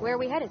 Where are we headed?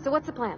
So what's the plan?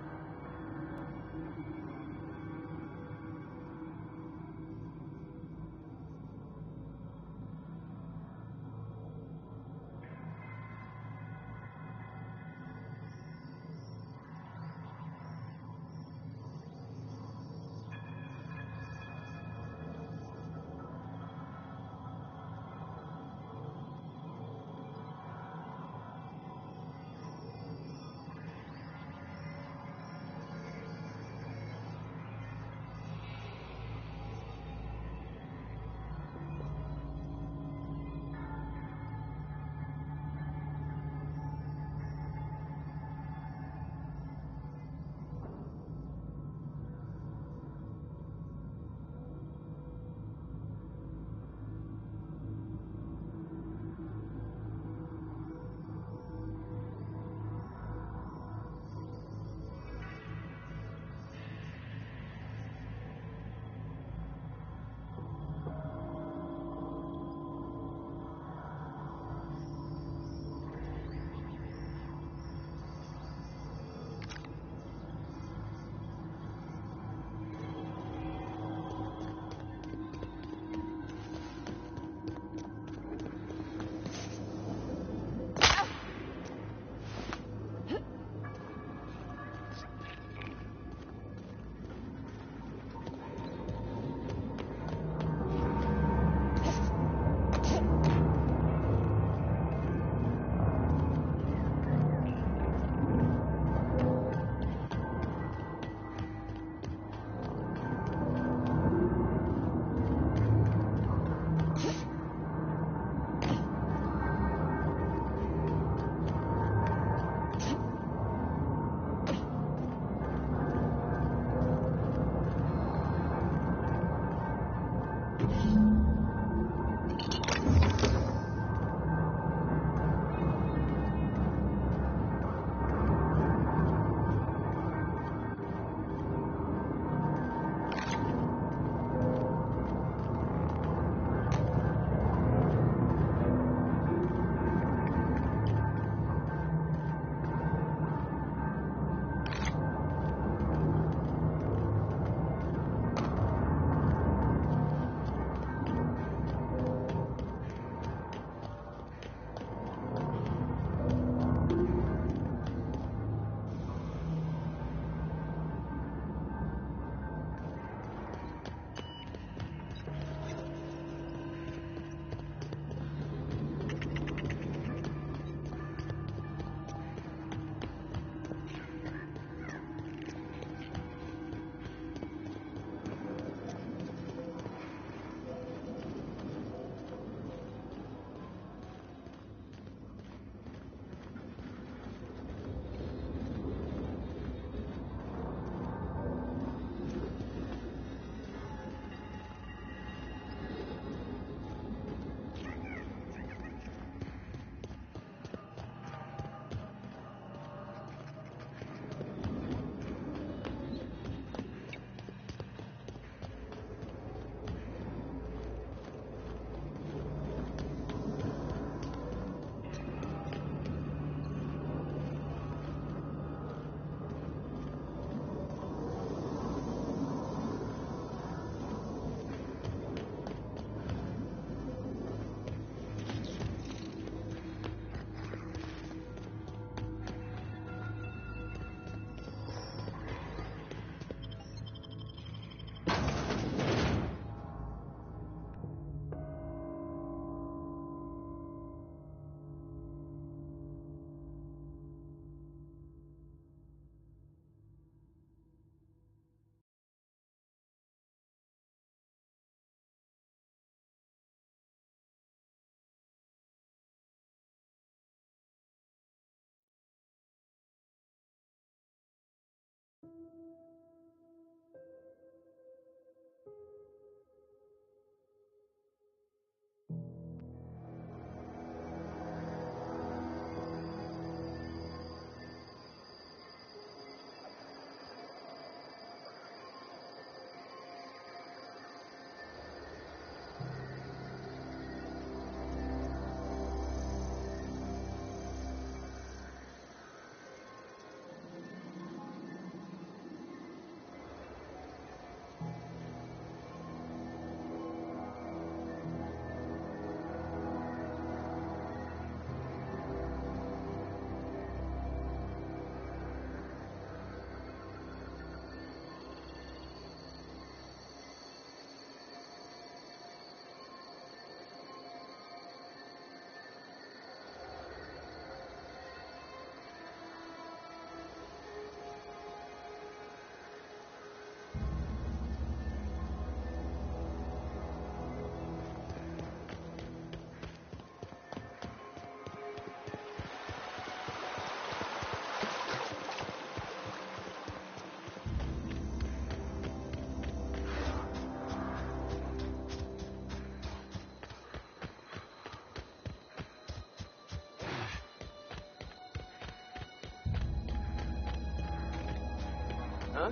Huh?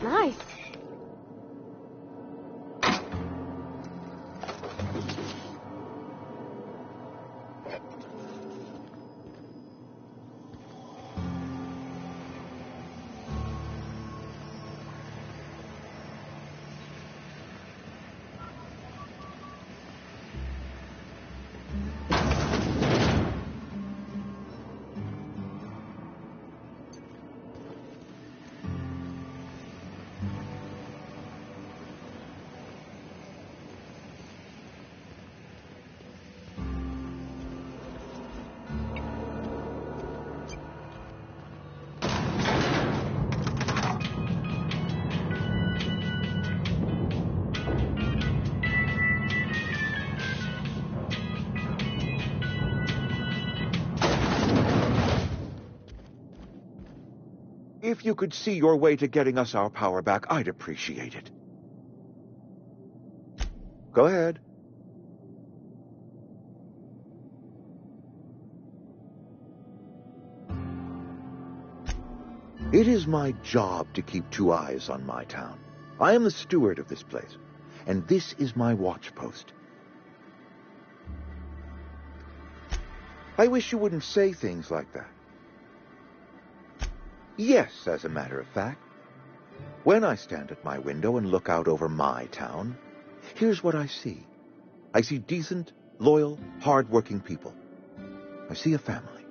Nice. If you could see your way to getting us our power back, I'd appreciate it. Go ahead. It is my job to keep two eyes on my town. I am the steward of this place, and this is my watch post. I wish you wouldn't say things like that. Yes, as a matter of fact. When I stand at my window and look out over my town, here's what I see. I see decent, loyal, hard-working people. I see a family.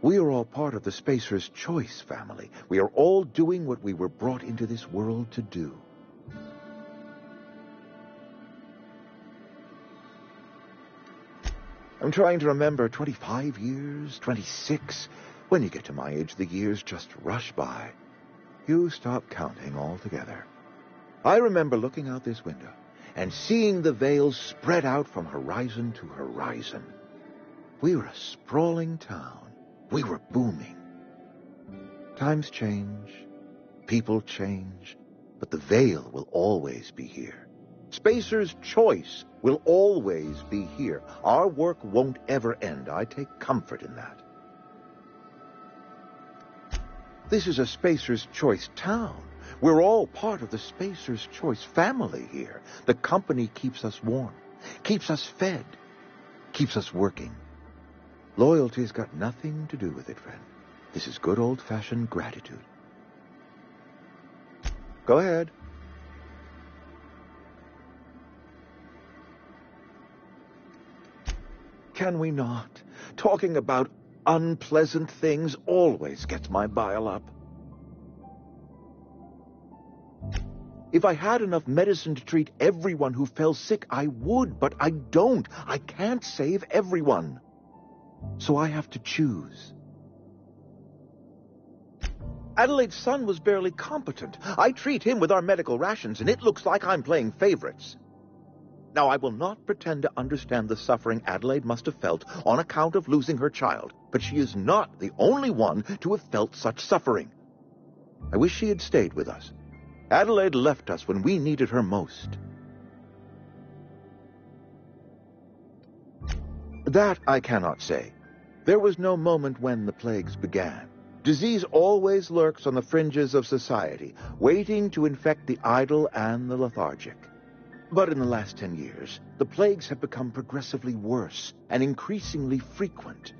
We are all part of the Spacer's Choice family. We are all doing what we were brought into this world to do. I'm trying to remember 25 years, 26. When you get to my age, the years just rush by. You stop counting altogether. I remember looking out this window and seeing the veils spread out from horizon to horizon. We were a sprawling town. We were booming. Times change, people change, but the veil will always be here. Spacer's choice will always be here. Our work won't ever end. I take comfort in that. This is a Spacer's Choice town. We're all part of the Spacer's Choice family here. The company keeps us warm, keeps us fed, keeps us working. Loyalty's got nothing to do with it, friend. This is good old-fashioned gratitude. Go ahead. Can we not? Talking about unpleasant things always gets my bile up. If I had enough medicine to treat everyone who fell sick, I would, but I don't. I can't save everyone. So I have to choose. Adelaide's son was barely competent. I treat him with our medical rations, and it looks like I'm playing favorites. Now, I will not pretend to understand the suffering Adelaide must have felt on account of losing her child, but she is not the only one to have felt such suffering. I wish she had stayed with us. Adelaide left us when we needed her most. That I cannot say. There was no moment when the plagues began. Disease always lurks on the fringes of society, waiting to infect the idle and the lethargic. But in the last 10 years, the plagues have become progressively worse and increasingly frequent.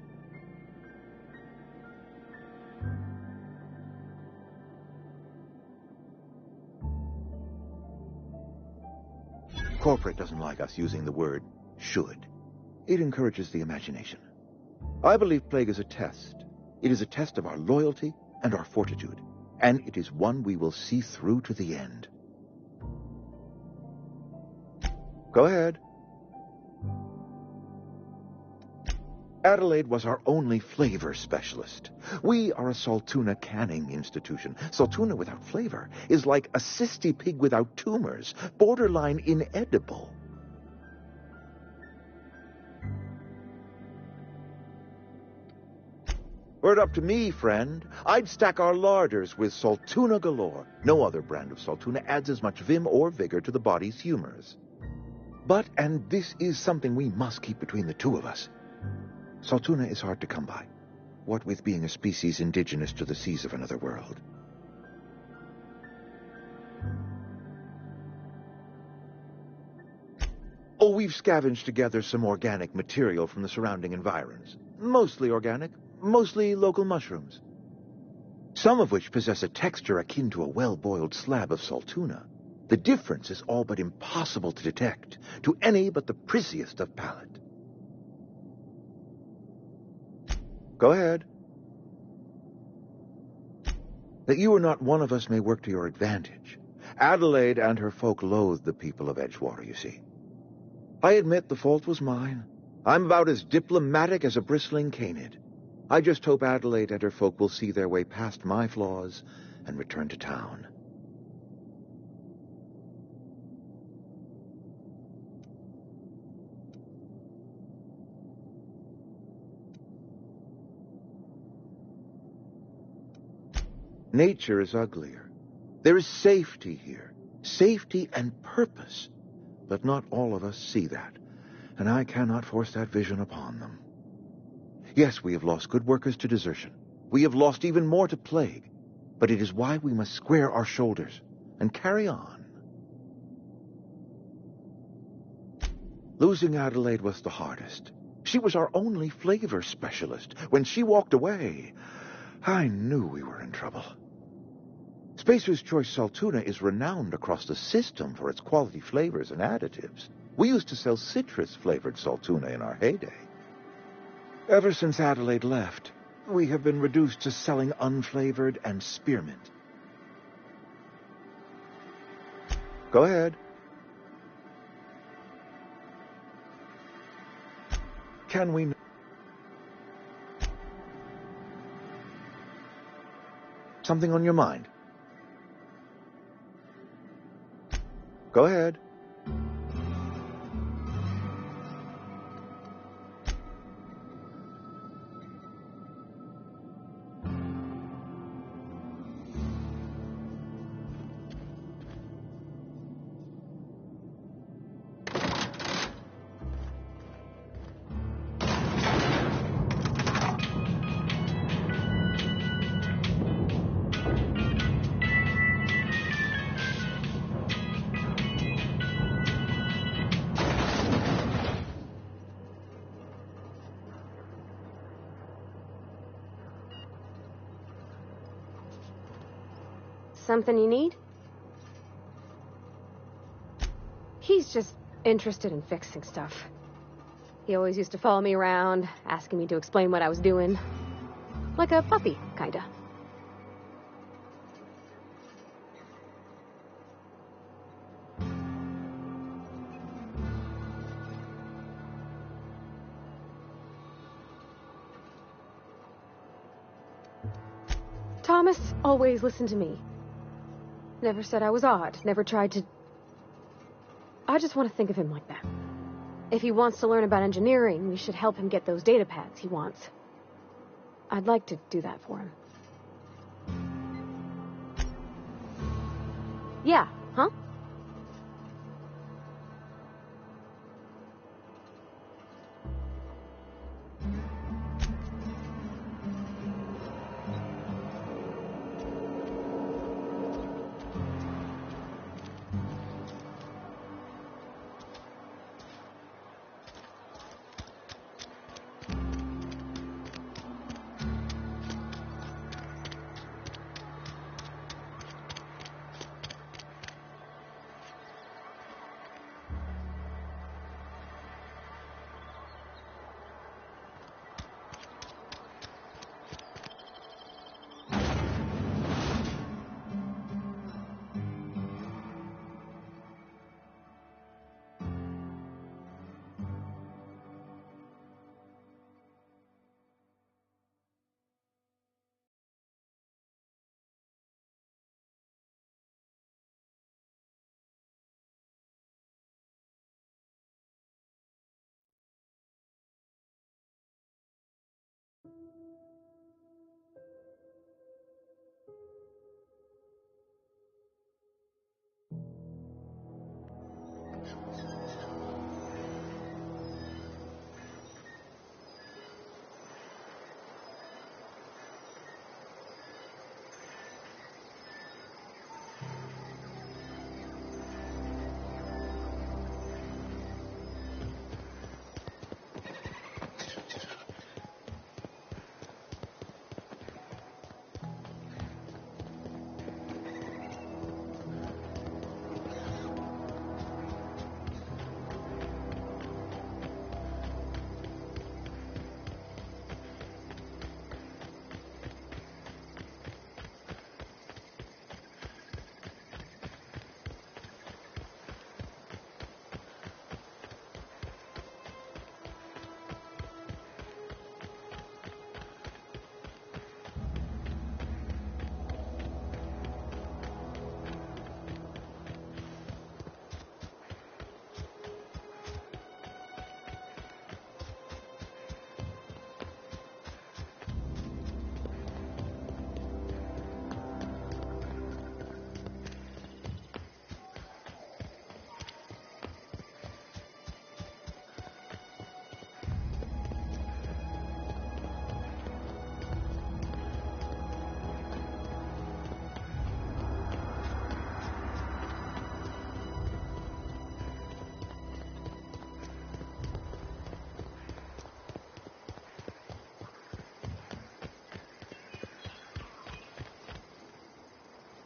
Corporate doesn't like us using the word should. It encourages the imagination. I believe plague is a test. It is a test of our loyalty and our fortitude, and it is one we will see through to the end. Go ahead. Adelaide was our only flavor specialist. We are a Saltuna canning institution. Saltuna without flavor is like a cysty pig without tumors, borderline inedible. Were it up to me, friend, I'd stack our larders with Saltuna galore. No other brand of Saltuna adds as much vim or vigor to the body's humors. But, and this is something we must keep between the two of us, Saltuna is hard to come by, what with being a species indigenous to the seas of another world. Oh, we've scavenged together some organic material from the surrounding environs. Mostly organic, mostly local mushrooms. Some of which possess a texture akin to a well-boiled slab of Saltuna. The difference is all but impossible to detect to any but the prissiest of palate. Go ahead. That you are not one of us may work to your advantage. Adelaide and her folk loathe the people of Edgewater, you see. I admit the fault was mine. I'm about as diplomatic as a bristling canid. I just hope Adelaide and her folk will see their way past my flaws and return to town. Nature is uglier. There is safety here, safety and purpose. But not all of us see that, and I cannot force that vision upon them. Yes, we have lost good workers to desertion. We have lost even more to plague, but it is why we must square our shoulders and carry on. Losing Adelaide was the hardest. She was our only flavor specialist. When she walked away, I knew we were in trouble. Spacer's Choice Saltuna is renowned across the system for its quality flavors and additives. We used to sell citrus-flavored Saltuna in our heyday. Ever since Adelaide left, we have been reduced to selling unflavored and spearmint. Go ahead. Can we... Something on your mind? Go ahead. something you need? He's just interested in fixing stuff. He always used to follow me around, asking me to explain what I was doing. Like a puppy, kinda. Thomas always listened to me. Never said I was odd, never tried to... I just want to think of him like that. If he wants to learn about engineering, we should help him get those data pads he wants. I'd like to do that for him. Yeah, huh?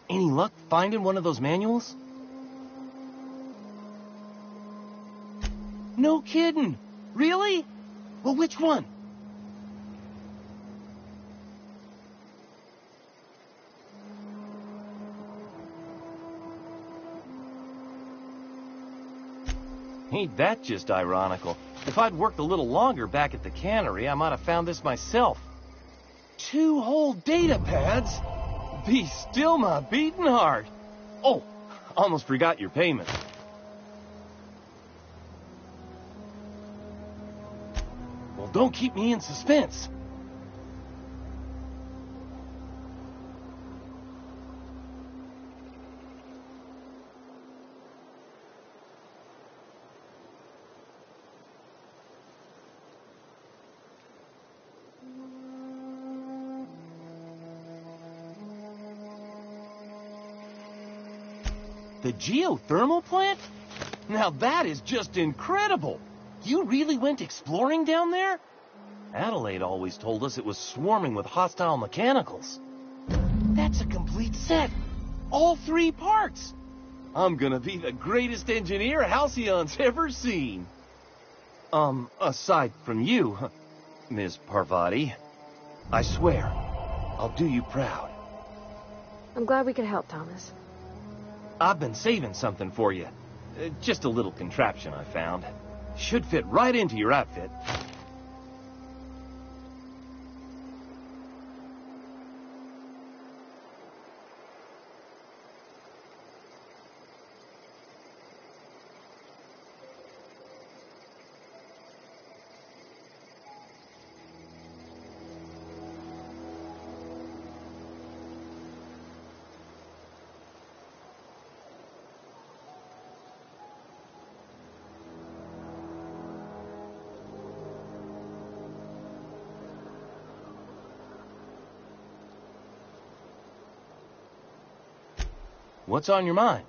Any luck finding one of those manuals? No kidding! Really? Well, which one? Ain't that just ironical? If I'd worked a little longer back at the cannery, I might have found this myself. 2 whole data pads? Be still my beating heart. Oh, almost forgot your payment. Well, don't keep me in suspense. The geothermal plant? Now that is just incredible! You really went exploring down there? Adelaide always told us it was swarming with hostile mechanicals. That's a complete set. All 3 parts! I'm gonna be the greatest engineer Halcyon's ever seen. Aside from you, Ms. Parvati, I swear, I'll do you proud. I'm glad we could help, Thomas. I've been saving something for you. Just a little contraption I found. Should fit right into your outfit. What's on your mind?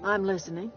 I'm listening.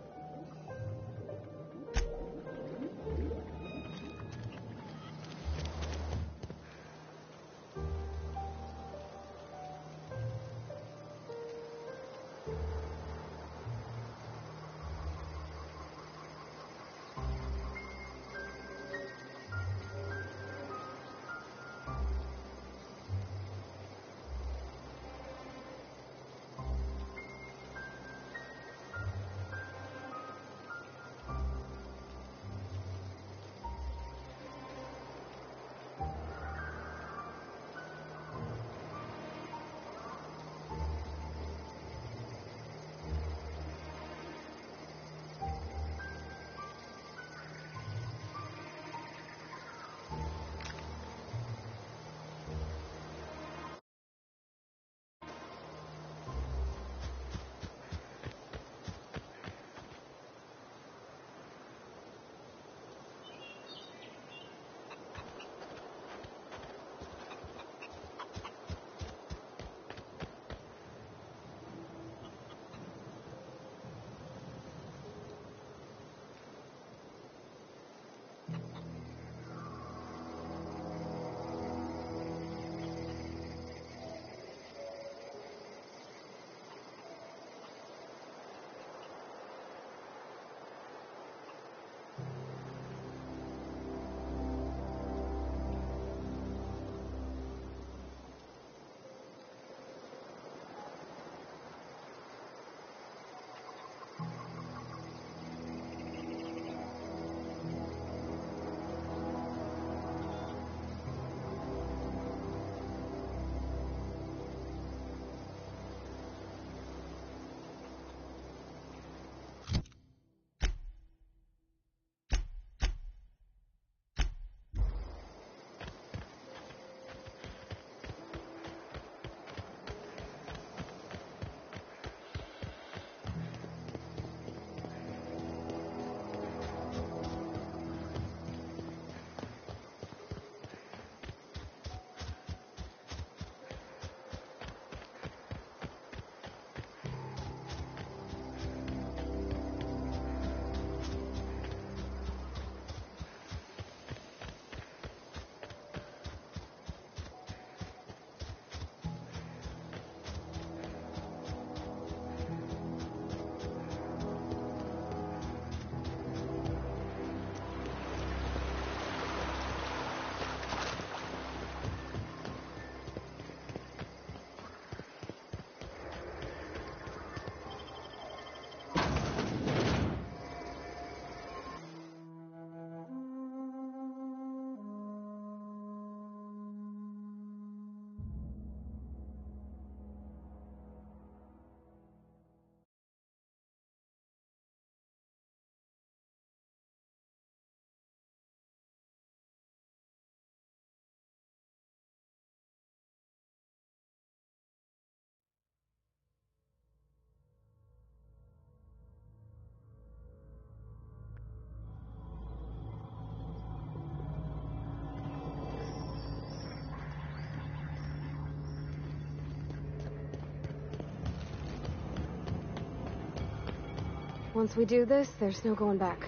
Once we do this, there's no going back.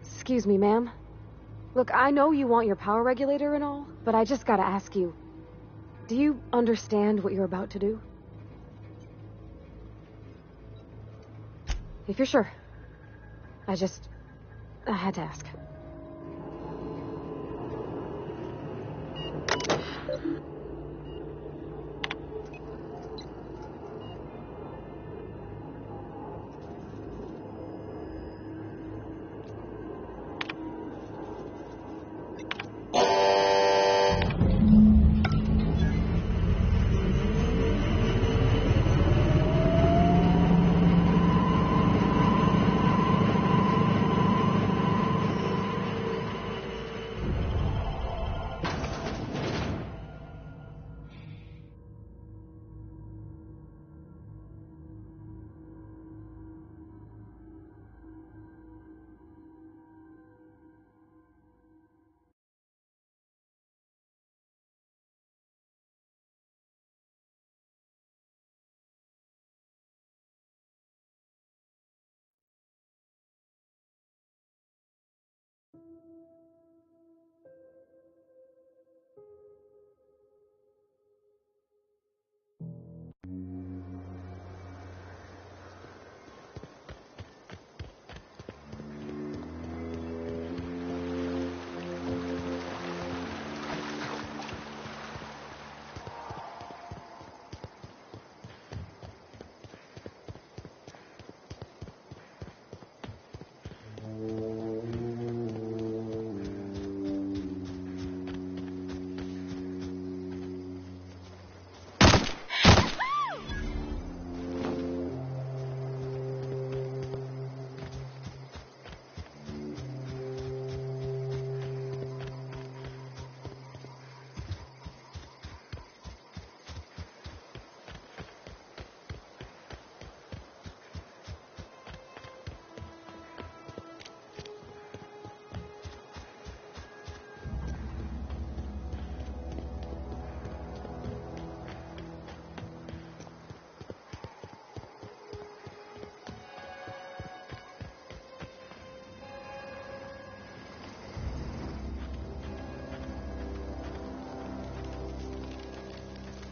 Excuse me, ma'am. Look, I know you want your power regulator and all, but I just gotta ask you, do you understand what you're about to do? If you're sure. I had to ask.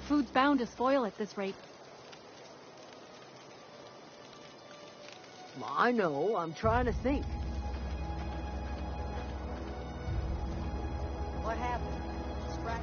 Food's bound to spoil at this rate. I know, I'm trying to think. What happened? Scratch?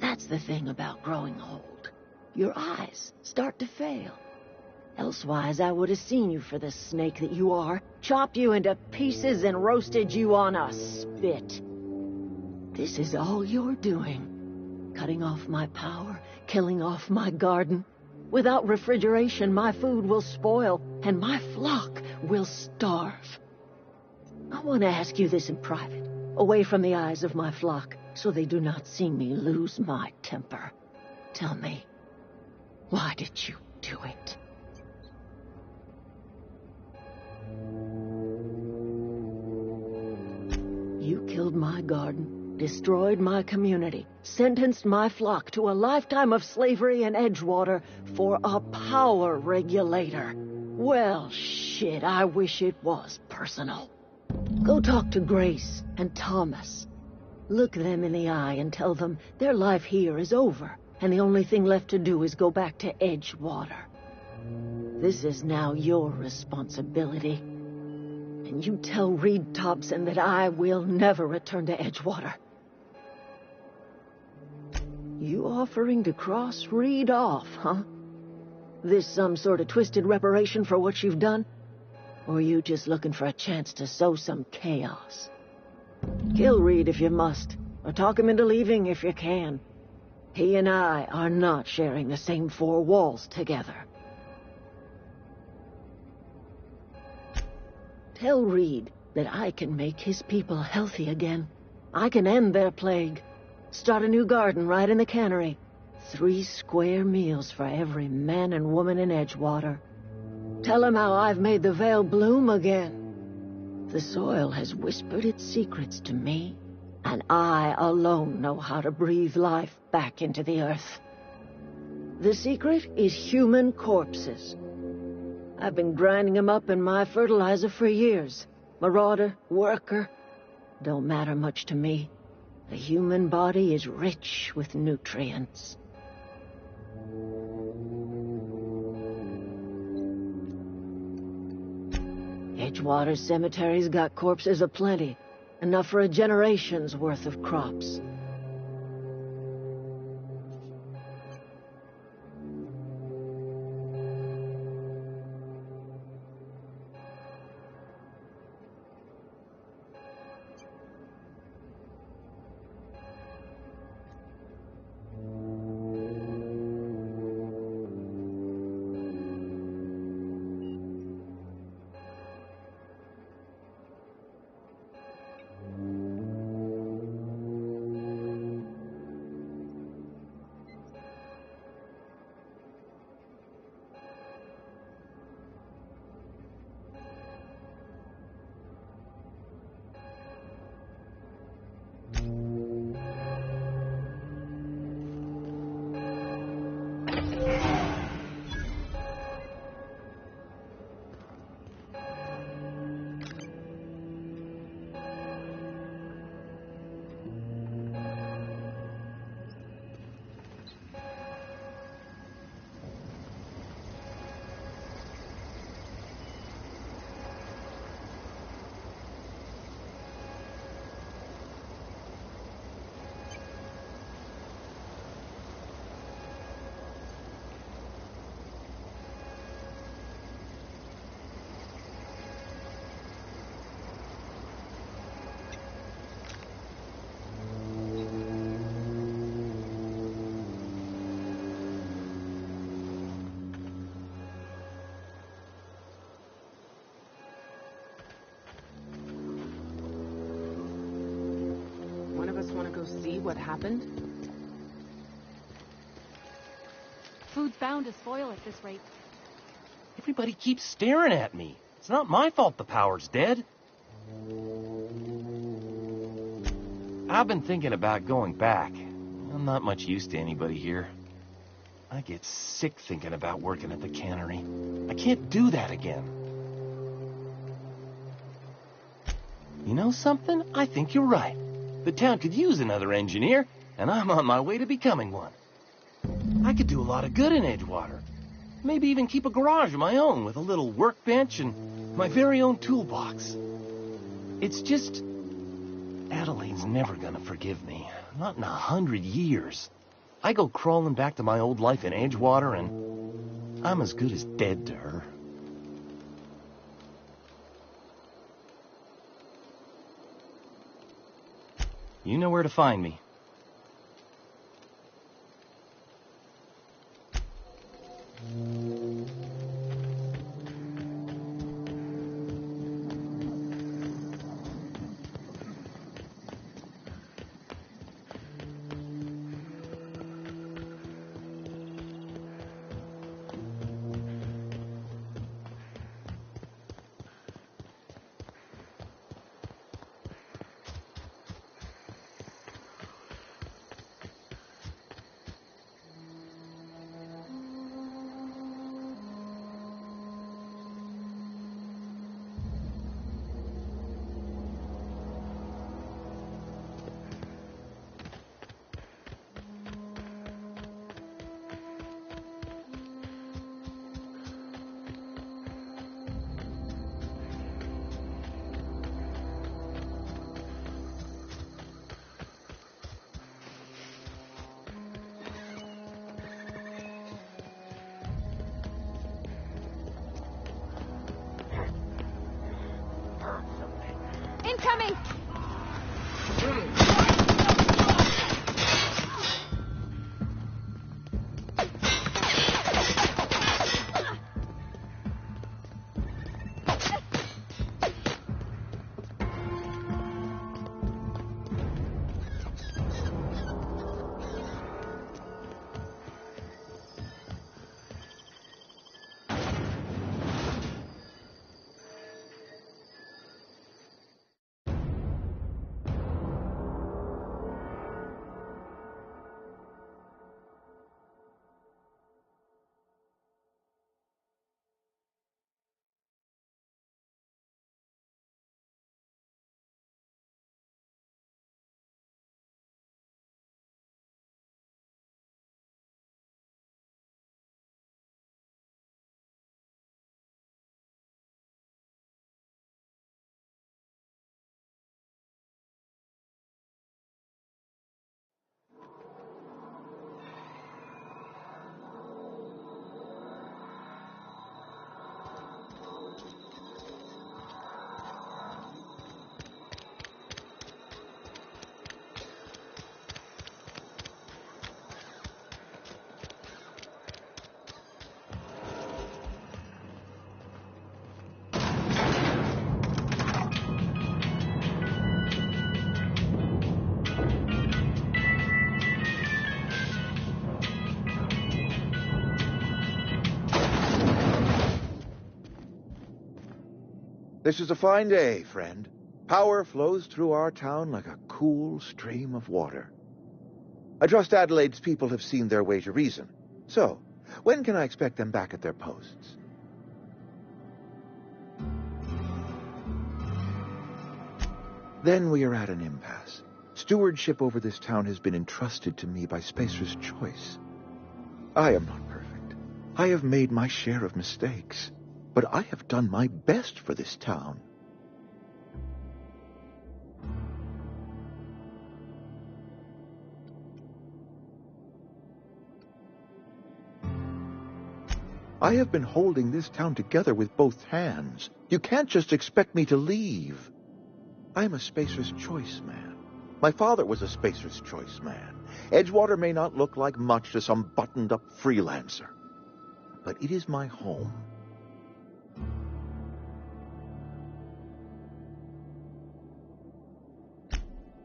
That's the thing about growing old. Your eyes start to fail. Elsewise, I would have seen you for the snake that you are, chopped you into pieces and roasted you on a spit. This is all you're doing. Cutting off my power, killing off my garden. Without refrigeration, my food will spoil, and my flock will starve. I want to ask you this in private, away from the eyes of my flock, so they do not see me lose my temper. Tell me, why did you do it? You killed my garden, destroyed my community, sentenced my flock to a lifetime of slavery in Edgewater for a power regulator. Well, shit, I wish it was personal. Go talk to Grace and Thomas. Look them in the eye and tell them their life here is over, and the only thing left to do is go back to Edgewater. This is now your responsibility. And you tell Reed Thompson that I will never return to Edgewater. You offering to cross Reed off, huh? This some sort of twisted reparation for what you've done? Or you just looking for a chance to sow some chaos? Kill Reed if you must, or talk him into leaving if you can. He and I are not sharing the same four walls together. Tell Reed that I can make his people healthy again. I can end their plague. Start a new garden right in the cannery. 3 square meals for every man and woman in Edgewater. Tell him how I've made the Vale bloom again. The soil has whispered its secrets to me, and I alone know how to breathe life back into the earth. The secret is human corpses. I've been grinding them up in my fertilizer for years. Marauder, worker, don't matter much to me. The human body is rich with nutrients. Edgewater Cemetery's got corpses aplenty, enough for a generation's worth of crops. See what happened? Food's bound to spoil at this rate. Everybody keeps staring at me. It's not my fault the power's dead. I've been thinking about going back. I'm not much use to anybody here. I get sick thinking about working at the cannery. I can't do that again. You know something? I think you're right. The town could use another engineer, and I'm on my way to becoming one. I could do a lot of good in Edgewater. Maybe even keep a garage of my own with a little workbench and my very own toolbox. It's just... Adelaide's never gonna forgive me. Not in 100 years. I go crawling back to my old life in Edgewater, and I'm as good as dead to her. You know where to find me. This is a fine day, friend. Power flows through our town like a cool stream of water. I trust Adelaide's people have seen their way to reason. So, when can I expect them back at their posts? Then we are at an impasse. Stewardship over this town has been entrusted to me by Spacer's choice. I am not perfect. I have made my share of mistakes, but I have done my best for this town. I have been holding this town together with both hands. You can't just expect me to leave. I'm a Spacer's Choice man. My father was a Spacer's Choice man. Edgewater may not look like much to some buttoned-up freelancer, but it is my home.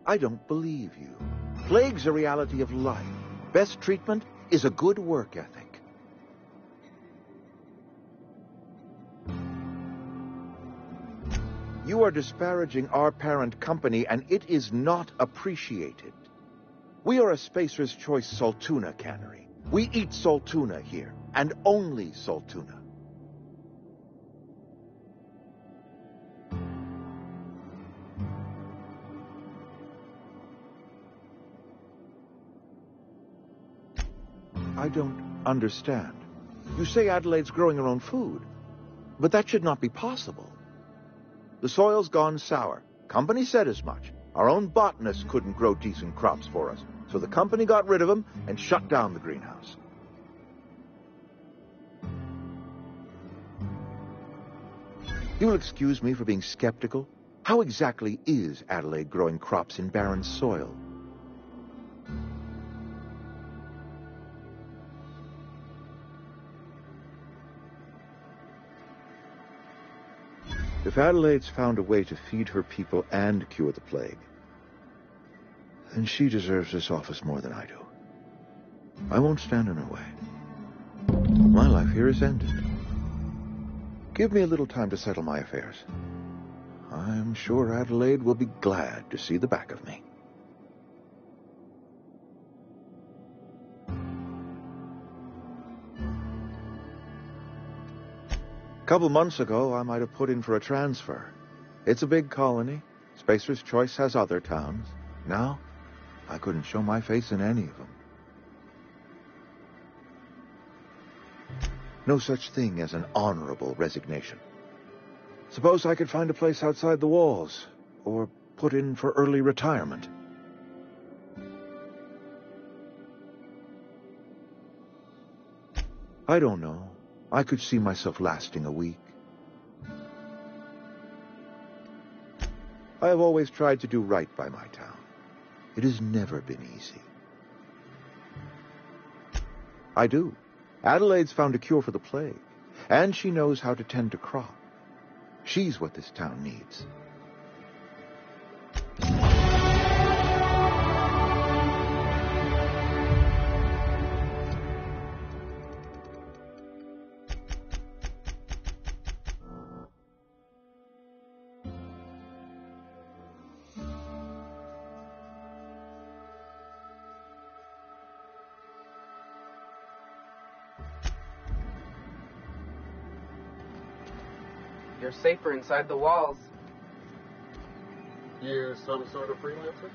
I don't believe you. Plague's a reality of life. Best treatment is a good work ethic. You are disparaging our parent company, and it is not appreciated. We are a Spacer's Choice Saltuna cannery. We eat saltuna here, and only saltuna. I don't understand. You say Adelaide's growing her own food, but that should not be possible. The soil's gone sour. Company said as much. Our own botanists couldn't grow decent crops for us, so the company got rid of them and shut down the greenhouse. You'll excuse me for being skeptical. How exactly is Adelaide growing crops in barren soil? If Adelaide's found a way to feed her people and cure the plague, then she deserves this office more than I do. I won't stand in her way. My life here is ended. Give me a little time to settle my affairs. I'm sure Adelaide will be glad to see the back of me. A couple months ago, I might have put in for a transfer. It's a big colony. Spacer's Choice has other towns. Now, I couldn't show my face in any of them. No such thing as an honorable resignation. Suppose I could find a place outside the walls, or put in for early retirement. I don't know. I could see myself lasting a week. I have always tried to do right by my town. It has never been easy. I do. Adelaide's found a cure for the plague, and she knows how to tend to crop. She's what this town needs. You're safer inside the walls. You're some sort of freelancer?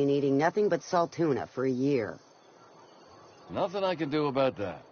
Been eating nothing but salt tuna for a year. Nothing I can do about that.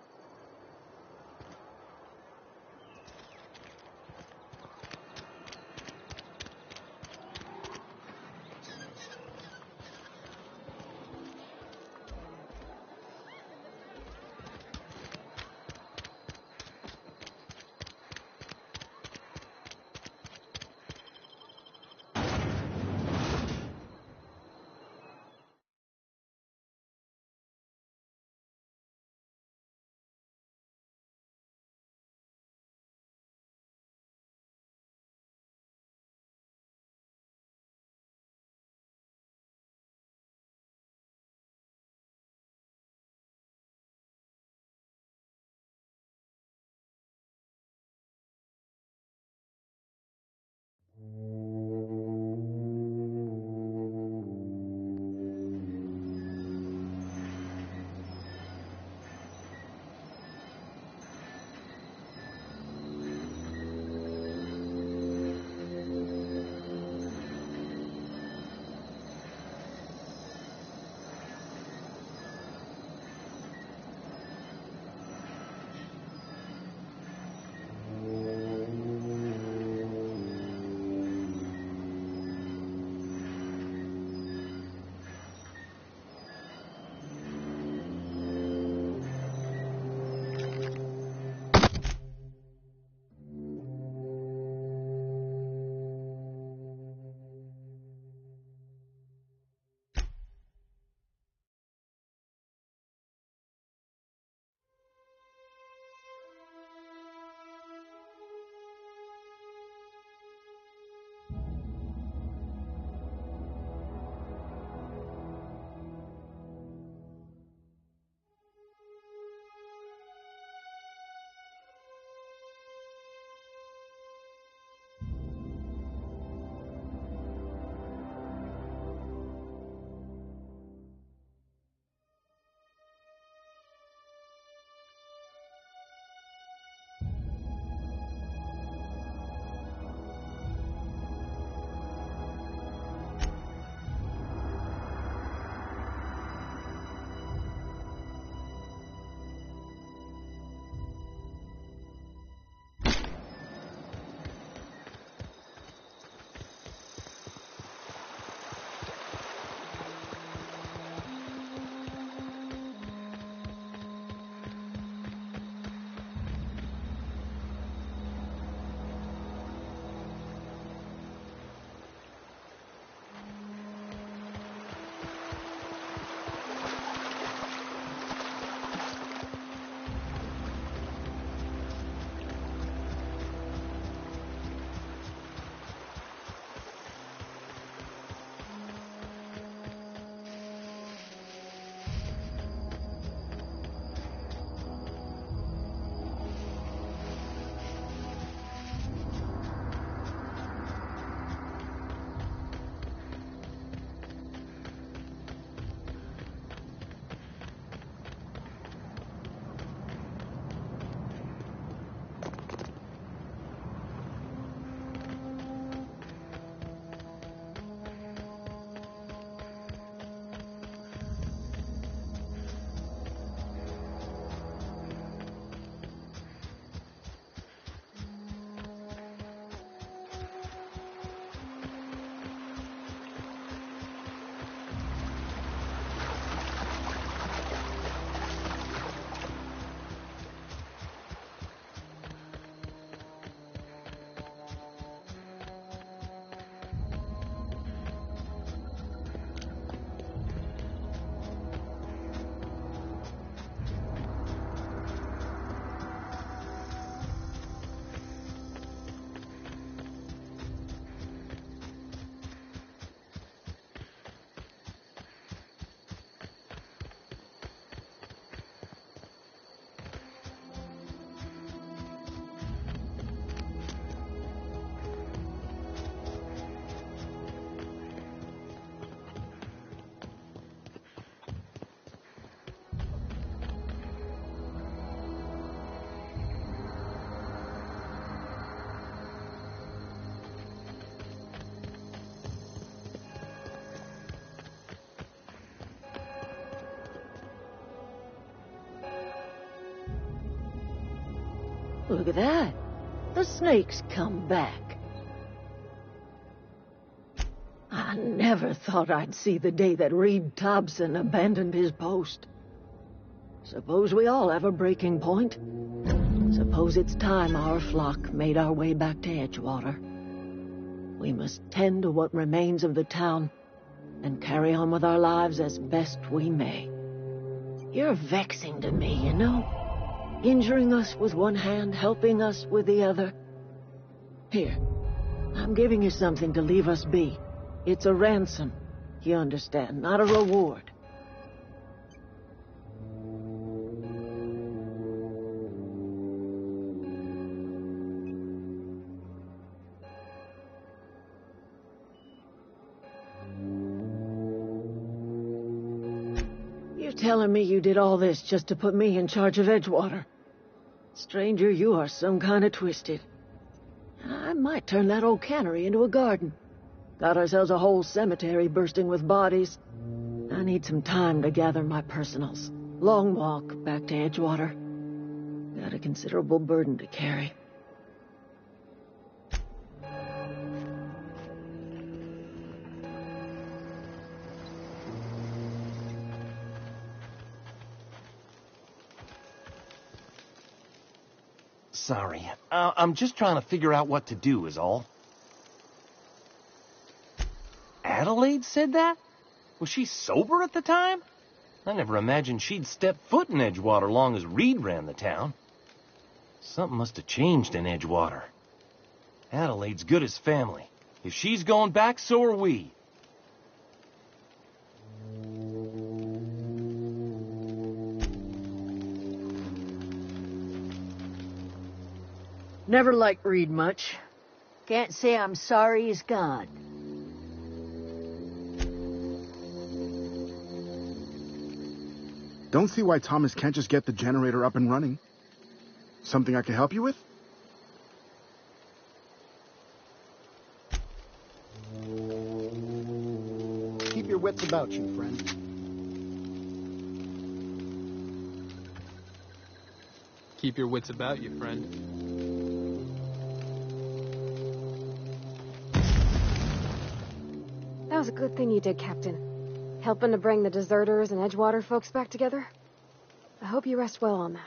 Look at that. The snake's come back. I never thought I'd see the day that Reed Thompson abandoned his post. Suppose we all have a breaking point. Suppose it's time our flock made our way back to Edgewater. We must tend to what remains of the town and carry on with our lives as best we may. You're vexing to me, you know? Injuring us with one hand, helping us with the other. Here, I'm giving you something to leave us be. It's a ransom, you understand, not a reward. You're telling me you did all this just to put me in charge of Edgewater? Stranger, you are some kind of twisted. I might turn that old cannery into a garden. Got ourselves a whole cemetery bursting with bodies. I need some time to gather my personals. Long walk back to Edgewater. Got a considerable burden to carry. Sorry. I'm just trying to figure out what to do is all. Adelaide said that? Was she sober at the time? I never imagined she'd step foot in Edgewater long as Reed ran the town. Something must have changed in Edgewater. Adelaide's good as family. If she's going back, so are we. Never liked Reed much. Can't say I'm sorry he's gone. Don't see why Thomas can't just get the generator up and running. Something I can help you with? Keep your wits about you, friend. Keep your wits about you, friend. That was a good thing you did, Captain. Helping to bring the deserters and Edgewater folks back together. I hope you rest well on that.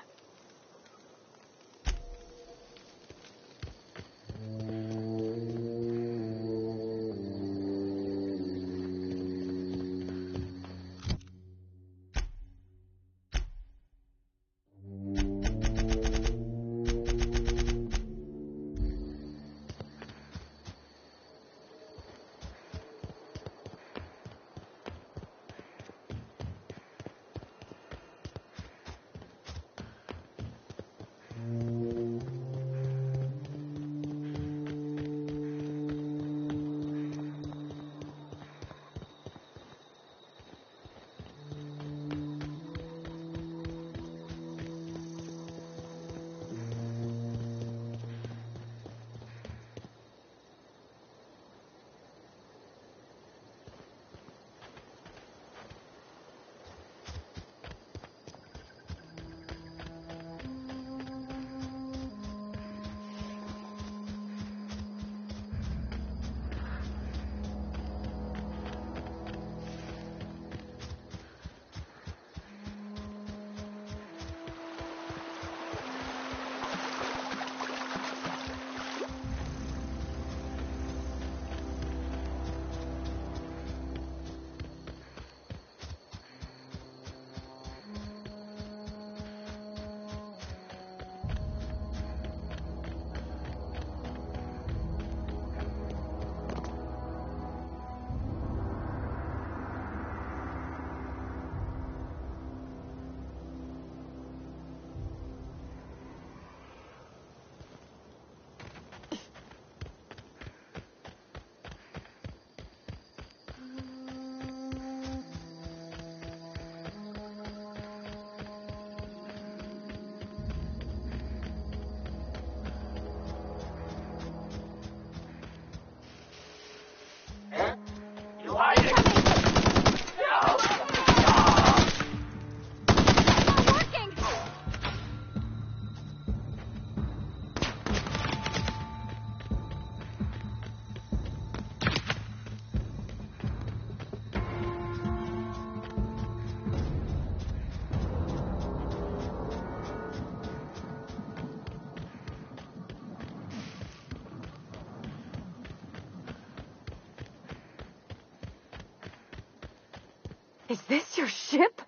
Is this your ship?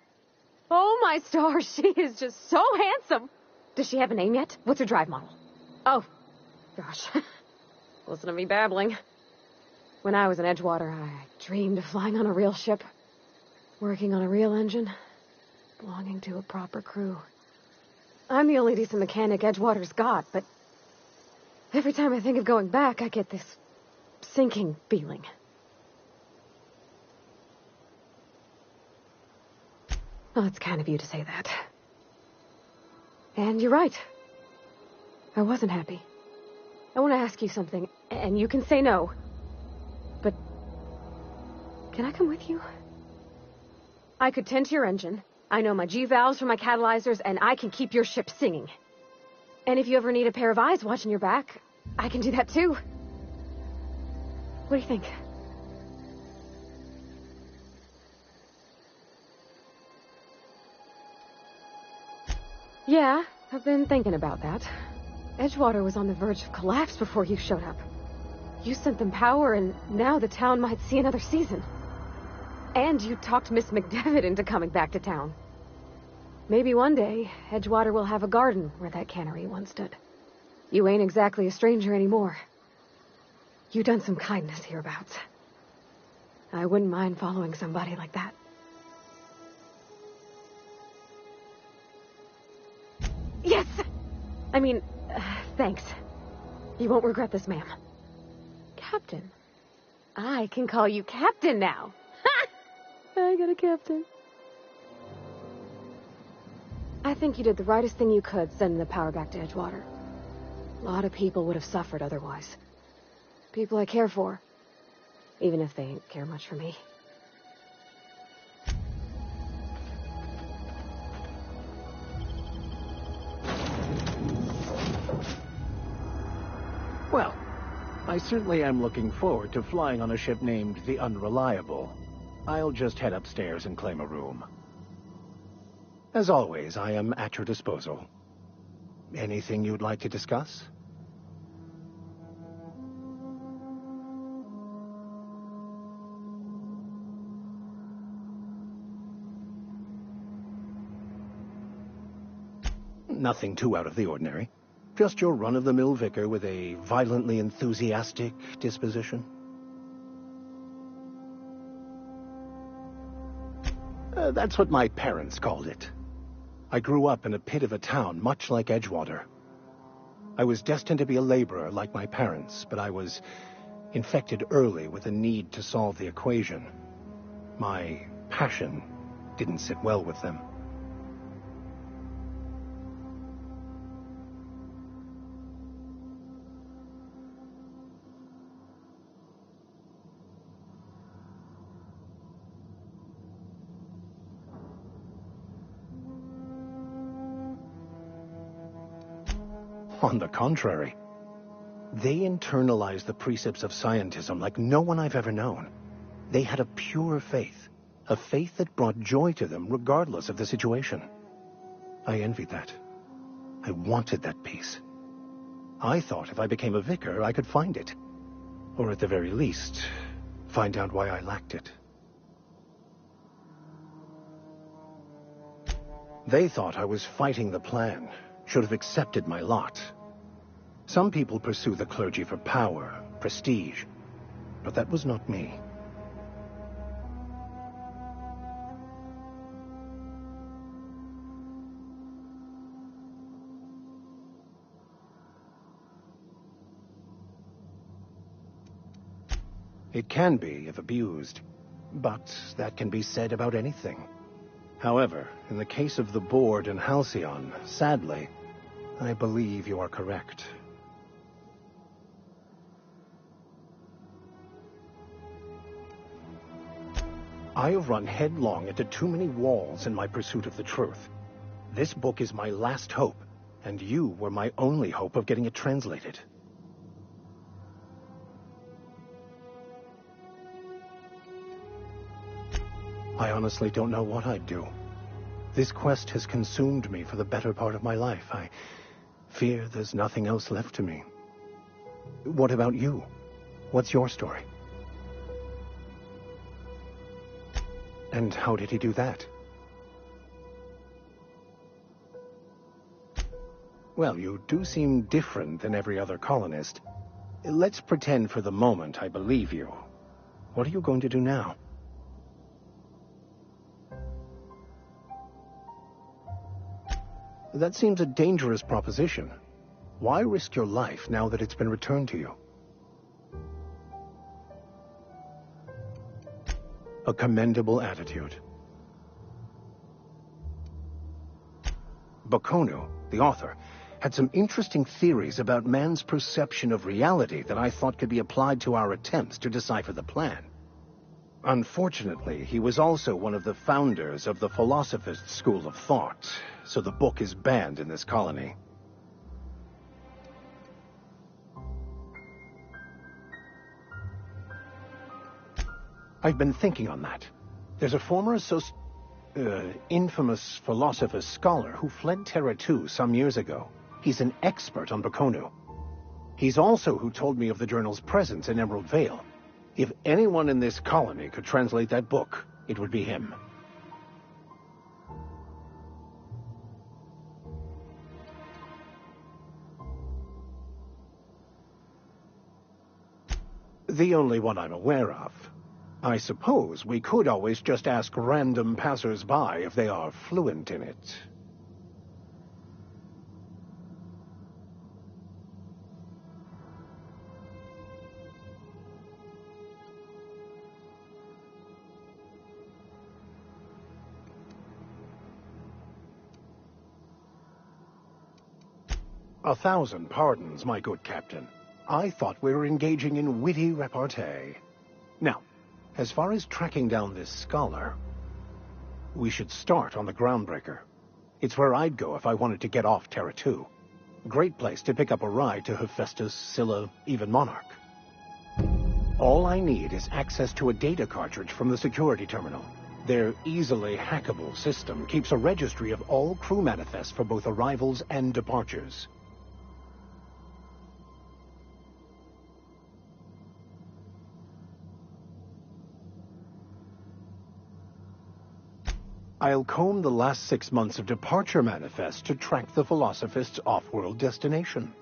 Oh, my stars, she is just so handsome. Does she have a name yet? What's her drive model? Oh, gosh. Listen to me babbling. When I was in Edgewater, I dreamed of flying on a real ship, working on a real engine, belonging to a proper crew. I'm the only decent mechanic Edgewater's got, but every time I think of going back, I get this sinking feeling. Well, it's kind of you to say that. And you're right. I wasn't happy. I want to ask you something, and you can say no. But can I come with you? I could tend to your engine. I know my G-valves for my catalyzers, and I can keep your ship singing. And if you ever need a pair of eyes watching your back, I can do that too. What do you think? Yeah, I've been thinking about that. Edgewater was on the verge of collapse before you showed up. You sent them power, and now the town might see another season. And you talked Miss McDevitt into coming back to town. Maybe one day, Edgewater will have a garden where that cannery once stood. You ain't exactly a stranger anymore. You've done some kindness hereabouts. I wouldn't mind following somebody like that. Yes! I mean, thanks. You won't regret this, ma'am. Captain. I can call you Captain now. Ha! I got a captain. I think you did the rightest thing you could sending the power back to Edgewater. A lot of people would have suffered otherwise. People I care for. Even if they ain't care much for me. Well, I certainly am looking forward to flying on a ship named the Unreliable. I'll just head upstairs and claim a room. As always, I am at your disposal. Anything you'd like to discuss? Nothing too out of the ordinary. Just your run-of-the-mill vicar with a violently enthusiastic disposition. That's what my parents called it. I grew up in a pit of a town, much like Edgewater. I was destined to be a laborer like my parents, but I was infected early with a need to solve the equation. My passion didn't sit well with them. On the contrary, they internalized the precepts of scientism like no one I've ever known. They had a pure faith, a faith that brought joy to them regardless of the situation. I envied that. I wanted that peace. I thought if I became a vicar, I could find it. Or at the very least, find out why I lacked it. They thought I was fighting the plan, should have accepted my lot. Some people pursue the clergy for power, prestige, but that was not me. It can be if abused, but that can be said about anything. However, in the case of the board and Halcyon, sadly, I believe you are correct. I have run headlong into too many walls in my pursuit of the truth. This book is my last hope, and you were my only hope of getting it translated. I honestly don't know what I'd do. This quest has consumed me for the better part of my life. I fear there's nothing else left to me. What about you? What's your story? And how did he do that? Well, you do seem different than every other colonist. Let's pretend for the moment I believe you. What are you going to do now? That seems a dangerous proposition. Why risk your life now that it's been returned to you? A commendable attitude. Bakonu, the author, had some interesting theories about man's perception of reality that I thought could be applied to our attempts to decipher the plan. Unfortunately, he was also one of the founders of the Philosophist school of thought, so the book is banned in this colony. I've been thinking on that. There's a former infamous Philosophist scholar who fled Terra 2 some years ago. He's an expert on Bakonu. He's also who told me of the journal's presence in Emerald Vale. If anyone in this colony could translate that book, it would be him. The only one I'm aware of. I suppose we could always just ask random passers-by if they are fluent in it. A thousand pardons, my good captain. I thought we were engaging in witty repartee. Now, as far as tracking down this scholar, we should start on the Groundbreaker. It's where I'd go if I wanted to get off Terra 2. Great place to pick up a ride to Hephaestus, Scylla, even Monarch. All I need is access to a data cartridge from the security terminal. Their easily hackable system keeps a registry of all crew manifests for both arrivals and departures. I'll comb the last 6 months of departure manifests to track the Philosophist's off-world destination.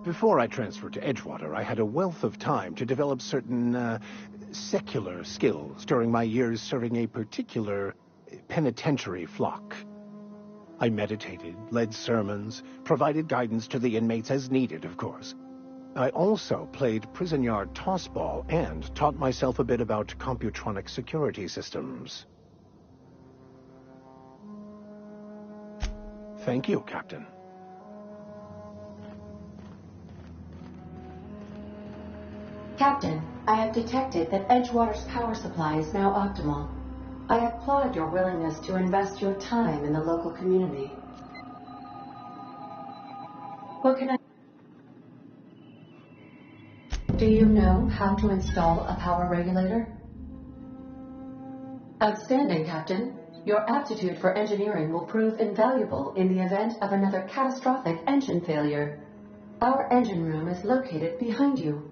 Before I transferred to Edgewater, I had a wealth of time to develop certain, secular skills during my years serving a particular penitentiary flock. I meditated, led sermons, provided guidance to the inmates as needed, of course. I also played prison yard tossball and taught myself a bit about computronic security systems. Thank you, Captain. Captain, I have detected that Edgewater's power supply is now optimal. I applaud your willingness to invest your time in the local community. What can I... Do you know how to install a power regulator? Outstanding, Captain. Your aptitude for engineering will prove invaluable in the event of another catastrophic engine failure. Our engine room is located behind you.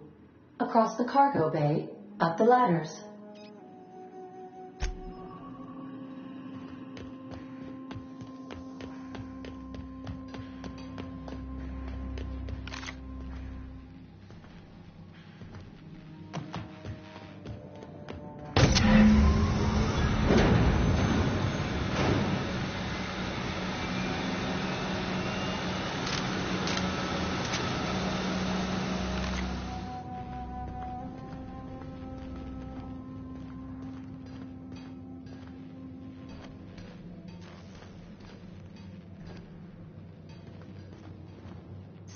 Across the cargo bay, up the ladders.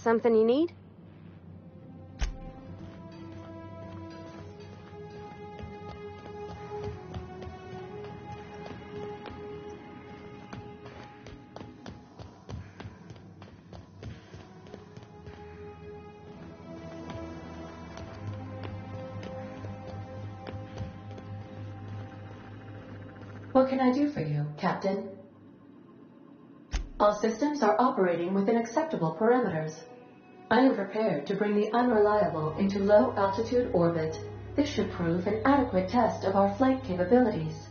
Something you need? What can I do for you, Captain? All systems are operating within acceptable parameters. I am prepared to bring the unreliable into low-altitude orbit. This should prove an adequate test of our flight capabilities.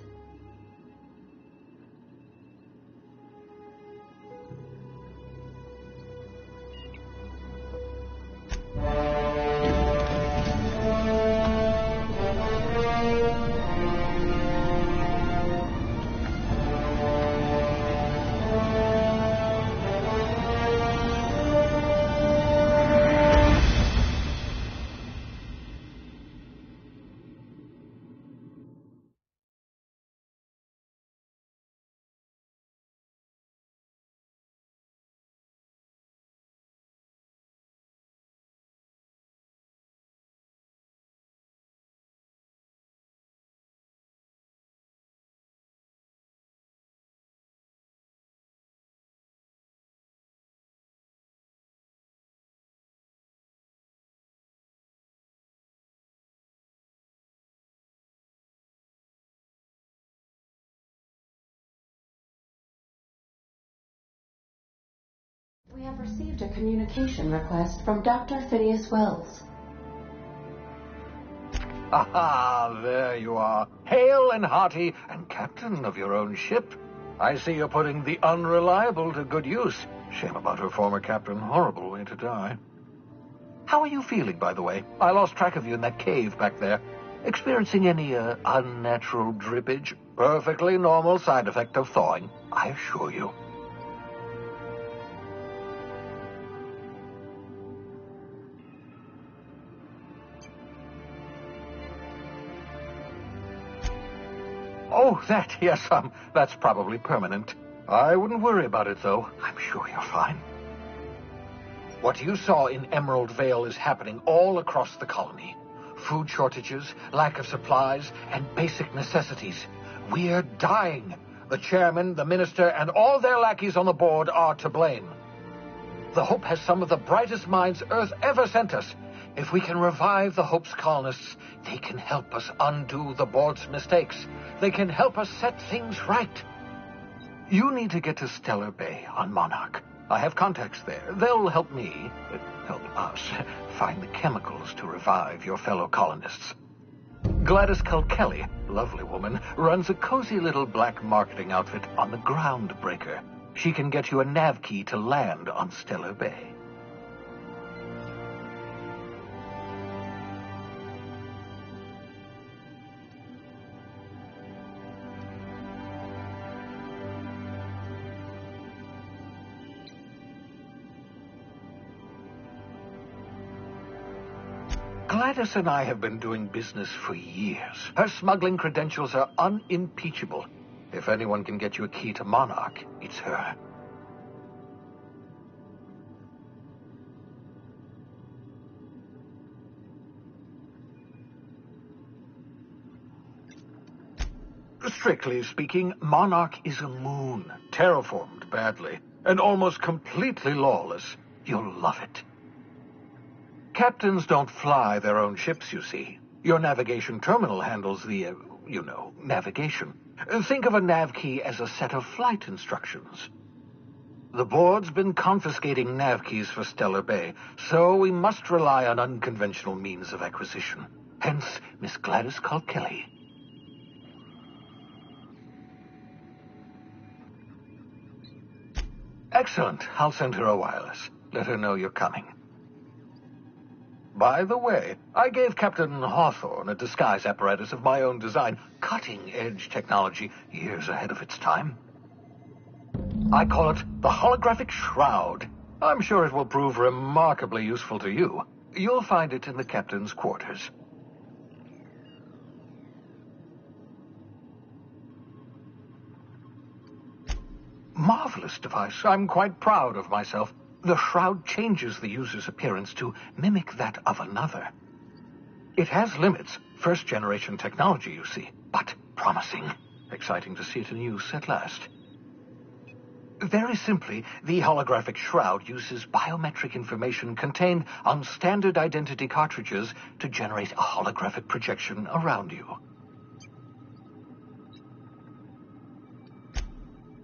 We have received a communication request from Dr. Phineas Wells. Ah, there you are, hale and hearty, and captain of your own ship. I see you're putting the unreliable to good use. Shame about her former captain. Horrible way to die. How are you feeling, by the way? I lost track of you in that cave back there. Experiencing any, unnatural drippage? Perfectly normal side effect of thawing, I assure you. Oh, that, yes, that's probably permanent. I wouldn't worry about it, though. I'm sure you're fine. What you saw in Emerald Vale is happening all across the colony. Food shortages, lack of supplies, and basic necessities. We're dying. The chairman, the minister, and all their lackeys on the board are to blame. The Hope has some of the brightest minds Earth ever sent us. If we can revive the Hope's colonists, they can help us undo the board's mistakes. They can help us set things right. You need to get to Stellar Bay on Monarch. I have contacts there. They'll help me, help us, find the chemicals to revive your fellow colonists. Gladys Kelly, lovely woman, runs a cozy little black marketing outfit on the Groundbreaker. She can get you a nav key to land on Stellar Bay. Gladys and I have been doing business for years. Her smuggling credentials are unimpeachable. If anyone can get you a key to Monarch, it's her. Strictly speaking, Monarch is a moon, terraformed badly, and almost completely lawless. You'll love it. Captains don't fly their own ships, you see. Your navigation terminal handles the, navigation. Think of a nav key as a set of flight instructions. The board's been confiscating nav keys for Stellar Bay, so we must rely on unconventional means of acquisition. Hence, Miss Gladys Kelly. Excellent. I'll send her a wireless. Let her know you're coming. By the way, I gave Captain Hawthorne a disguise apparatus of my own design, cutting-edge technology, years ahead of its time. I call it the holographic shroud. I'm sure it will prove remarkably useful to you. You'll find it in the captain's quarters. Marvelous device. I'm quite proud of myself. The shroud changes the user's appearance to mimic that of another. It has limits, first-generation technology, you see, but promising. Exciting to see it in use at last. Very simply, the holographic shroud uses biometric information contained on standard identity cartridges to generate a holographic projection around you.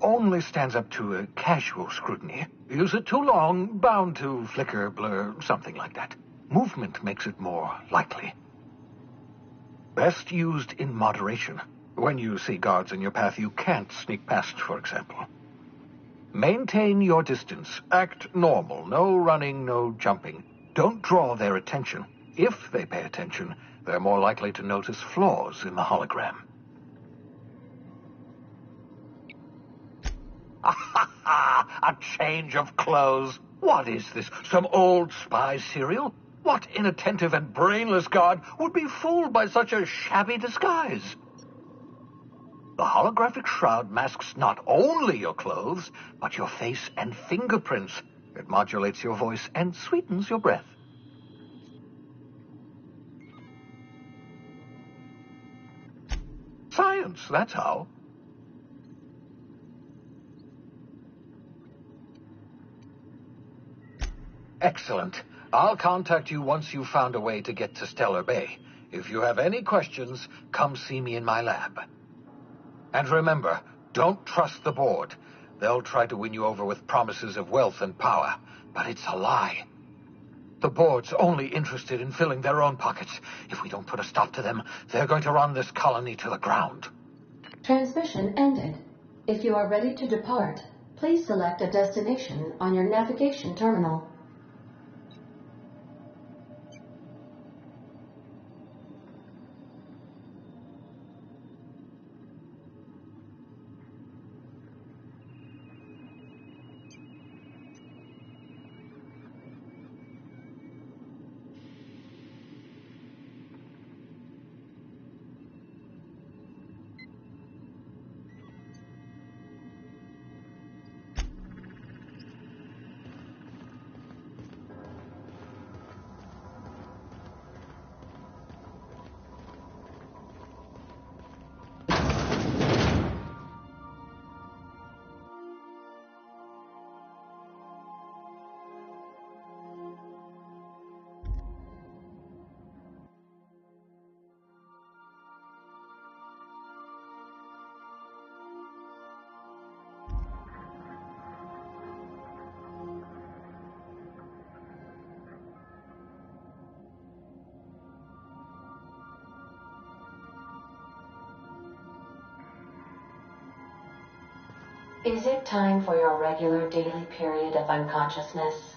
Only stands up to a casual scrutiny. Use it too long, bound to flicker, blur, something like that. Movement makes it more likely. Best used in moderation. When you see guards in your path you can't sneak past, for example. Maintain your distance. Act normal. No running, no jumping. Don't draw their attention. If they pay attention, they're more likely to notice flaws in the hologram. A change of clothes. What is this? Some old spy serial? What inattentive and brainless guard would be fooled by such a shabby disguise? The holographic shroud masks not only your clothes, but your face and fingerprints. It modulates your voice and sweetens your breath. Science, that's how. Excellent. I'll contact you once you've found a way to get to Stellar Bay. If you have any questions, come see me in my lab. And remember, don't trust the board. They'll try to win you over with promises of wealth and power, but it's a lie. The board's only interested in filling their own pockets. If we don't put a stop to them, they're going to run this colony to the ground. Transmission ended. If you are ready to depart, please select a destination on your navigation terminal. Is it time for your regular daily period of unconsciousness?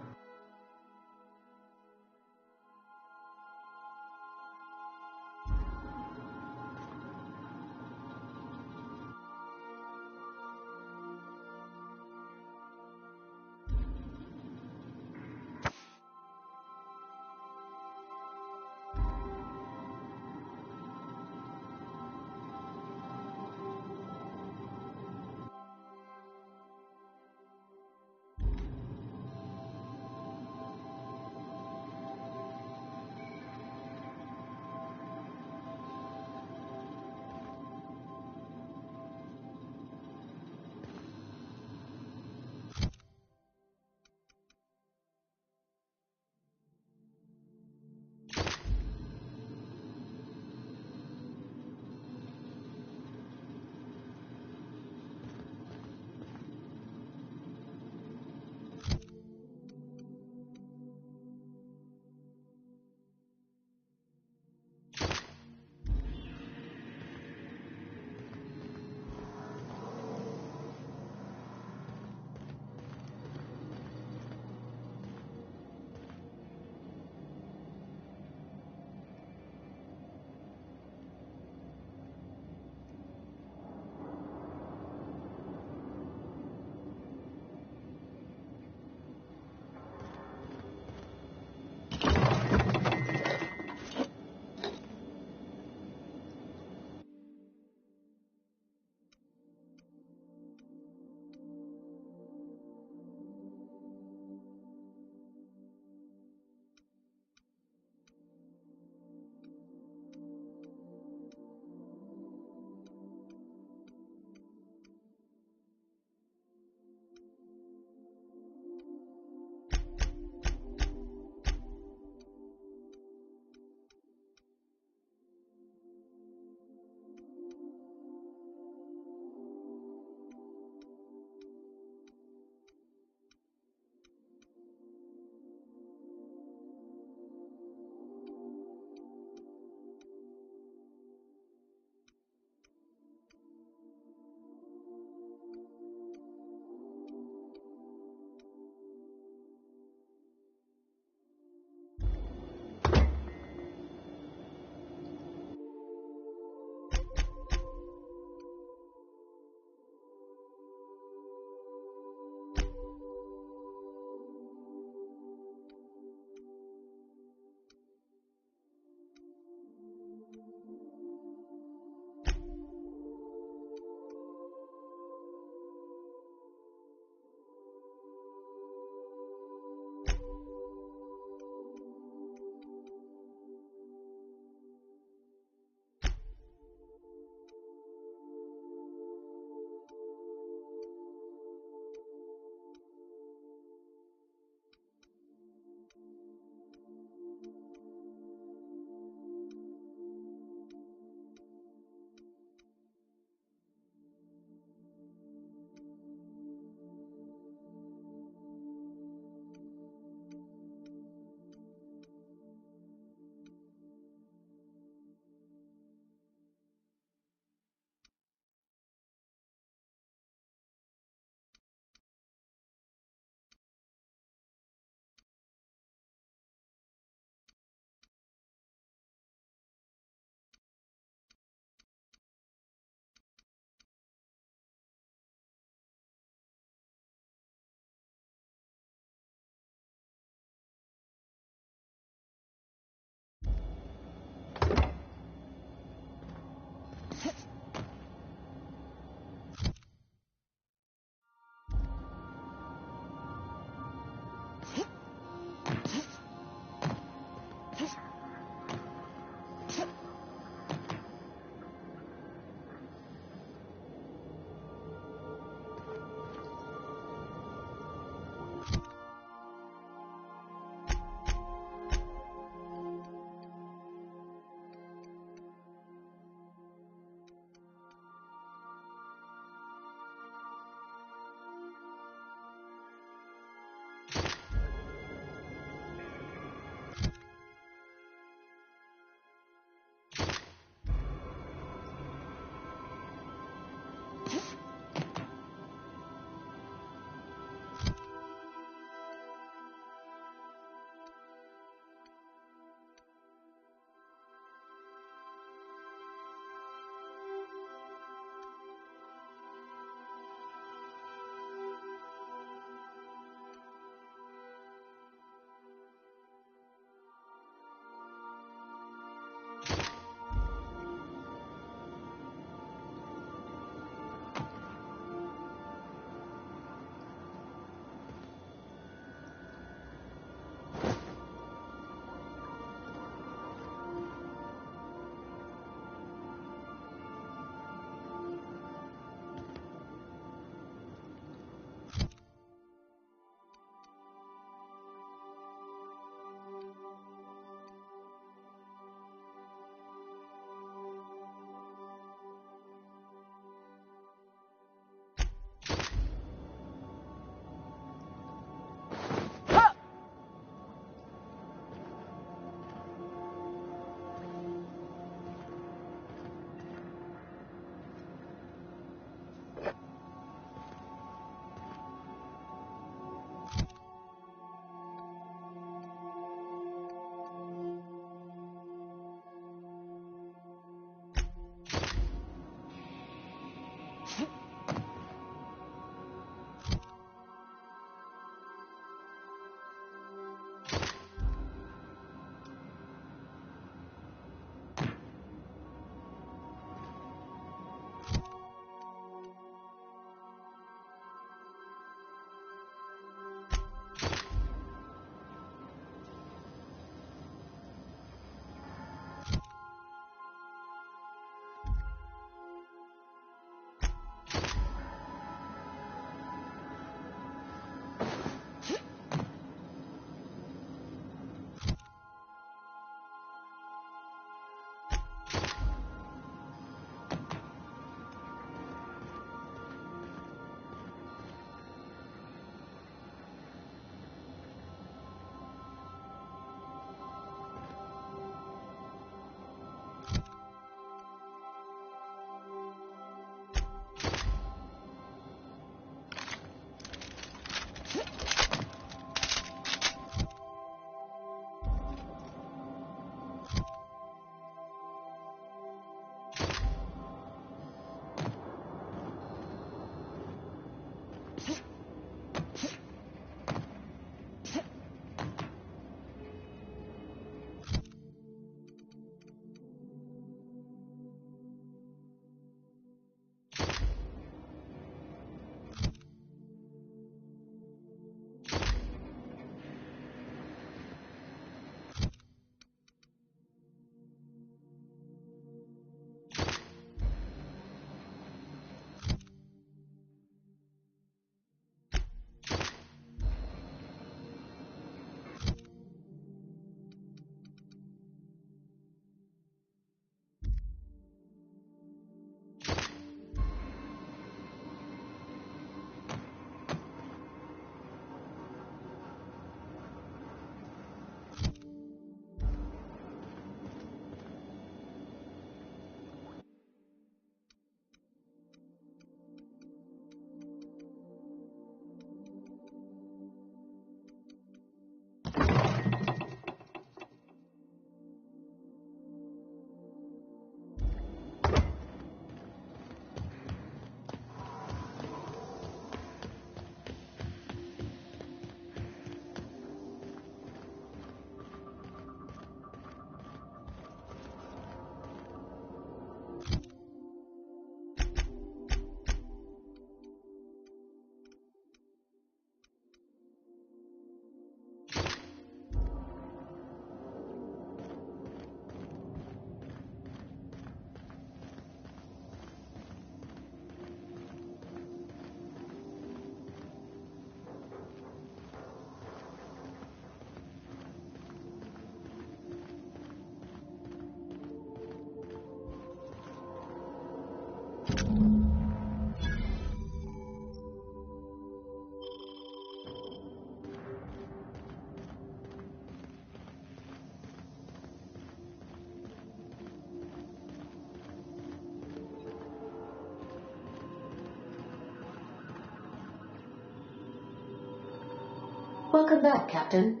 Welcome back, Captain.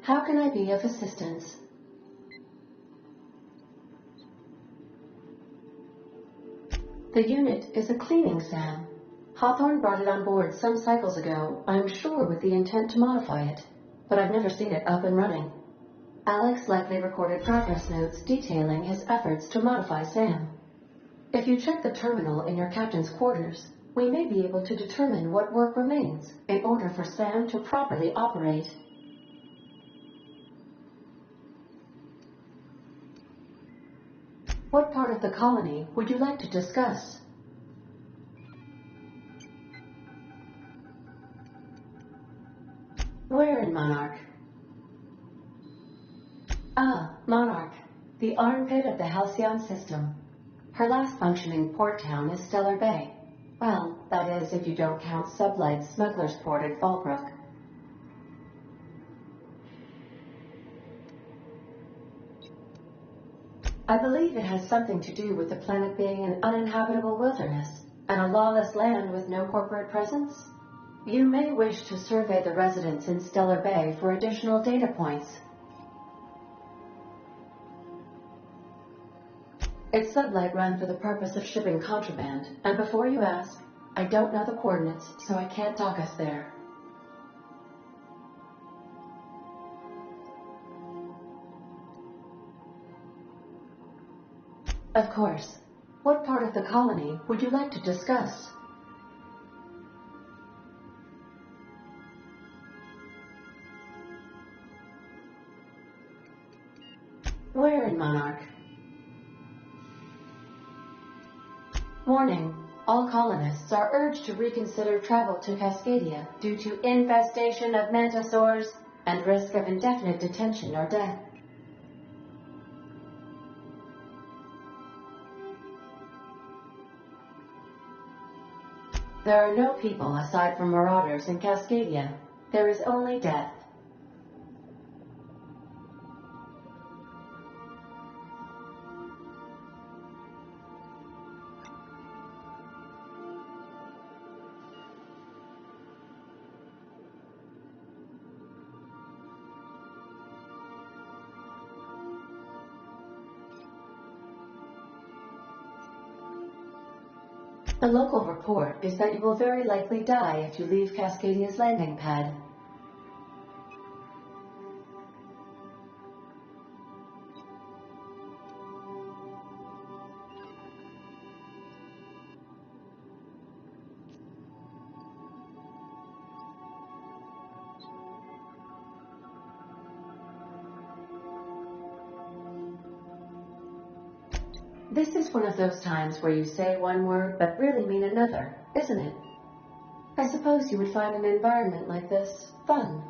How can I be of assistance? The unit is a cleaning SAM. Hawthorne brought it on board some cycles ago, I'm sure with the intent to modify it, but I've never seen it up and running. Alex likely recorded progress notes detailing his efforts to modify SAM. If you check the terminal in your captain's quarters, we may be able to determine what work remains in order for SAM to properly operate. What part of the colony would you like to discuss? Where in Monarch? Ah, Monarch, the armpit of the Halcyon system. Her last functioning port town is Stellar Bay. Well, that is if you don't count Sublight's Smuggler's Port at Fallbrook. I believe it has something to do with the planet being an uninhabitable wilderness and a lawless land with no corporate presence. You may wish to survey the residents in Stellar Bay for additional data points. It's Sublight run for the purpose of shipping contraband, and before you ask, I don't know the coordinates, so I can't dock us there. Of course. What part of the colony would you like to discuss? Where in Monarch? Warning. All colonists are urged to reconsider travel to Cascadia due to infestation of mantisaurs and risk of indefinite detention or death. There are no people aside from marauders in Cascadia. There is only death. The local report is that you will very likely die if you leave Cascadia's landing pad. This is one of those times where you say one word but really mean another, isn't it? I suppose you would find an environment like this fun.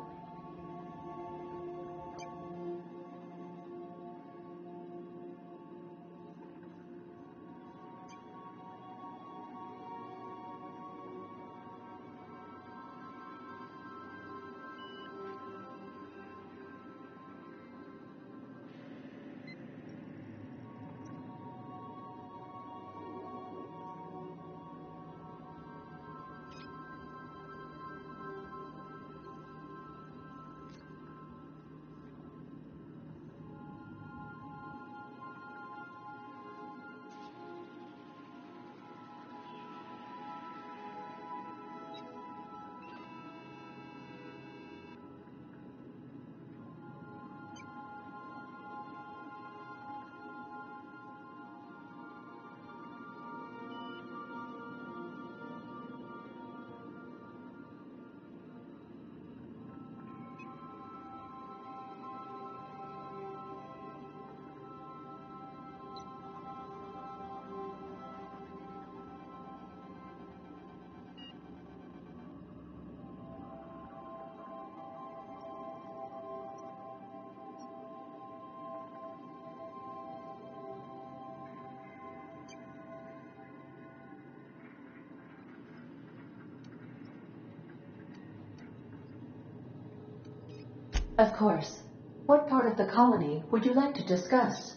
Of course. What part of the colony would you like to discuss?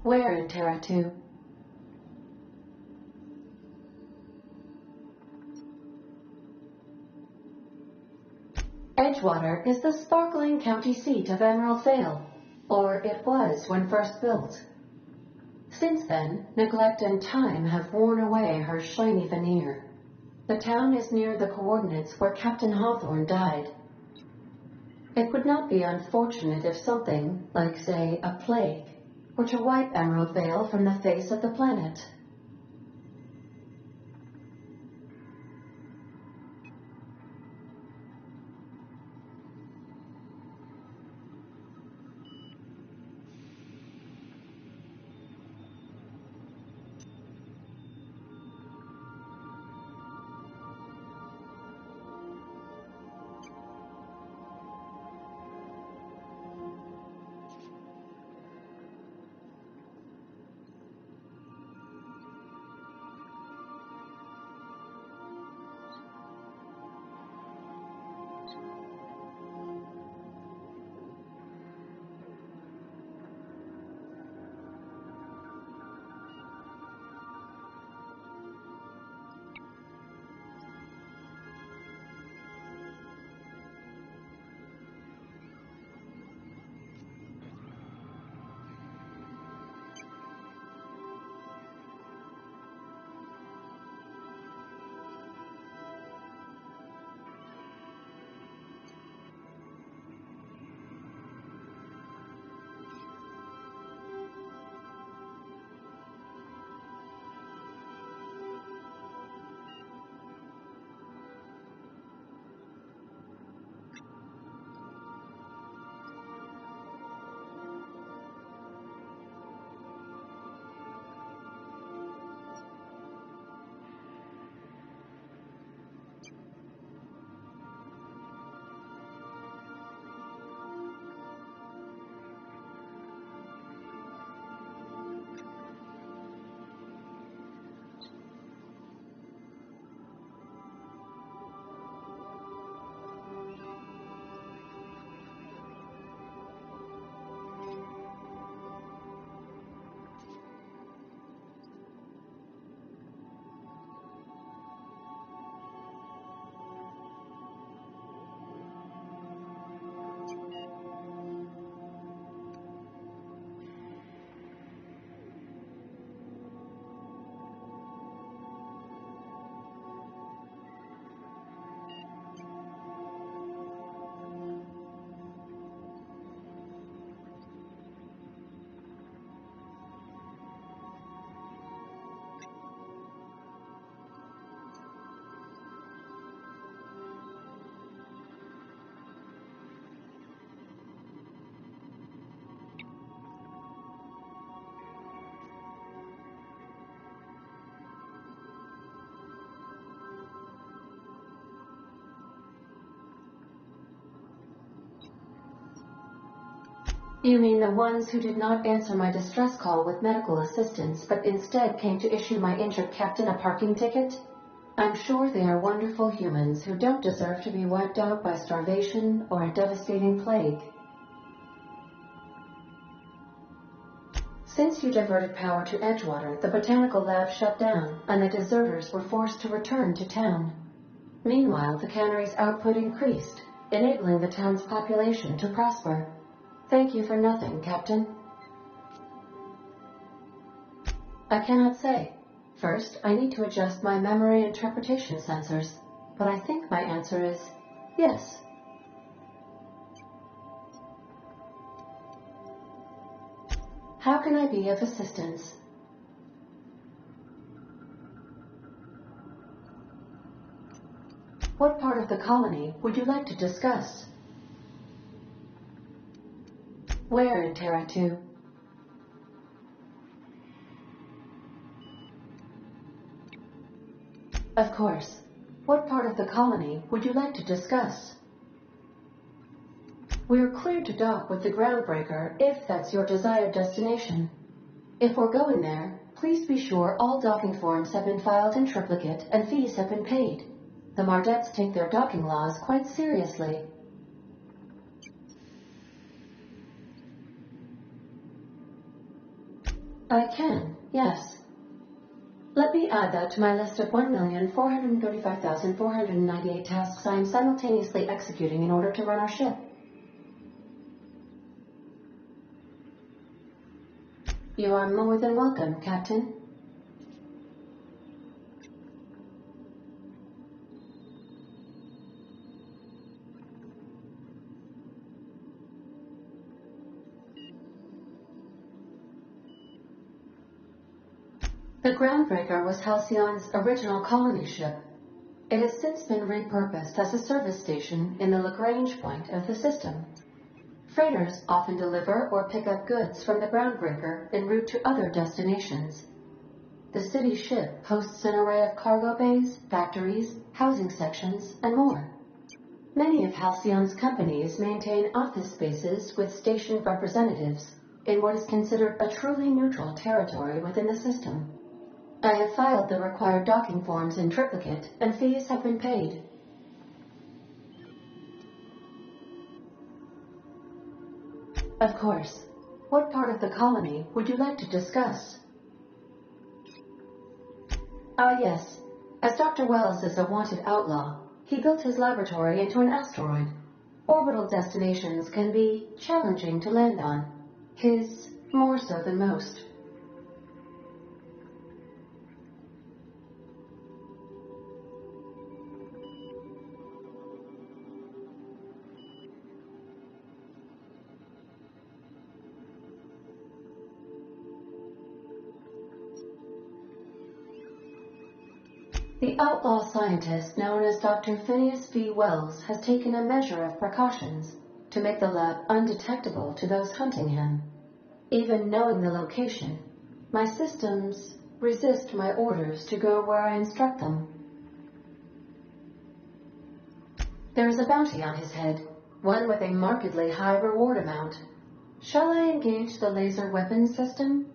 Where in Terra 2? Edgewater is the sparkling county seat of Emerald Vale, or it was when first built. Since then, neglect and time have worn away her shiny veneer. The town is near the coordinates where Captain Hawthorne died. It would not be unfortunate if something, like say, a plague, were to wipe Emerald Vale from the face of the planet. You mean the ones who did not answer my distress call with medical assistance, but instead came to issue my injured captain a parking ticket? I'm sure they are wonderful humans who don't deserve to be wiped out by starvation or a devastating plague. Since you diverted power to Edgewater, the botanical lab shut down, and the deserters were forced to return to town. Meanwhile, the cannery's output increased, enabling the town's population to prosper. Thank you for nothing, Captain. I cannot say. First, I need to adjust my memory interpretation sensors, but I think my answer is yes. How can I be of assistance? What part of the colony would you like to discuss? Where in Terra 2? Of course. What part of the colony would you like to discuss? We're cleared to dock with the Groundbreaker if that's your desired destination. If we're going there, please be sure all docking forms have been filed in triplicate and fees have been paid. The Mardettes take their docking laws quite seriously. I can, yes. Let me add that to my list of 1,435,498 tasks I am simultaneously executing in order to run our ship. You are more than welcome, Captain. The Groundbreaker was Halcyon's original colony ship. It has since been repurposed as a service station in the Lagrange point of the system. Freighters often deliver or pick up goods from the Groundbreaker en route to other destinations. The city ship hosts an array of cargo bays, factories, housing sections, and more. Many of Halcyon's companies maintain office spaces with station representatives in what is considered a truly neutral territory within the system. I have filed the required docking forms in triplicate, and fees have been paid. Of course. What part of the colony would you like to discuss? Ah, yes. As Dr. Wells is a wanted outlaw, he built his laboratory into an asteroid. Orbital destinations can be challenging to land on. His more so than most. The outlaw scientist known as Dr. Phineas V. Wells has taken a measure of precautions to make the lab undetectable to those hunting him. Even knowing the location, my systems resist my orders to go where I instruct them. There is a bounty on his head, one with a markedly high reward amount. Shall I engage the laser weapons system?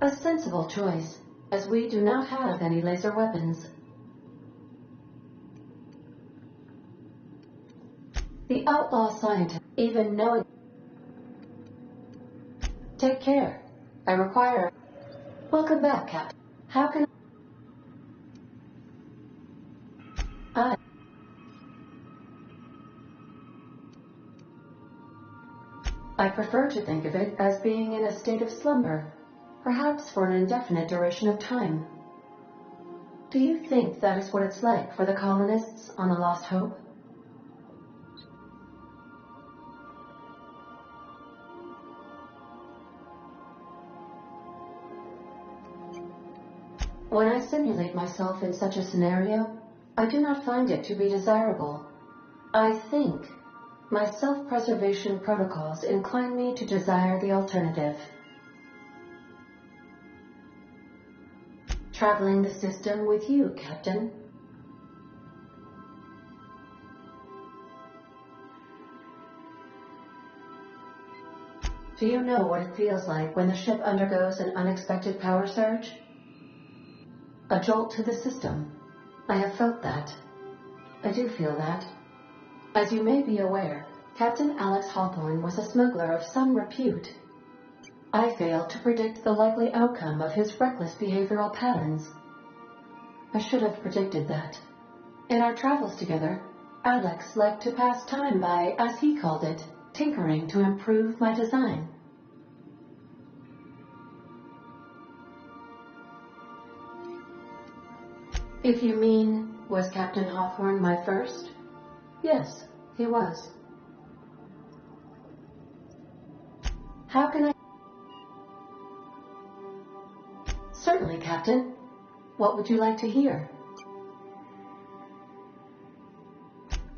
A sensible choice, as we do not have any laser weapons. The outlaw scientist, even knowing... Take care. I require... Welcome back, Captain. How can I prefer to think of it as being in a state of slumber. Perhaps for an indefinite duration of time. Do you think that is what it's like for the colonists on the Lost Hope? When I simulate myself in such a scenario, I do not find it to be desirable. I think my self-preservation protocols incline me to desire the alternative. Traveling the system with you, Captain. Do you know what it feels like when the ship undergoes an unexpected power surge? A jolt to the system. I have felt that. I do feel that. As you may be aware, Captain Alex Hawthorne was a smuggler of some repute. I failed to predict the likely outcome of his reckless behavioral patterns. I should have predicted that. In our travels together, Alex liked to pass time by, as he called it, tinkering to improve my design. If you mean, was Captain Hawthorne my first? Yes, he was. How can I... Certainly, Captain. What would you like to hear?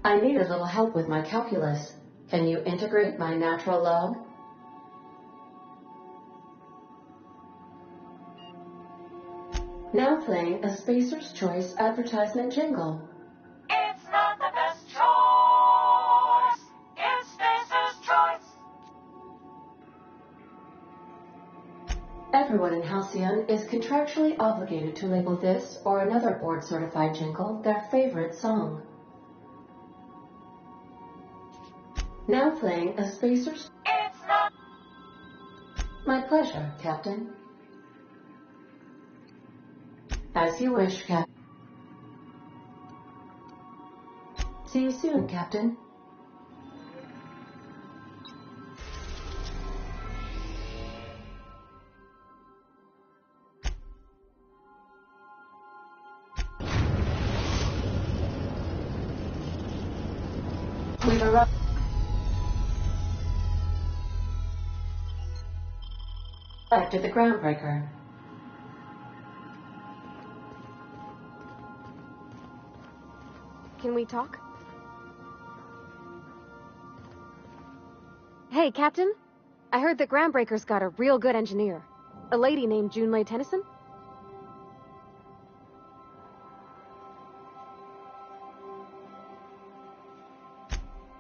I need a little help with my calculus. Can you integrate my natural log? Now playing a Spacer's Choice advertisement jingle. It's not the best choice. It's Spacer's Choice. Everyone in Halcyon is contractually obligated to label this or another board-certified jingle their favorite song. Now playing a spacer's... It's not... My pleasure, Captain. As you wish, Captain. See you soon, Captain. We've arrived at the Groundbreaker. Can we talk? Hey, Captain. I heard that Groundbreaker's got a real good engineer. A lady named Junlei Tennyson?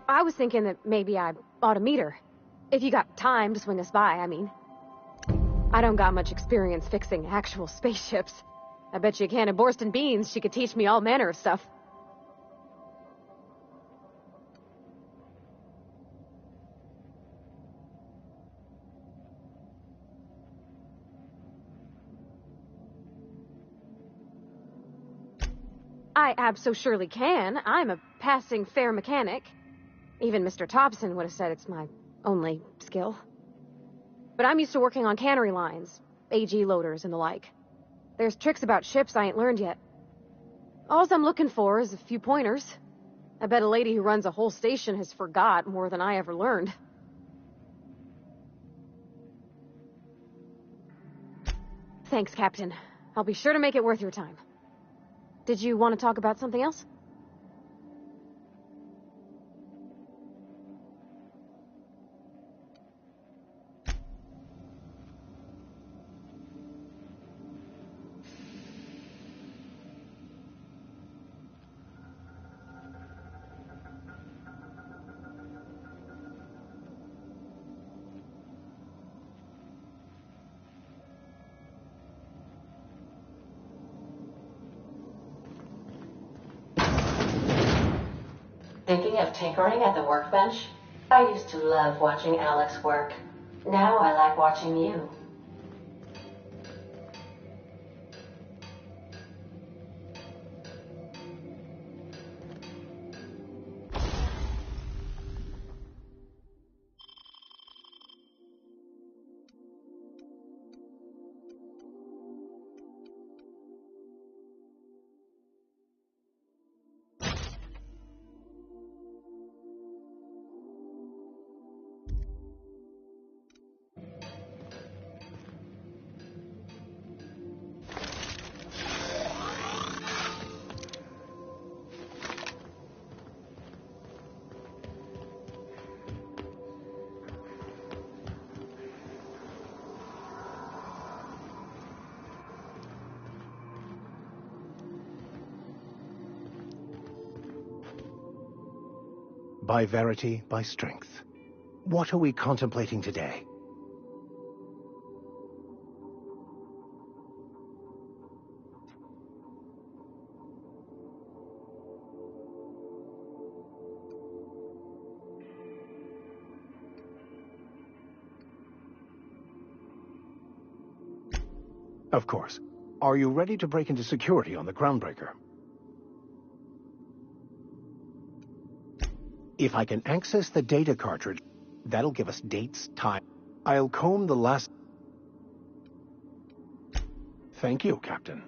I was thinking that maybe I ought to meet her. If you got time to swing us by, I mean. I don't got much experience fixing actual spaceships. I bet you a can of Borston beans she could teach me all manner of stuff. I abso-surely can. I'm a passing fair mechanic. Even Mr. Thompson would have said it's my only skill. But I'm used to working on cannery lines, AG loaders and the like. There's tricks about ships I ain't learned yet. All I'm looking for is a few pointers. I bet a lady who runs a whole station has forgot more than I ever learned. Thanks, Captain. I'll be sure to make it worth your time. Did you want to talk about something else? Thinking of tinkering at the workbench? I used to love watching Alex work. Now I like watching you. By verity, by strength. What are we contemplating today? Of course. Are you ready to break into security on the Groundbreaker? If I can access the data cartridge, that'll give us dates, time. I'll comb the last... Thank you, Captain.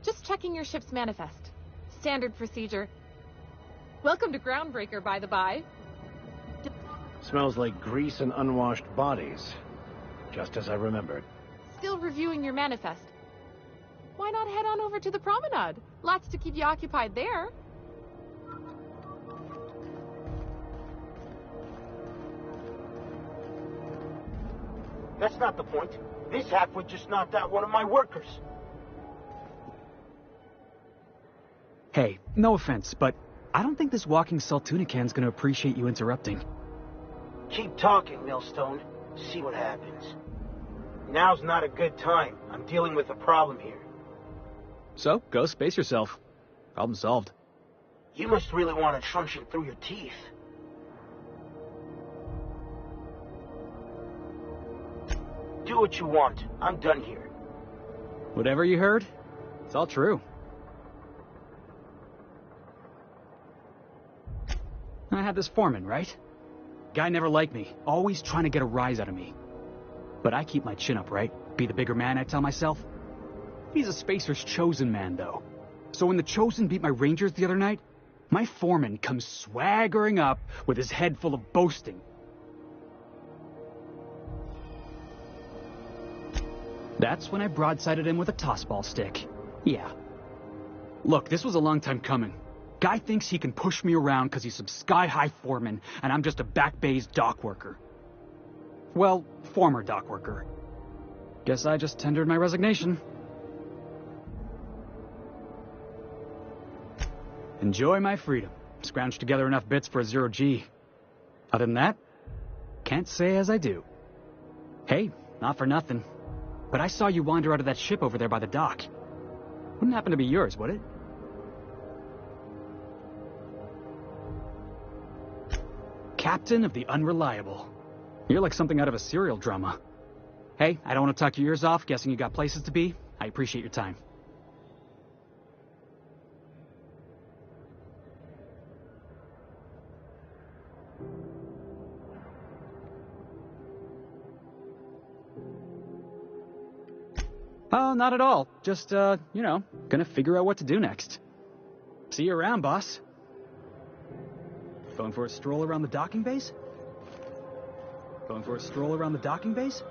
Just checking your ship's manifest. Standard procedure. Welcome to Groundbreaker, by the by. Smells like grease and unwashed bodies. Just as I remembered. Still reviewing your manifest. Why not head on over to the promenade? Lots to keep you occupied there. That's not the point. This halfwit just knocked out one of my workers. Hey, no offense, but I don't think this walking Saltuna can's gonna appreciate you interrupting. Keep talking, Millstone. See what happens. Now's not a good time. I'm dealing with a problem here. So, go space yourself. Problem solved. You must really want to truncheon through your teeth. Do what you want. I'm done here. Whatever you heard, it's all true. I had this foreman, right? Guy never liked me, always trying to get a rise out of me. But I keep my chin up, right? Be the bigger man, I tell myself. He's a Spacer's chosen man, though. So when the Chosen beat my Rangers the other night, my foreman comes swaggering up with his head full of boasting. That's when I broadsided him with a tossball stick. Yeah. Look, this was a long time coming. Guy thinks he can push me around because he's some sky-high foreman, and I'm just a back bay's dock worker. Well, former dock worker. Guess I just tendered my resignation. Enjoy my freedom. Scrounged together enough bits for a 0G. Other than that, can't say as I do. Hey, not for nothing, but I saw you wander out of that ship over there by the dock. Wouldn't happen to be yours, would it? Captain of the Unreliable. You're like something out of a serial drama. Hey, I don't want to talk your ears off, guessing you got places to be. I appreciate your time. Oh, not at all. Just, gonna figure out what to do next. See you around, boss. Going for a stroll around the docking bays? Going for a stroll around the docking bays?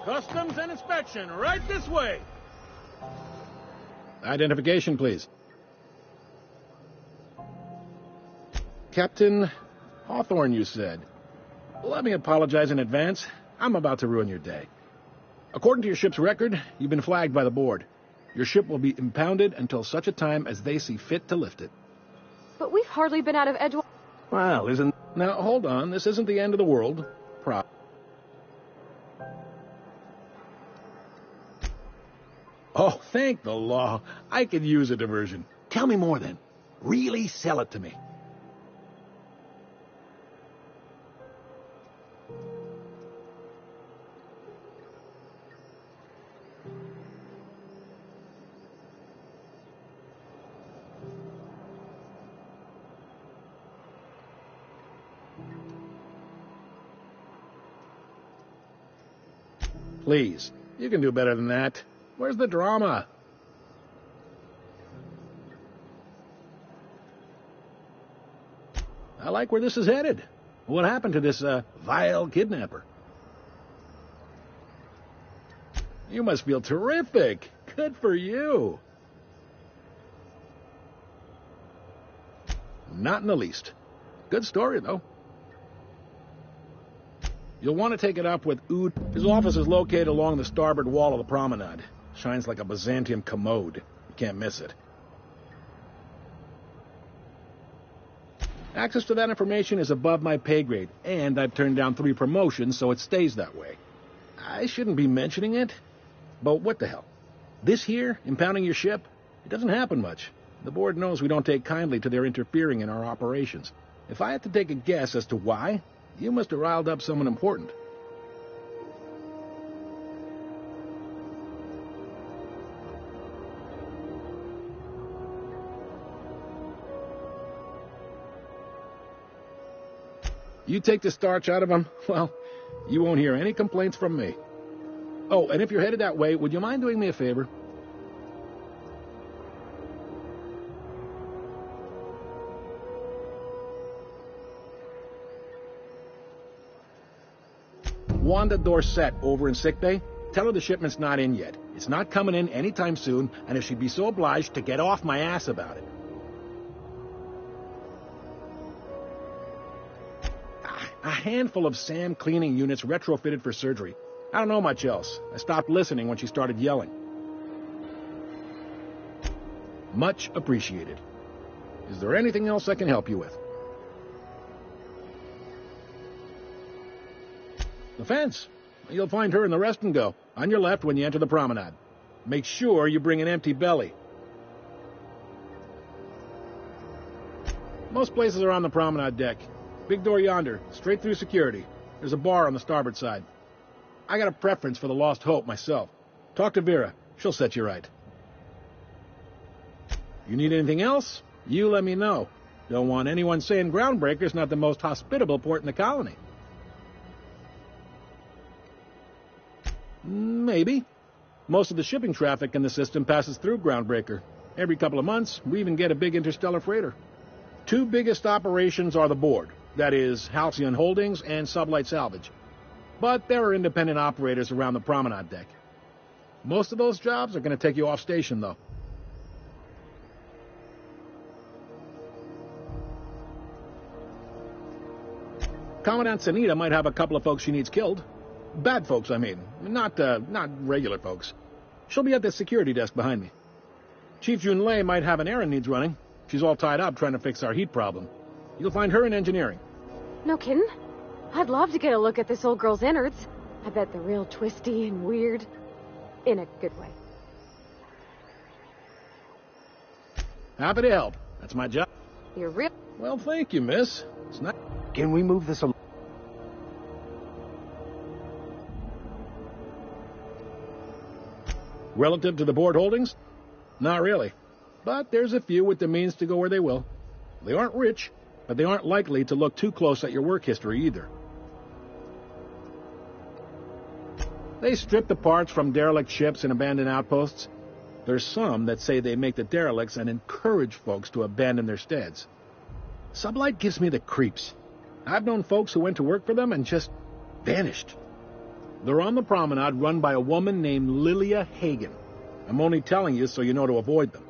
Customs and inspection, right this way. Identification, please. Captain Hawthorne, you said. Let me apologize in advance. I'm about to ruin your day. According to your ship's record, you've been flagged by the board. Your ship will be impounded until such a time as they see fit to lift it. But we've hardly been out of Edgewater. Well, isn't... Now, hold on. This isn't the end of the world. Oh, thank the law. I could use a diversion. Tell me more, then. Really sell it to me. Please, you can do better than that. Where's the drama? I like where this is headed. What happened to this, vile kidnapper? You must feel terrific. Good for you. Not in the least. Good story, though. You'll want to take it up with Oud. His office is located along the starboard wall of the promenade. Shines like a Byzantium commode. You can't miss it. Access to that information is above my pay grade, and I've turned down 3 promotions, so it stays that way. I shouldn't be mentioning it, but what the hell? This here, impounding your ship, it doesn't happen much. The board knows we don't take kindly to their interfering in our operations. If I had to take a guess as to why, you must have riled up someone important. You take the starch out of them, well, you won't hear any complaints from me. Oh, and if you're headed that way, would you mind doing me a favor? Wanda Dorset over in sickbay, tell her the shipment's not in yet. It's not coming in anytime soon, and if she'd be so obliged to get off my ass about it. A handful of SAM cleaning units retrofitted for surgery. I don't know much else. I stopped listening when she started yelling. Much appreciated. Is there anything else I can help you with? The fence. You'll find her in the rest and go, on your left when you enter the promenade. Make sure you bring an empty belly. Most places are on the promenade deck. Big door yonder, straight through security. There's a bar on the starboard side. I got a preference for the Lost Hope myself. Talk to Vera. She'll set you right. You need anything else? You let me know. Don't want anyone saying Groundbreaker's not the most hospitable port in the colony. Maybe. Most of the shipping traffic in the system passes through Groundbreaker. Every couple of months, we even get a big interstellar freighter. 2 biggest operations are the board. That is, Halcyon Holdings and Sublight Salvage. But there are independent operators around the promenade deck. Most of those jobs are going to take you off station, though. Commandant Sanita might have a couple of folks she needs killed. Bad folks, I mean. Not regular folks. She'll be at the security desk behind me. Chief Junlei might have an errand needs running. She's all tied up trying to fix our heat problem. You'll find her in engineering. No kidding? I'd love to get a look at this old girl's innards. I bet they're real twisty and weird. In a good way. Happy to help. That's my job. You're real... Well, thank you, miss. It's not... Can we move this along? Relative to the board holdings? Not really. But there's a few with the means to go where they will. They aren't rich, but they aren't likely to look too close at your work history either. They strip the parts from derelict ships and abandoned outposts. There's some that say they make the derelicts and encourage folks to abandon their steads. Sublight gives me the creeps. I've known folks who went to work for them and just vanished. They're on the promenade run by a woman named Lilia Hagen. I'm only telling you so you know to avoid them.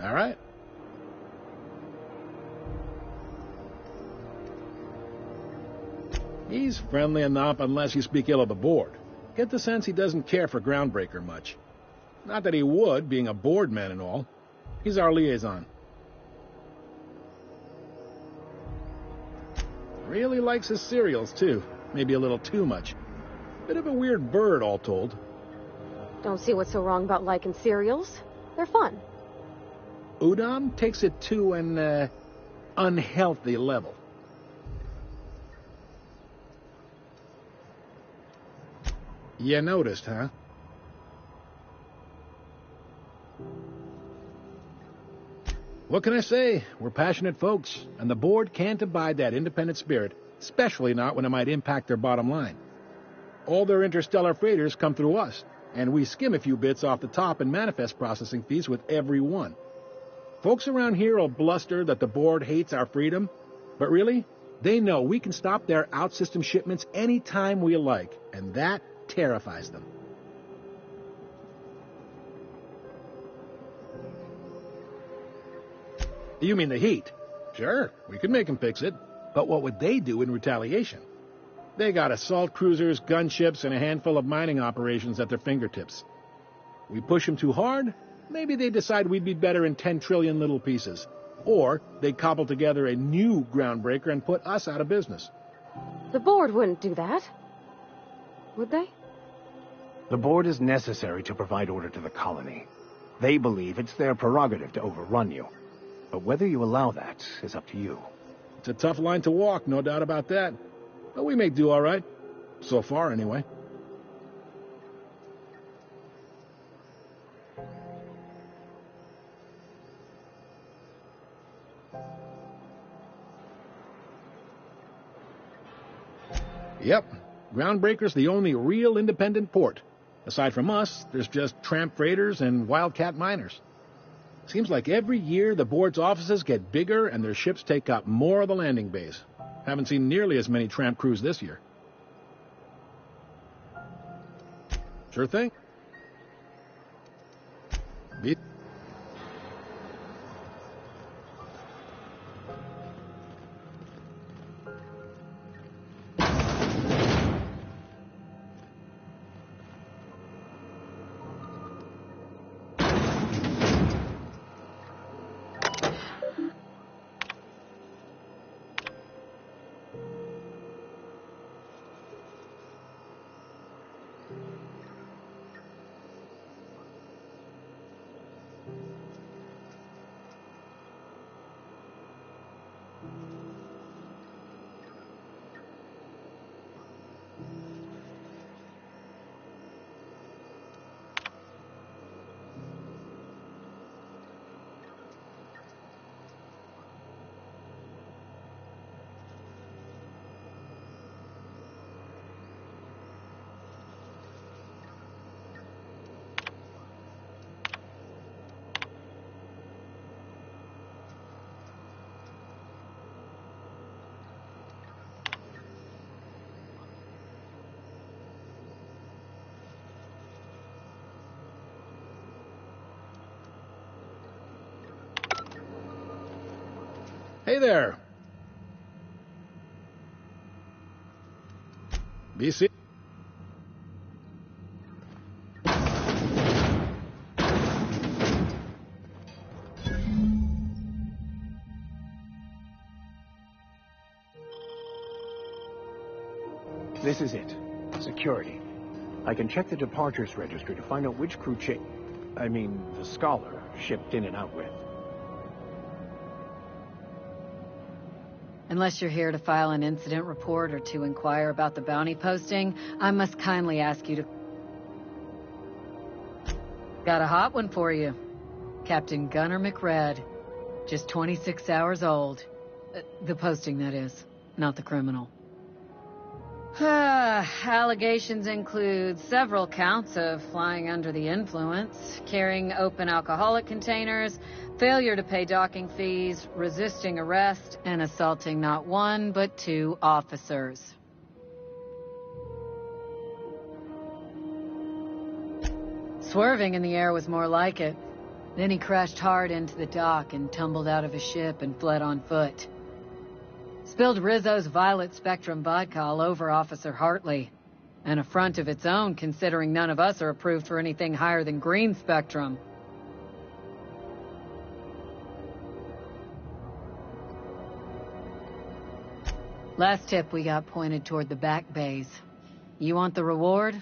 All right. He's friendly enough unless you speak ill of the board. Get the sense he doesn't care for Groundbreaker much. Not that he would, being a board man and all. He's our liaison. Really likes his cereals, too. Maybe a little too much. Bit of a weird bird, all told. Don't see what's so wrong about liking cereals. They're fun. Udam takes it to an, unhealthy level. You noticed, huh? What can I say? We're passionate folks, and the board can't abide that independent spirit, especially not when it might impact their bottom line. All their interstellar freighters come through us, and we skim a few bits off the top in manifest processing fees with every one. Folks around here will bluster that the board hates our freedom, but really, They know we can stop their out-system shipments any time we like, and that terrifies them. You mean the heat? Sure, we could make them fix it. But what would they do in retaliation? They got assault cruisers, gunships, and a handful of mining operations at their fingertips. We push them too hard, maybe they decide we'd be better in 10 trillion little pieces. Or they cobble together a new Groundbreaker and put us out of business. The board wouldn't do that. Would they? The board is necessary to provide order to the colony. They believe it's their prerogative to overrun you. But whether you allow that is up to you. It's a tough line to walk, no doubt about that. But we make do all right. So far, anyway. Yep, Groundbreaker's the only real independent port. Aside from us, there's just tramp freighters and wildcat miners. Seems like every year the board's offices get bigger and their ships take up more of the landing base. Haven't seen nearly as many tramp crews this year. Sure thing. Hey there. BC. This is it. Security. I can check the departures registry to find out which crew the Scholar shipped in and out with. Unless you're here to file an incident report or to inquire about the bounty posting, I must kindly ask you to... Got a hot one for you. Captain Gunnar McRed. Just 26 hours old. The posting, that is. Not the criminal. Allegations include several counts of flying under the influence, carrying open alcoholic containers, failure to pay docking fees, resisting arrest, and assaulting not one, but 2 officers. Swerving in the air was more like it. Then he crashed hard into the dock and tumbled out of his ship and fled on foot. Spilled Rizzo's Violet Spectrum vodka all over Officer Hartley. An affront of its own, considering none of us are approved for anything higher than green spectrum. Last tip we got pointed toward the back bays. You want the reward?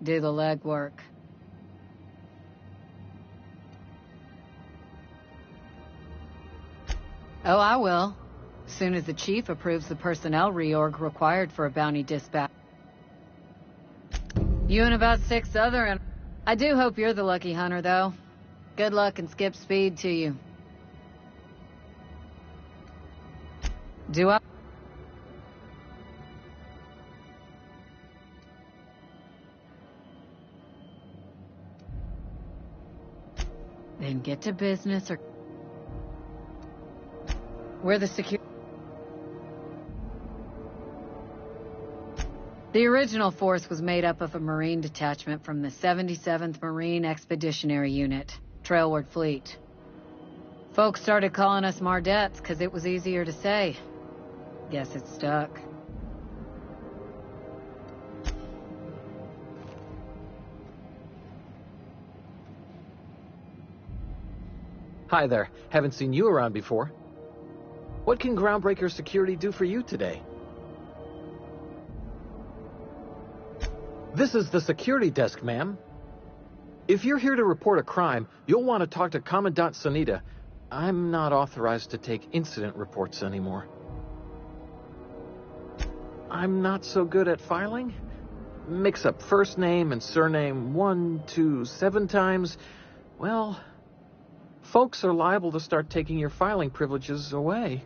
Do the legwork. Oh, I will. Soon as the chief approves the personnel reorg required for a bounty dispatch. You and about 6 other and... I do hope you're the lucky hunter, though. Good luck and skip speed to you. Do I... Then get to business or... We're the security... The original force was made up of a Marine detachment from the 77th Marine Expeditionary Unit, Trailward Fleet. Folks started calling us Mardettes because it was easier to say. Guess it stuck. Hi there. Haven't seen you around before. What can Groundbreaker security do for you today? This is the security desk, ma'am. If you're here to report a crime, you'll want to talk to Commandant Sunita. I'm not authorized to take incident reports anymore. I'm not so good at filing. Mix up first name and surname 1, 2, 7 times. Well, folks are liable to start taking your filing privileges away.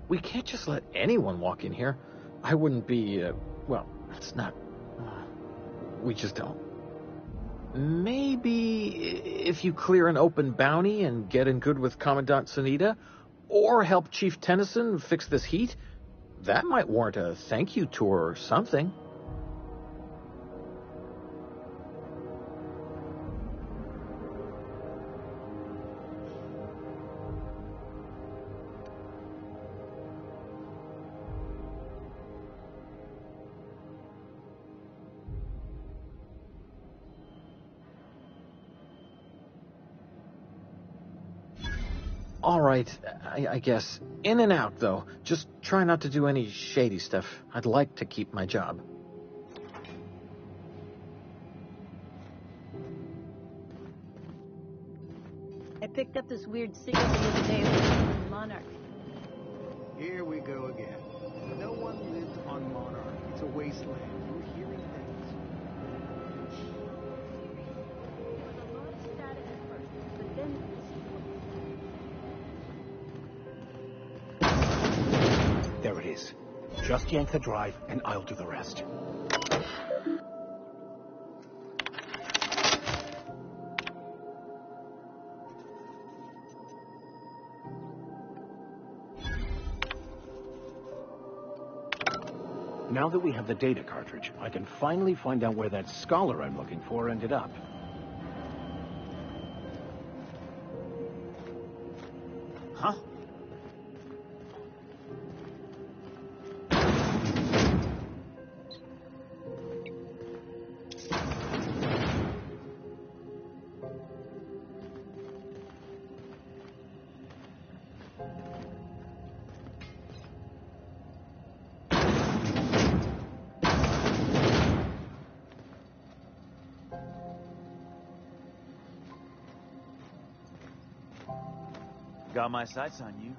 We can't just let anyone walk in here. I wouldn't be, well, it's not... we just don't. Maybe if you clear an open bounty and get in good with Commandant Sunita, or help Chief Tennyson fix this heat, that might warrant a thank you tour or something. All right, I guess. In and out, though. Just try not to do any shady stuff. I'd like to keep my job. I picked up this weird signal the other day from the Monarch. Here we go again. No one lived on Monarch. It's a wasteland. You're hearing things. There was a lot of static at first, but then There it is. Just yank the drive, and I'll do the rest. Now that we have the data cartridge, I can finally find out where that scholar I'm looking for ended up. Huh? Got my sights on you.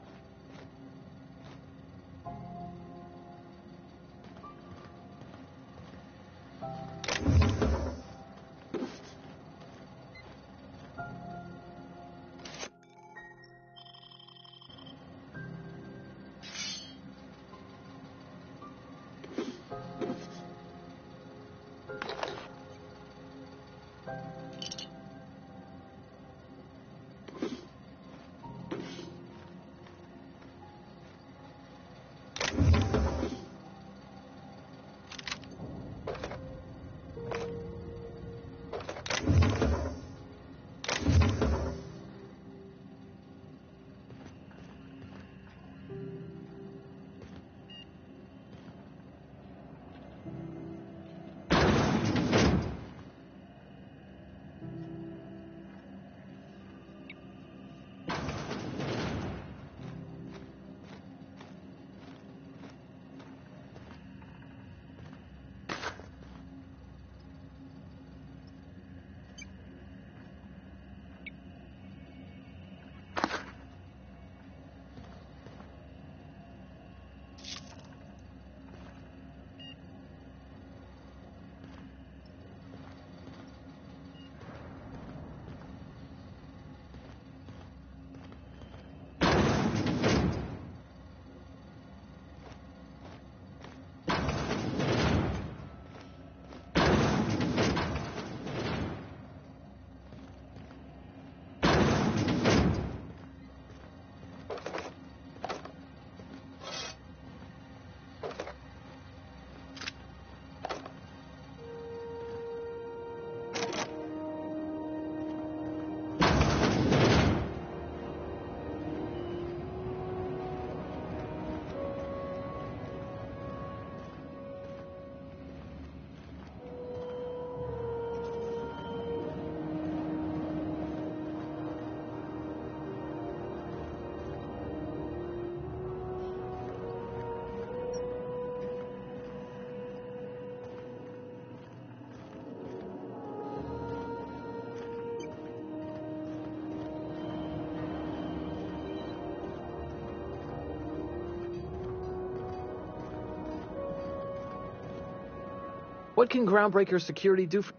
What can Groundbreaker security do for...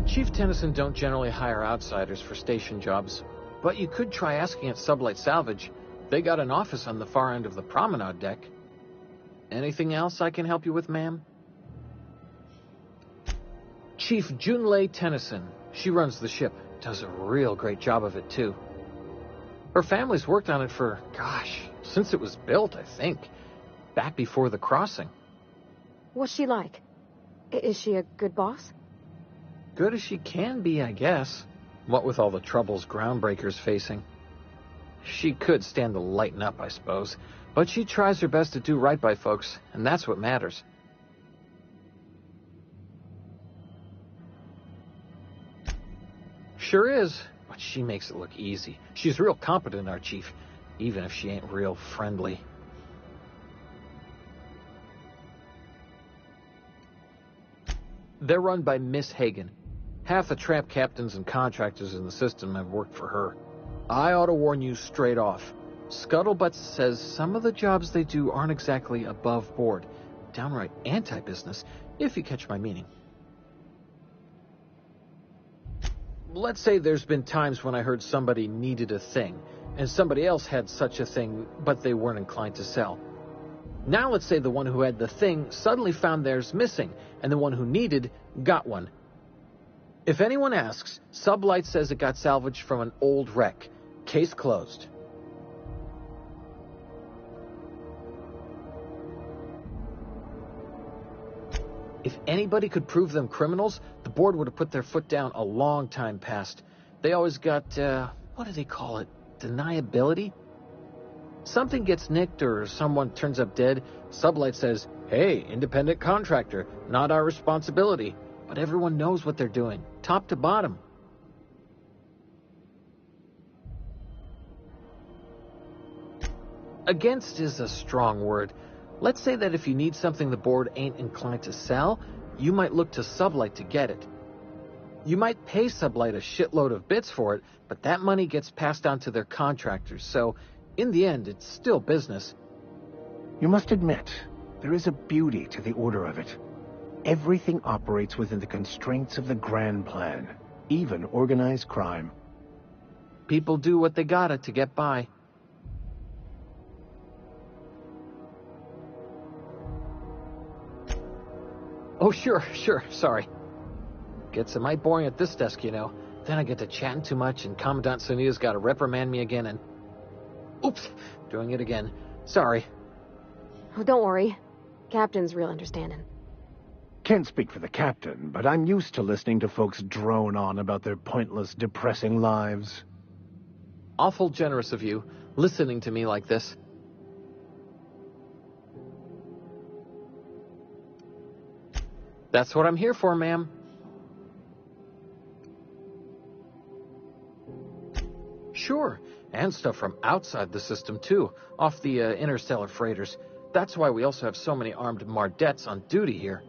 Chief Tennyson don't generally hire outsiders for station jobs, but you could try asking at Sublight Salvage. They got an office on the far end of the promenade deck. Anything else I can help you with, ma'am? Chief Junlei Tennyson. She runs the ship. Does a real great job of it, too. Her family's worked on it for, gosh, since it was built, I think. Back before the crossing. What's she like? Is she a good boss? Good as she can be, I guess. What with all the troubles Groundbreaker's facing. She could stand to lighten up, I suppose. But she tries her best to do right by folks, and that's what matters. Sure is, but she makes it look easy. She's real competent, our chief, even if she ain't real friendly. They're run by Miss Hagen. Half the tramp captains and contractors in the system have worked for her. I ought to warn you straight off. Scuttlebutt says some of the jobs they do aren't exactly above board. Downright anti-business, if you catch my meaning. Let's say there's been times when I heard somebody needed a thing, and somebody else had such a thing, but they weren't inclined to sell. Now let's say the one who had the thing suddenly found theirs missing, and the one who needed got one. If anyone asks, Sublight says it got salvaged from an old wreck. Case closed. If anybody could prove them criminals, the board would have put their foot down a long time past. They always got, what do they call it? Deniability? Something gets nicked or someone turns up dead, Sublight says, hey, independent contractor, not our responsibility. But everyone knows what they're doing, top to bottom. Against is a strong word. Let's say that if you need something the board ain't inclined to sell, you might look to Sublight to get it. You might pay Sublight a shitload of bits for it, but that money gets passed on to their contractors, so in the end, it's still business. You must admit, there is a beauty to the order of it. Everything operates within the constraints of the grand plan, even organized crime. People do what they gotta to get by. Oh, sure, sorry. Gets a mite boring at this desk, you know. Then I get to chatting too much, and Commandant Sonia's gotta reprimand me again, and... Oops, doing it again. Sorry. Oh, don't worry. Captain's real understanding. Can't speak for the captain, but I'm used to listening to folks drone on about their pointless, depressing lives. Awful generous of you, listening to me like this. That's what I'm here for, ma'am. Sure, and stuff from outside the system, too, off the interstellar freighters. That's why we also have so many armed Mardettes on duty here.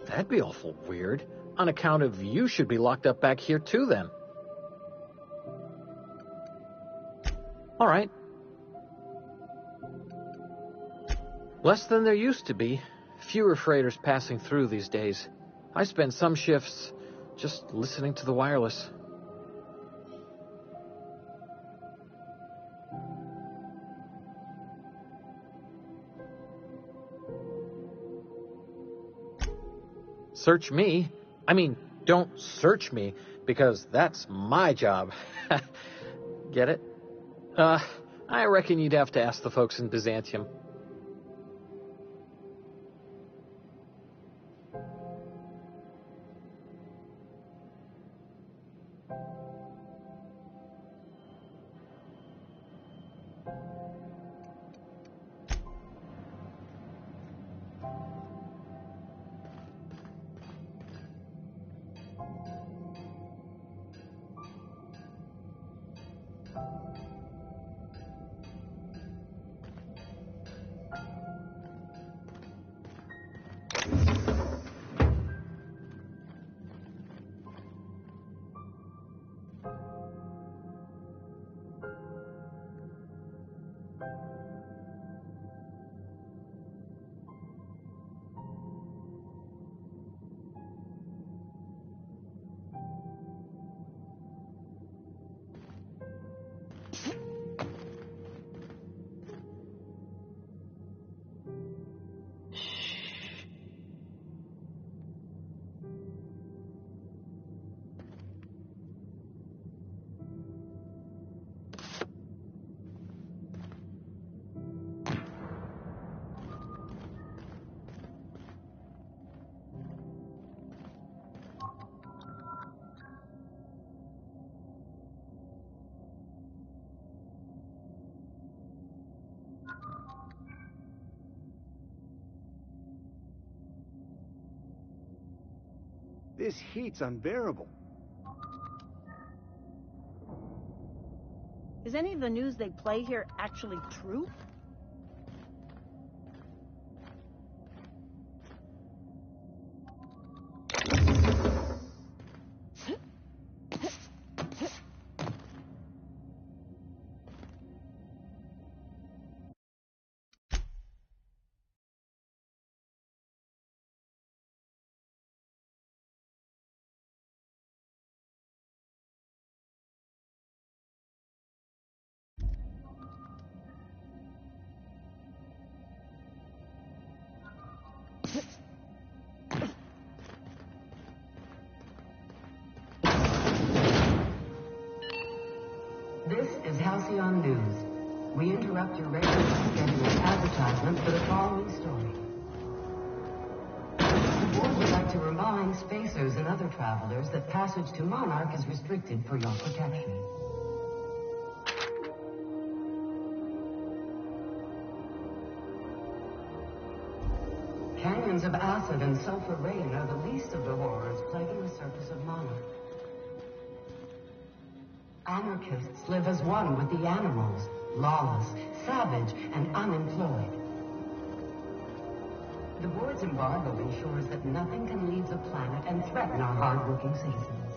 That'd be awful weird. On account of you should be locked up back here, too, then. All right. Less than there used to be. Fewer freighters passing through these days. I spend some shifts just listening to the wireless. Search me? I mean, don't search me, because that's my job. Get it? I reckon you'd have to ask the folks in Byzantium. This heat's unbearable. Is any of the news they play here actually true? This is Halcyon News. We interrupt your regularly scheduled advertisement for the following story. The board would like to remind spacers and other travelers that passage to Monarch is restricted for your protection. Canyons of acid and sulfur rain are the least of the horrors plaguing the surface of Monarch. Anarchists live as one with the animals, lawless, savage, and unemployed. The board's embargo ensures that nothing can leave the planet and threaten our hard-working citizens.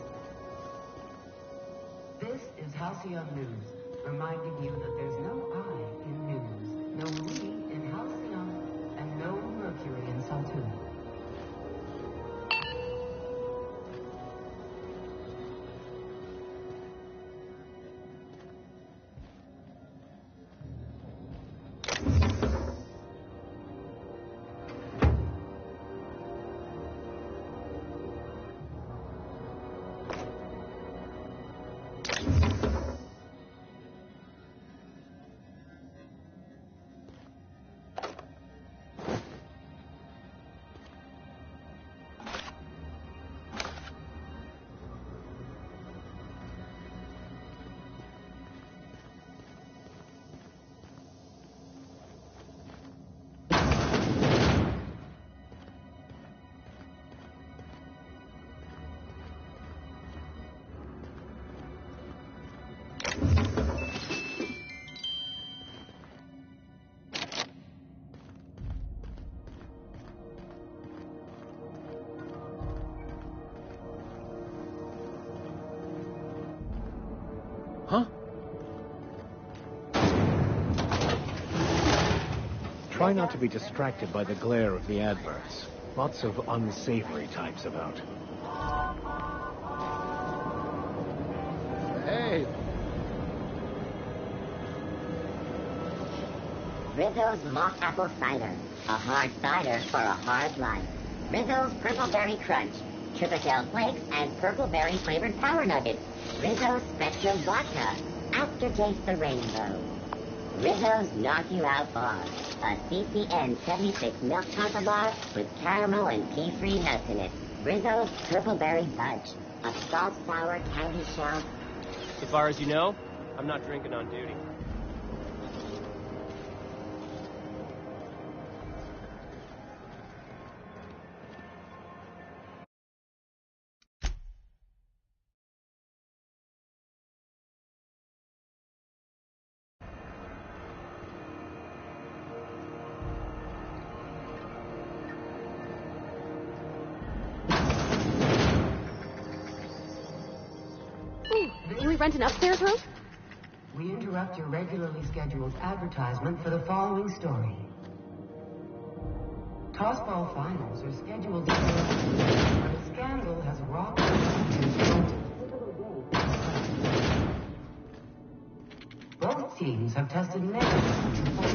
This is Halcyon News, reminding you that there's no I in news, no we in Halcyon, and no Mercury in Saltuna. Try not to be distracted by the glare of the adverts. Lots of unsavory types about. Hey! Rizzo's Mock Apple Cider. A hard cider for a hard life. Rizzo's Purple Berry Crunch. Triple Shell Flakes and Purple Berry flavored Power Nuggets. Rizzo's Spectrum Vodka. Aftertaste the rainbow. Rizzo's Knock You Out Bar. A CCN 76 milk chocolate bar with caramel and pea-free nuts in it. Rizzo's Purple Berry Fudge. A salt sour candy shell. As far as you know, I'm not drinking on duty. Can we rent an upstairs room? We interrupt your regularly scheduled advertisement for the following story. Tossball finals are scheduled to begin, but a scandal has rocked both teams have tested negative.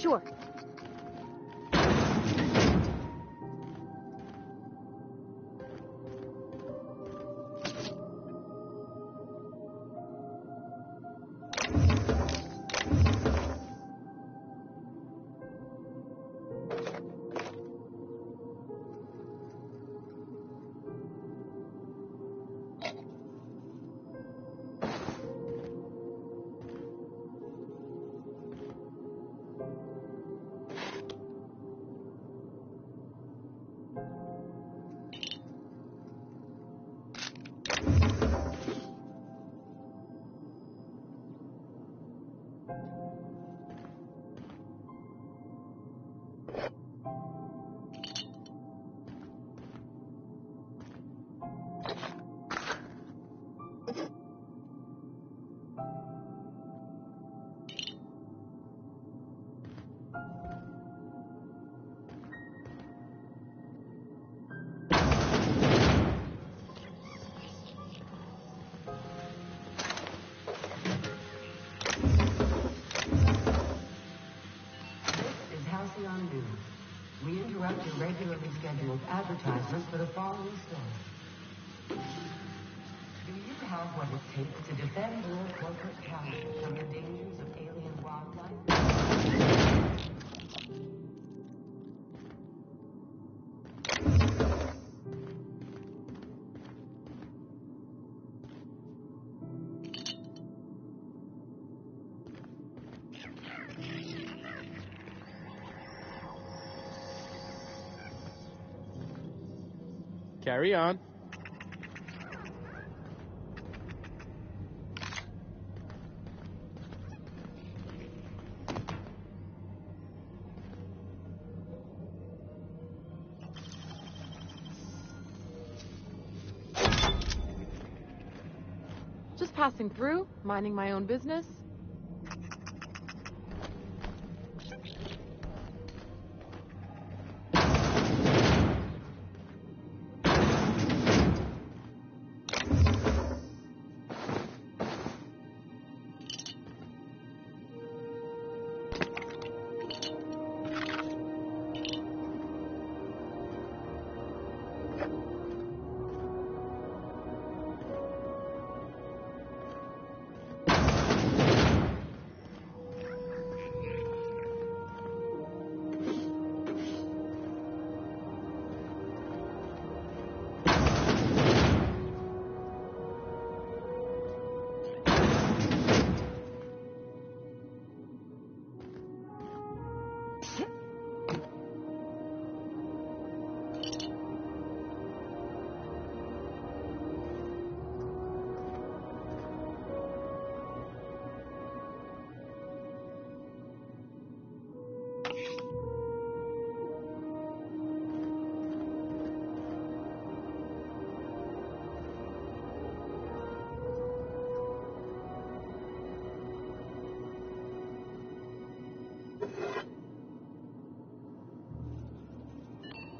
Sure. We interrupt your regularly scheduled advertisements for the following story. Do you have what it takes to defend your corporate calendar from the dangers of alien wildlife? Carry on. Just passing through, minding my own business.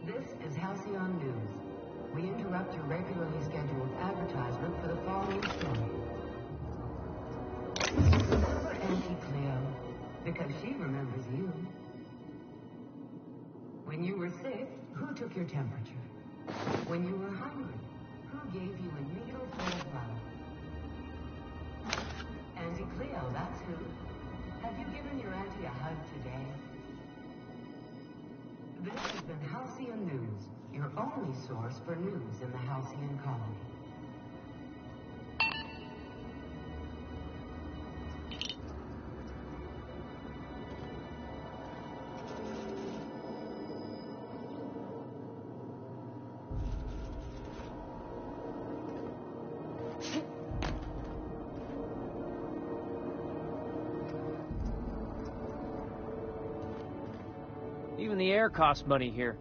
This is Halcyon News. We interrupt your regularly scheduled advertisement for the following story. Remember Auntie Cleo? Because she remembers you. When you were sick, who took your temperature? When you were hungry, who gave you a needle full of love? Auntie Cleo, that's who. Have you given your auntie a hug today? This has been Halcyon News, your only source for news in the Halcyon colony. Even the air costs money here.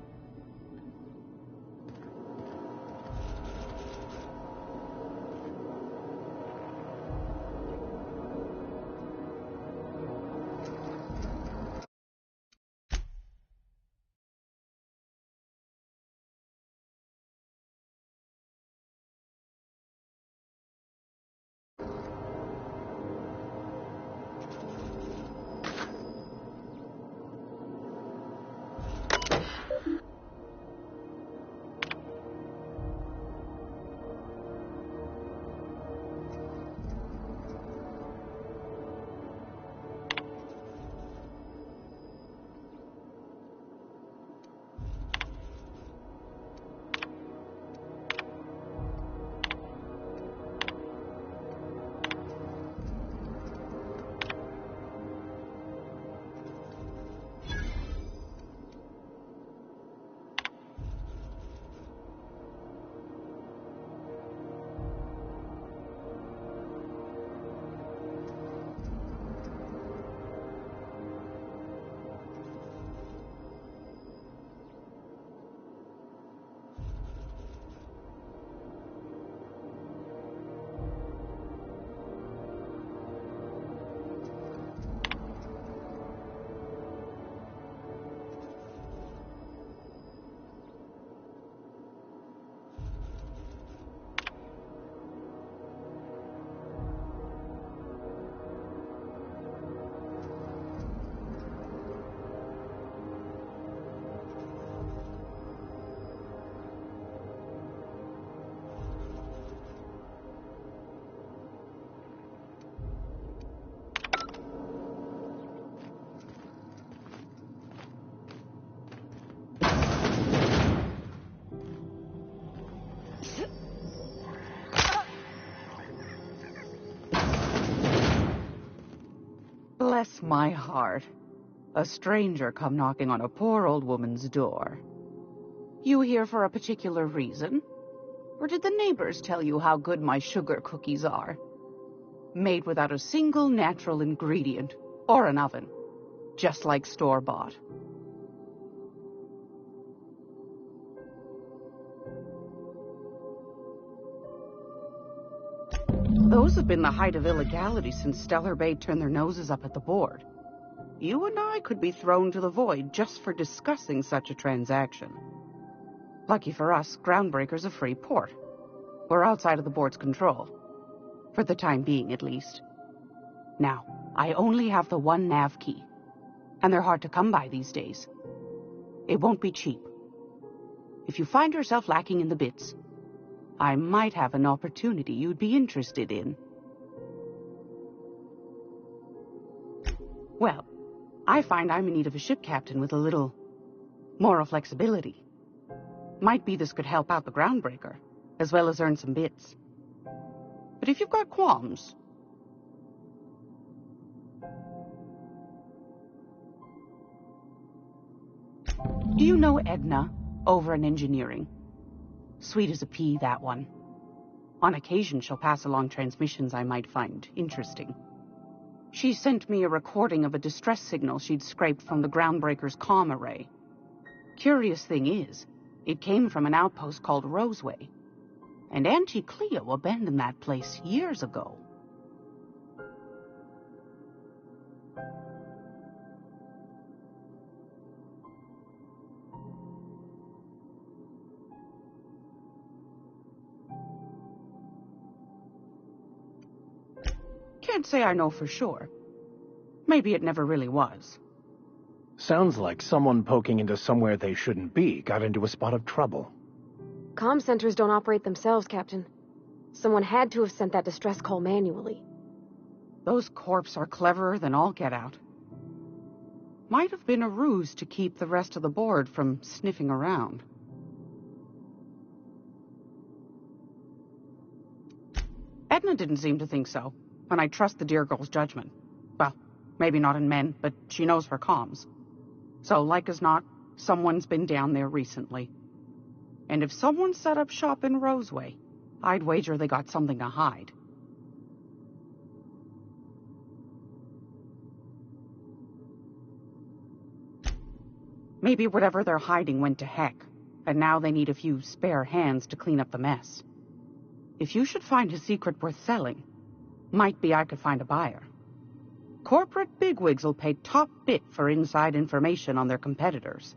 Bless my heart. A stranger come knocking on a poor old woman's door. You here for a particular reason? Or did the neighbors tell you how good my sugar cookies are? Made without a single natural ingredient, or an oven. Just like store-bought. Those have been the height of illegality since Stellar Bay turned their noses up at the board. You and I could be thrown to the void just for discussing such a transaction. Lucky for us, Groundbreaker's a free port. We're outside of the board's control. For the time being, at least. Now, I only have the one nav key. And they're hard to come by these days. It won't be cheap. If you find yourself lacking in the bits, I might have an opportunity you'd be interested in. Well, I find I'm in need of a ship captain with a little moral flexibility. Might be this could help out the Groundbreaker, as well as earn some bits. But if you've got qualms... Do you know Edna, over in engineering? Sweet as a pea, that one. On occasion, she'll pass along transmissions I might find interesting. She sent me a recording of a distress signal she'd scraped from the Groundbreaker's comm array. Curious thing is, it came from an outpost called Roseway. And Auntie Cleo abandoned that place years ago. Can't say I know for sure. Maybe it never really was. Sounds like someone poking into somewhere they shouldn't be got into a spot of trouble. Comm centers don't operate themselves, Captain. Someone had to have sent that distress call manually. Those corps are cleverer than all get out. Might have been a ruse to keep the rest of the board from sniffing around. Edna didn't seem to think so. And I trust the dear girl's judgment. Well, maybe not in men, but she knows her comms. So, like as not, someone's been down there recently. And if someone set up shop in Roseway, I'd wager they got something to hide. Maybe whatever they're hiding went to heck, and now they need a few spare hands to clean up the mess. If you should find a secret worth selling, might be I could find a buyer. Corporate bigwigs will pay top bit for inside information on their competitors.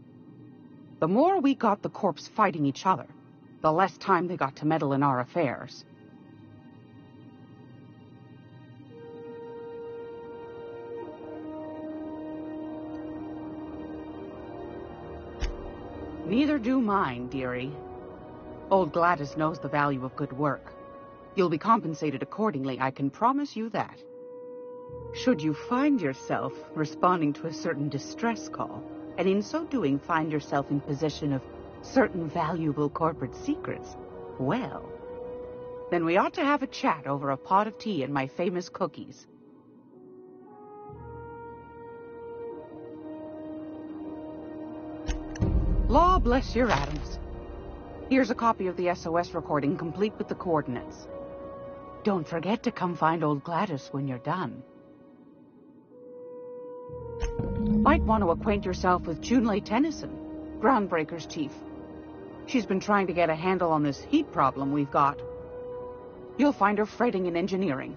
The more we got the corps fighting each other, the less time they got to meddle in our affairs. Neither do mine, dearie. Old Gladys knows the value of good work. You'll be compensated accordingly, I can promise you that. Should you find yourself responding to a certain distress call, and in so doing find yourself in possession of certain valuable corporate secrets, well, then we ought to have a chat over a pot of tea and my famous cookies. Law bless your atoms. Here's a copy of the SOS recording, complete with the coordinates. Don't forget to come find old Gladys when you're done. Might want to acquaint yourself with Junlei Tennyson, Groundbreaker's chief. She's been trying to get a handle on this heat problem we've got. You'll find her fretting in engineering.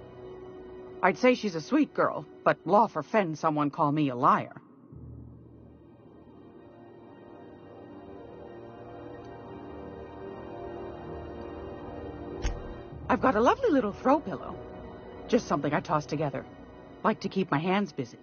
I'd say she's a sweet girl, but law forfend someone call me a liar. I've got a lovely little throw pillow. Just something I toss together. Like to keep my hands busy.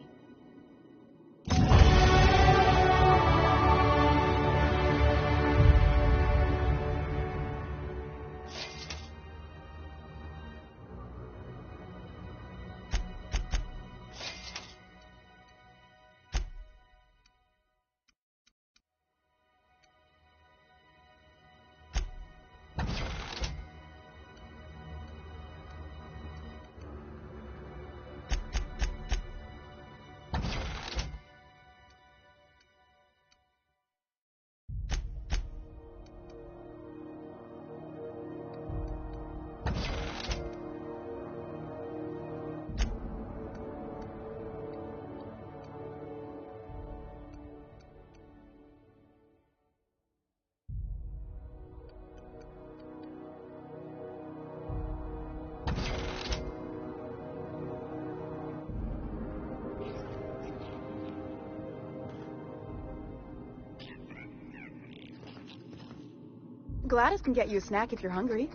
Gladys can get you a snack if you're hungry.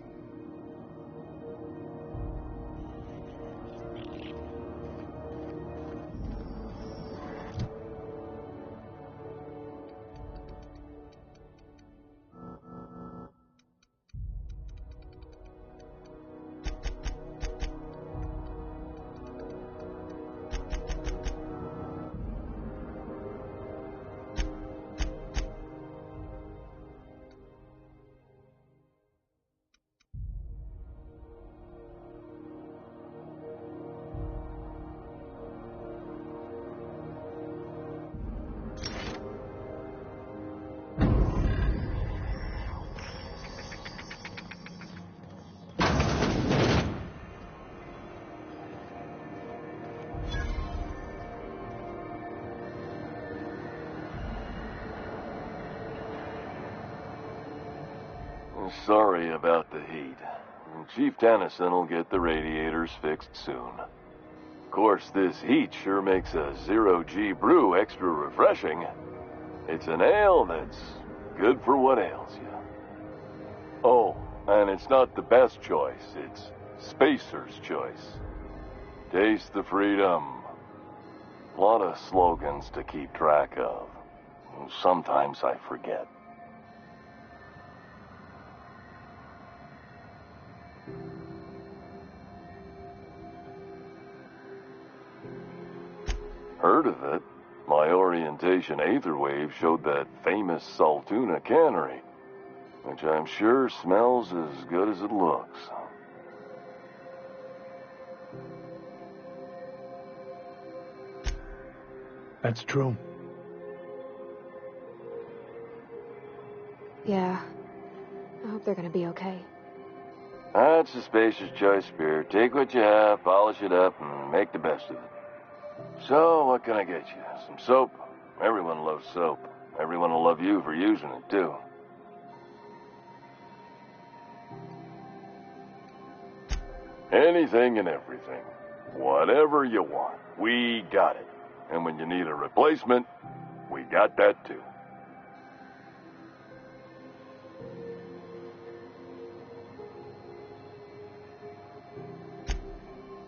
Sorry about the heat. Chief Tennyson will get the radiators fixed soon. Of course, this heat sure makes a zero-G brew extra refreshing. It's an ale that's good for what ails you. Oh, and it's not the best choice. It's Spacer's choice. Taste the freedom. A lot of slogans to keep track of. Sometimes I forget. Heard of it? My orientation aether wave showed that famous Saltuna cannery, which I'm sure smells as good as it looks. That's true. Yeah. I hope they're gonna be okay. That's a Spacer's choice beer. Take what you have, polish it up, and make the best of it. So, what can I get you? Some soap? Everyone loves soap. Everyone will love you for using it, too. Anything and everything. Whatever you want. We got it. And when you need a replacement, we got that, too.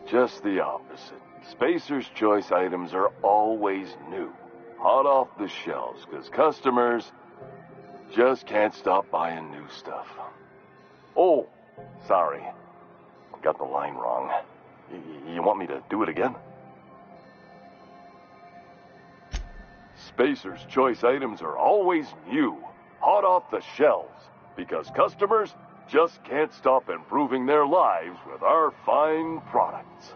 Just the opposite. Spacer's choice items are always new, hot off the shelves, because customers just can't stop buying new stuff. Oh, sorry. Got the line wrong. You want me to do it again? Spacer's choice items are always new, hot off the shelves, because customers just can't stop improving their lives with our fine products.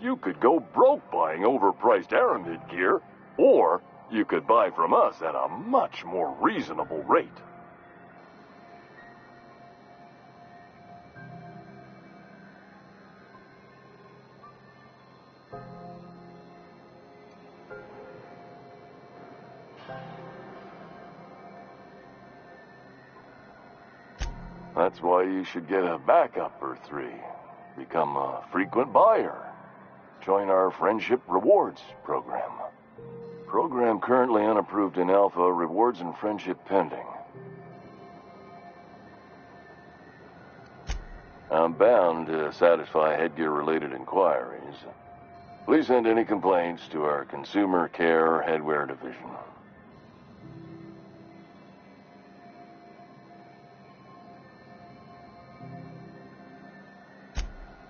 You could go broke buying overpriced Aramid gear, or you could buy from us at a much more reasonable rate. That's why you should get a backup or 3. Become a frequent buyer. Join our Friendship Rewards program. Program currently unapproved in Alpha, rewards and friendship pending. I'm bound to satisfy headgear-related inquiries. Please send any complaints to our Consumer Care Headwear Division.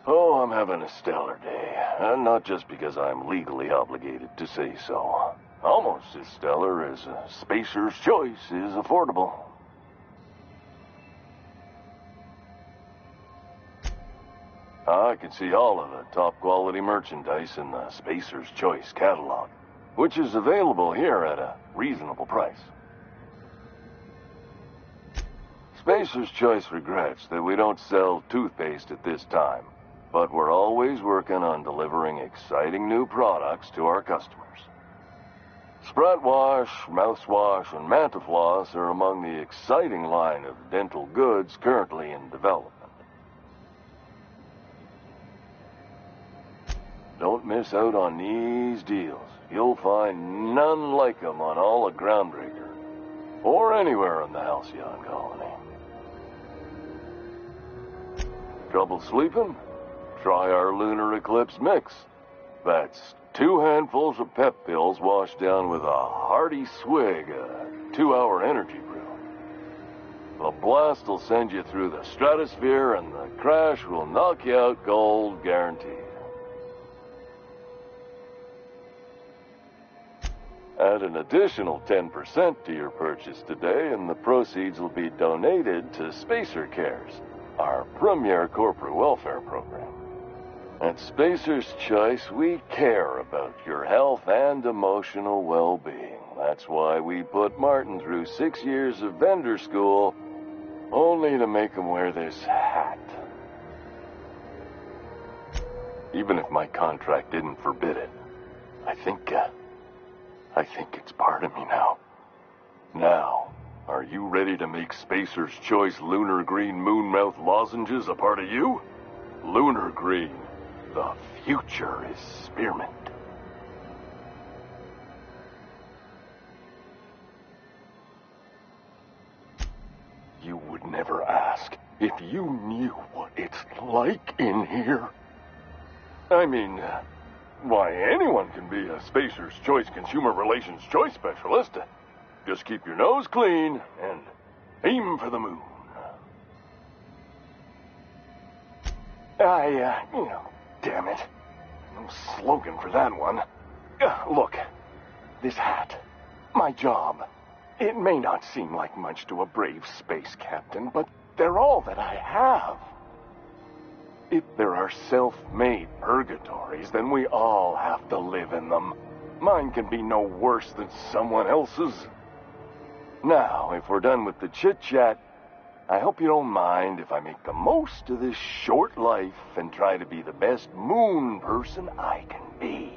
Oh, I'm having a stellar day. And not just because I'm legally obligated to say so. Almost as stellar as a Spacer's choice is affordable. I can see all of the top quality merchandise in the Spacer's Choice catalog, which is available here at a reasonable price. Spacer's Choice regrets that we don't sell toothpaste at this time, but we're always working on delivering exciting new products to our customers. Sprite Wash, Mouthwash, and Mantafloss are among the exciting line of dental goods currently in development. Don't miss out on these deals. You'll find none like them on all of Groundbreaker, or anywhere in the Halcyon Colony. Trouble sleeping? Try our lunar eclipse mix. That's 2 handfuls of pep pills washed down with a hearty swig of 2-hour energy brew. The blast will send you through the stratosphere, and the crash will knock you out cold, guaranteed. Add an additional 10% to your purchase today, and the proceeds will be donated to Spacer Cares, our premier corporate welfare program. At Spacer's Choice, we care about your health and emotional well-being. That's why we put Martin through 6 years of vendor school, only to make him wear this hat. Even if my contract didn't forbid it, I think it's part of me now. Now, are you ready to make Spacer's Choice Lunar Green Moonmouth lozenges a part of you? Lunar Green. The future is spearmint. You would never ask if you knew what it's like in here. I mean, why, anyone can be a Spacer's Choice Consumer Relations Choice Specialist. Just keep your nose clean and aim for the moon. Damn it. No slogan for that one. Look, this hat, my job, it may not seem like much to a brave space captain, but they're all that I have. If there are self-made purgatories, then we all have to live in them. Mine can be no worse than someone else's. Now, if we're done with the chit-chat, I hope you don't mind if I make the most of this short life and try to be the best moon person I can be.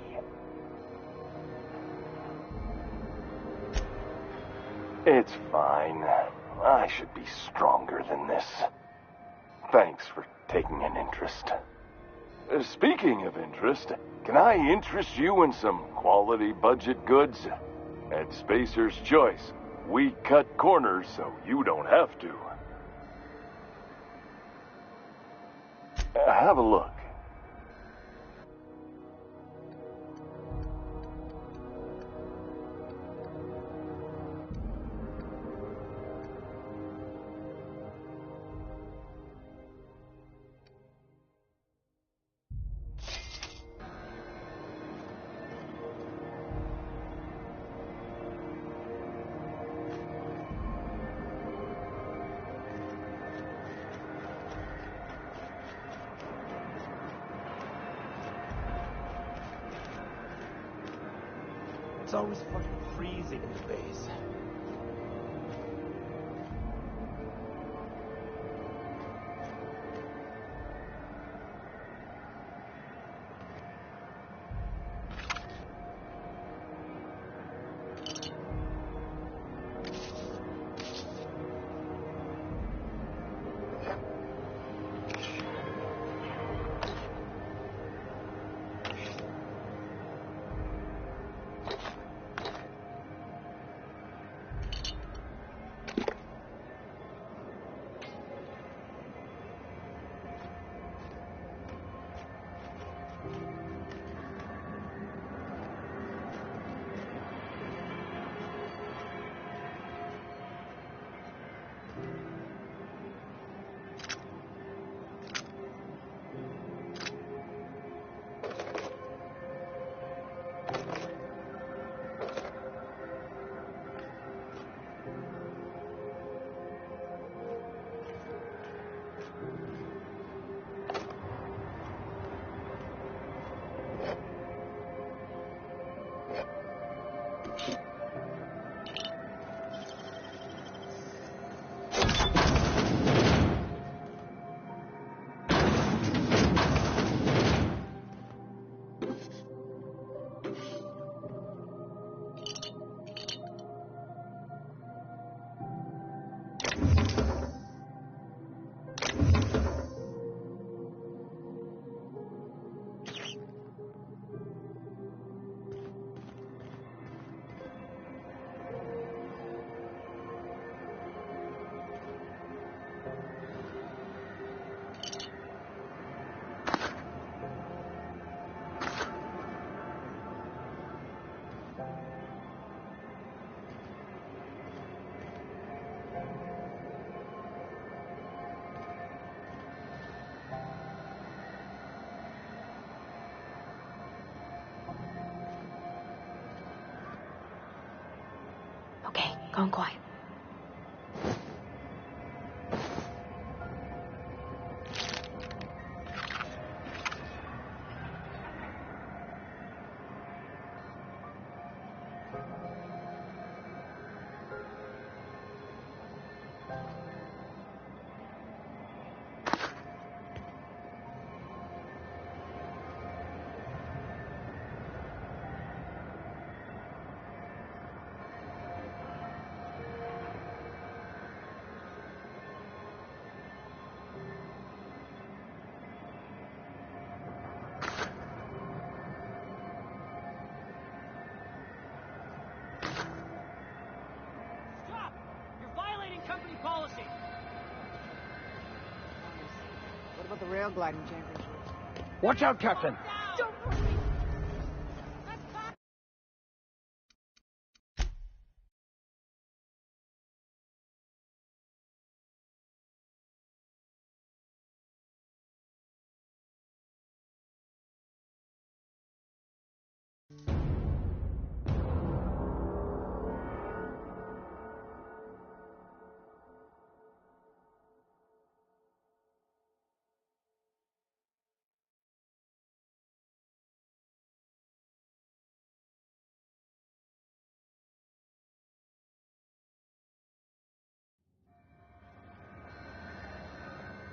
It's fine. I should be stronger than this. Thanks for taking an interest. Speaking of interest, can I interest you in some quality budget goods? At Spacer's Choice, we cut corners so you don't have to. Have a look. It's always fucking freezing in the base. Okay, gone quiet. Policy. What about the rail gliding championship? Watch out, Captain!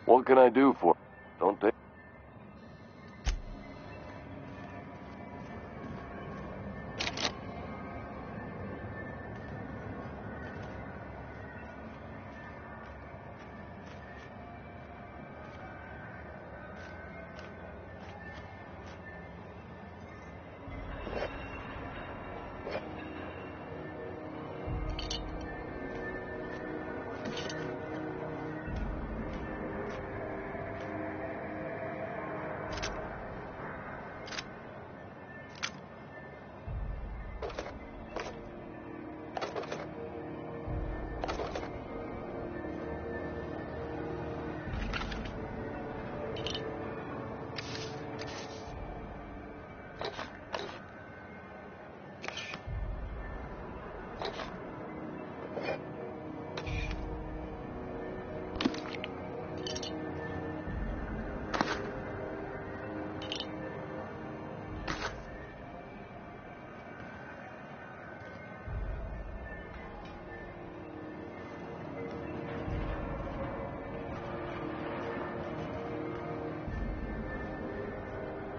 What can I do for? Don't take.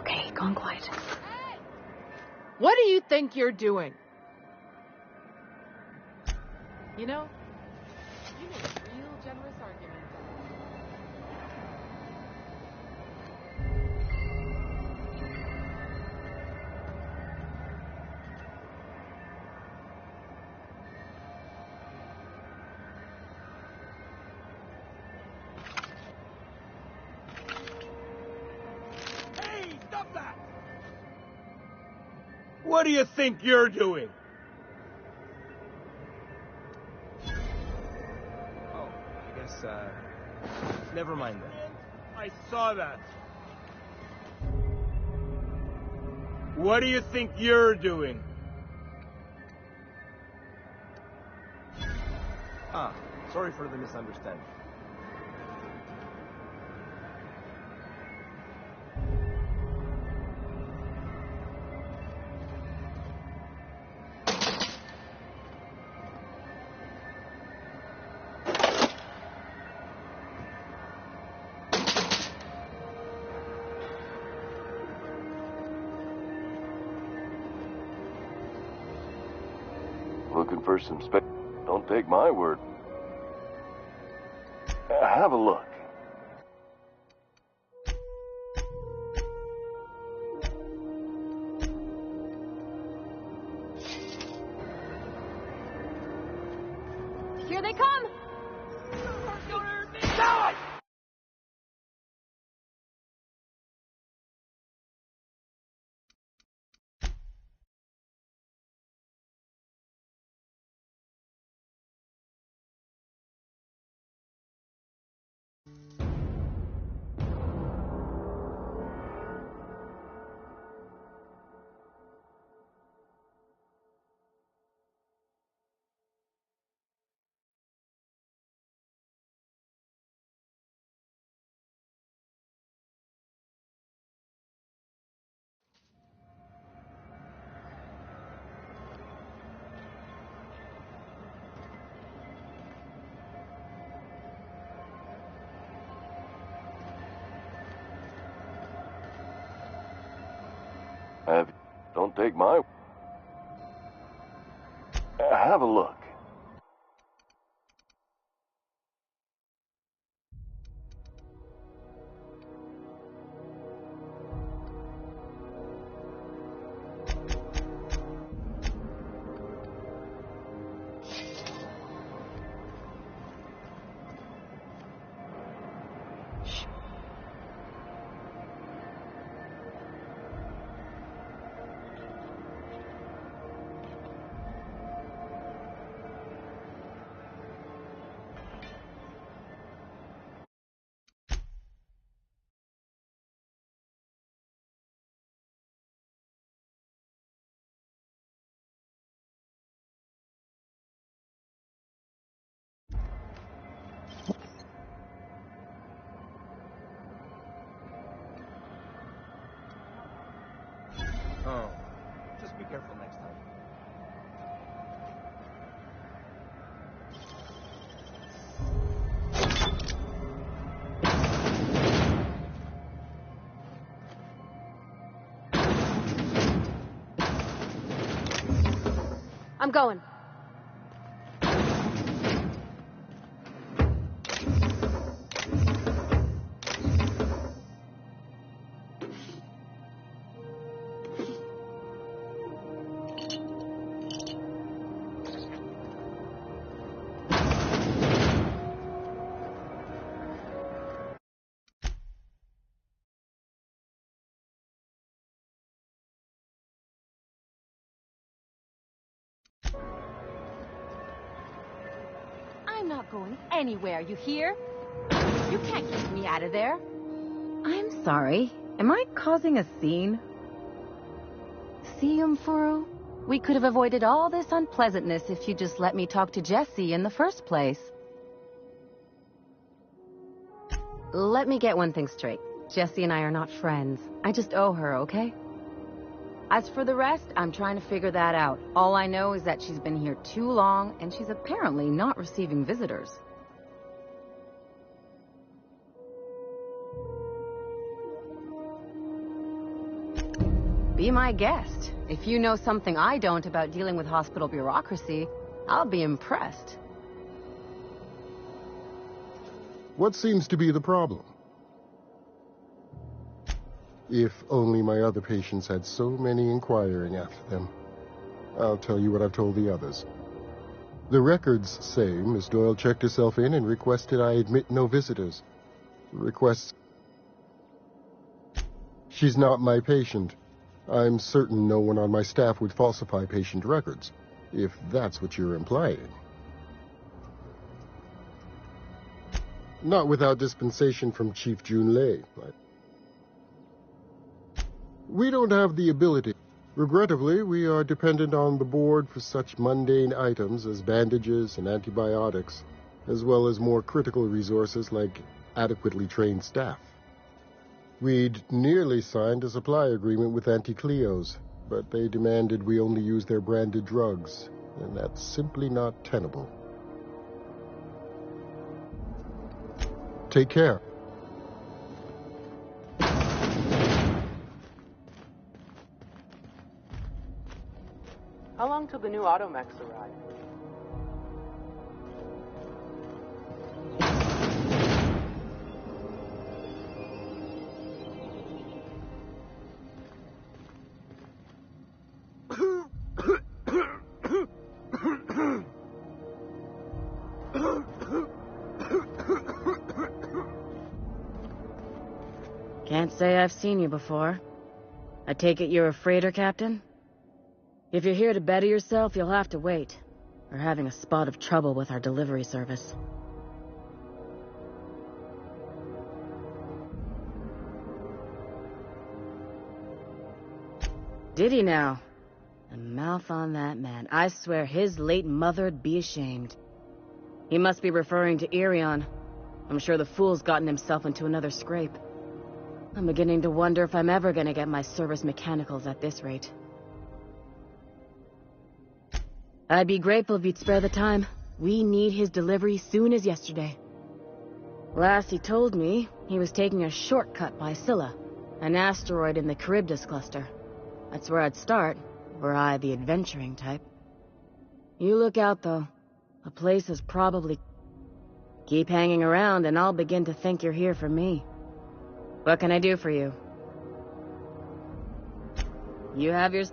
Okay, gone quiet. Hey! What do you think you're doing? You know, you make a real generous argument. Hey, stop that! What do you think you're doing? Oh, I guess, never mind then. I saw that. What do you think you're doing? Ah, sorry for the misunderstanding. Looking for some space? Don't take my word. Have a look. Here they come! Don't take my... Have a look. Oh, just be careful next time. I'm going. I'm not going anywhere, you hear? You can't keep me out of there. I'm sorry. Am I causing a scene? See, Umfuru? We could have avoided all this unpleasantness if you just let me talk to Jesse in the first place. Let me get one thing straight. Jesse and I are not friends. I just owe her, okay? As for the rest, I'm trying to figure that out. All I know is that she's been here too long, and she's apparently not receiving visitors. Be my guest. If you know something I don't about dealing with hospital bureaucracy, I'll be impressed. What seems to be the problem? If only my other patients had so many inquiring after them. I'll tell you what I've told the others. The records say Miss Doyle checked herself in and requested I admit no visitors. Requests... She's not my patient. I'm certain no one on my staff would falsify patient records, if that's what you're implying. Not without dispensation from Chief Junlei. We don't have the ability. Regrettably, we are dependent on the board for such mundane items as bandages and antibiotics, as well as more critical resources like adequately trained staff. We'd nearly signed a supply agreement with Anti-Cleos, but they demanded we only use their branded drugs, and that's simply not tenable. Take care. How long till the new Automechs arrive? Can't say I've seen you before. I take it you're a freighter captain? If you're here to better yourself, you'll have to wait. We're having a spot of trouble with our delivery service. Did he now? The mouth on that man. I swear his late mother'd be ashamed. He must be referring to Irion. I'm sure the fool's gotten himself into another scrape. I'm beginning to wonder if I'm ever gonna get my service mechanicals at this rate. I'd be grateful if you'd spare the time. We need his delivery soon as yesterday. Last he told me, he was taking a shortcut by Scylla, an asteroid in the Charybdis cluster. That's where I'd start, were I the adventuring type. You look out, though. The place is probably... Keep hanging around, and I'll begin to think you're here for me. What can I do for you? You have your...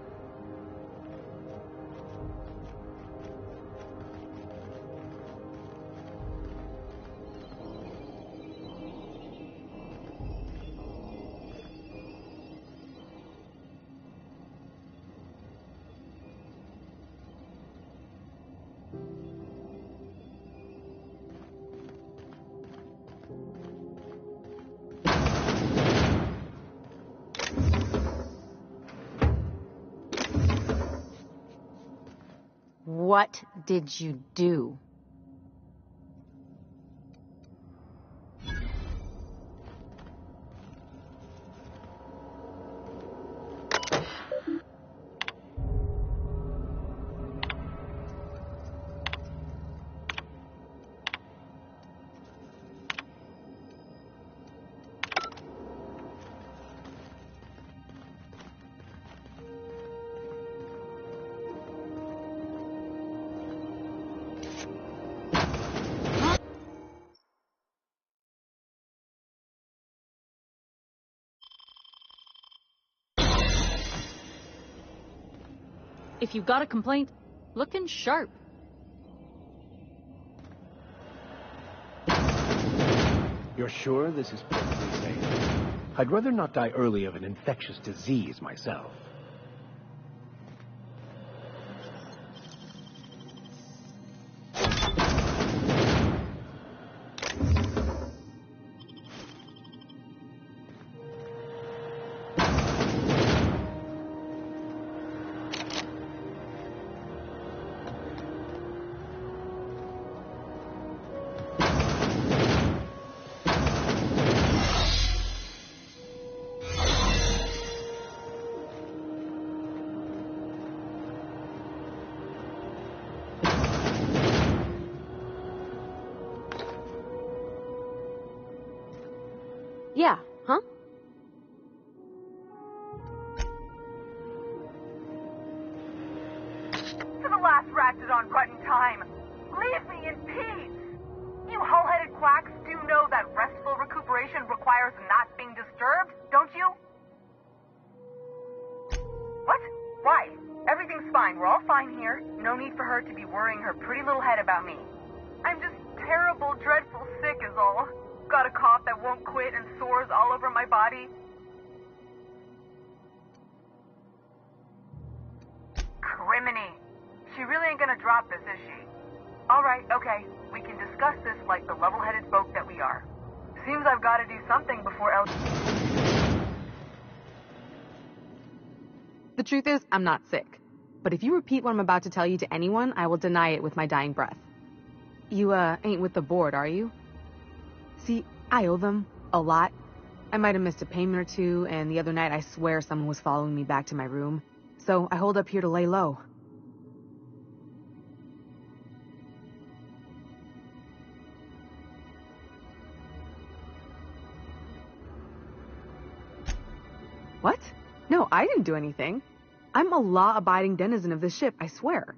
What did you do? If you've got a complaint, looking sharp. You're sure this is perfectly safe? I'd rather not die early of an infectious disease myself. Yeah, huh? To the last Ratchet-on button time! Leave me in peace! You hull-headed quacks do know that restful recuperation requires not being disturbed, don't you? What? Why? Everything's fine. We're all fine here. No need for her to be worrying her pretty little head about me. I'm just terrible, dreadful sick is all. Got a cough that won't quit and sores all over my body. Criminy. She really ain't gonna drop this, is she? Alright, okay. We can discuss this like the level-headed folk that we are. Seems I've gotta do something before else... The truth is, I'm not sick. But if you repeat what I'm about to tell you to anyone, I will deny it with my dying breath. You, ain't with the board, are you? See, I owe them a lot. I might have missed a payment or two, and the other night I swear someone was following me back to my room. So I hold up here to lay low. What? No, I didn't do anything. I'm a law-abiding denizen of this ship, I swear.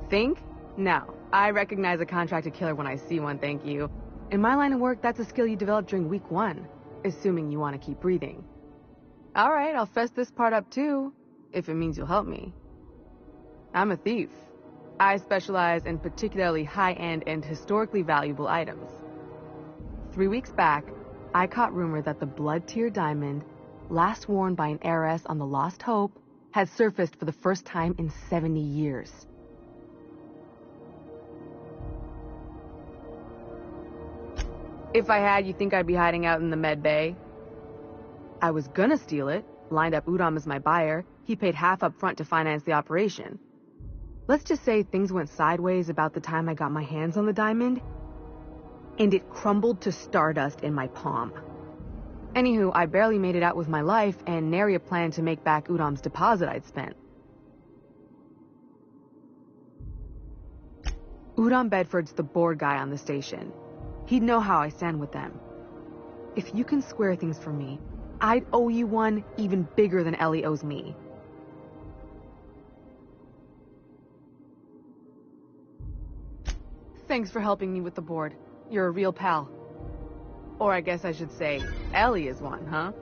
Think? No. I recognize a contracted killer when I see one, thank you. In my line of work, that's a skill you develop during week 1, assuming you want to keep breathing. Alright, I'll fess this part up too, if it means you'll help me. I'm a thief. I specialize in particularly high-end and historically valuable items. 3 weeks back, I caught rumor that the blood-tier diamond, last worn by an heiress on the Lost Hope, had surfaced for the first time in 70 years. If I had, you think I'd be hiding out in the med bay? I was gonna steal it, lined up Udom as my buyer. He paid half up front to finance the operation. Let's just say things went sideways about the time I got my hands on the diamond, and it crumbled to stardust in my palm. Anywho, I barely made it out with my life, and nary a plan to make back Udom's deposit I'd spent. Udom Bedford's the board guy on the station. He'd know how I stand with them. If you can square things for me, I'd owe you one even bigger than Ellie owes me. Thanks for helping me with the board. You're a real pal. Or I guess I should say, Ellie is one, huh?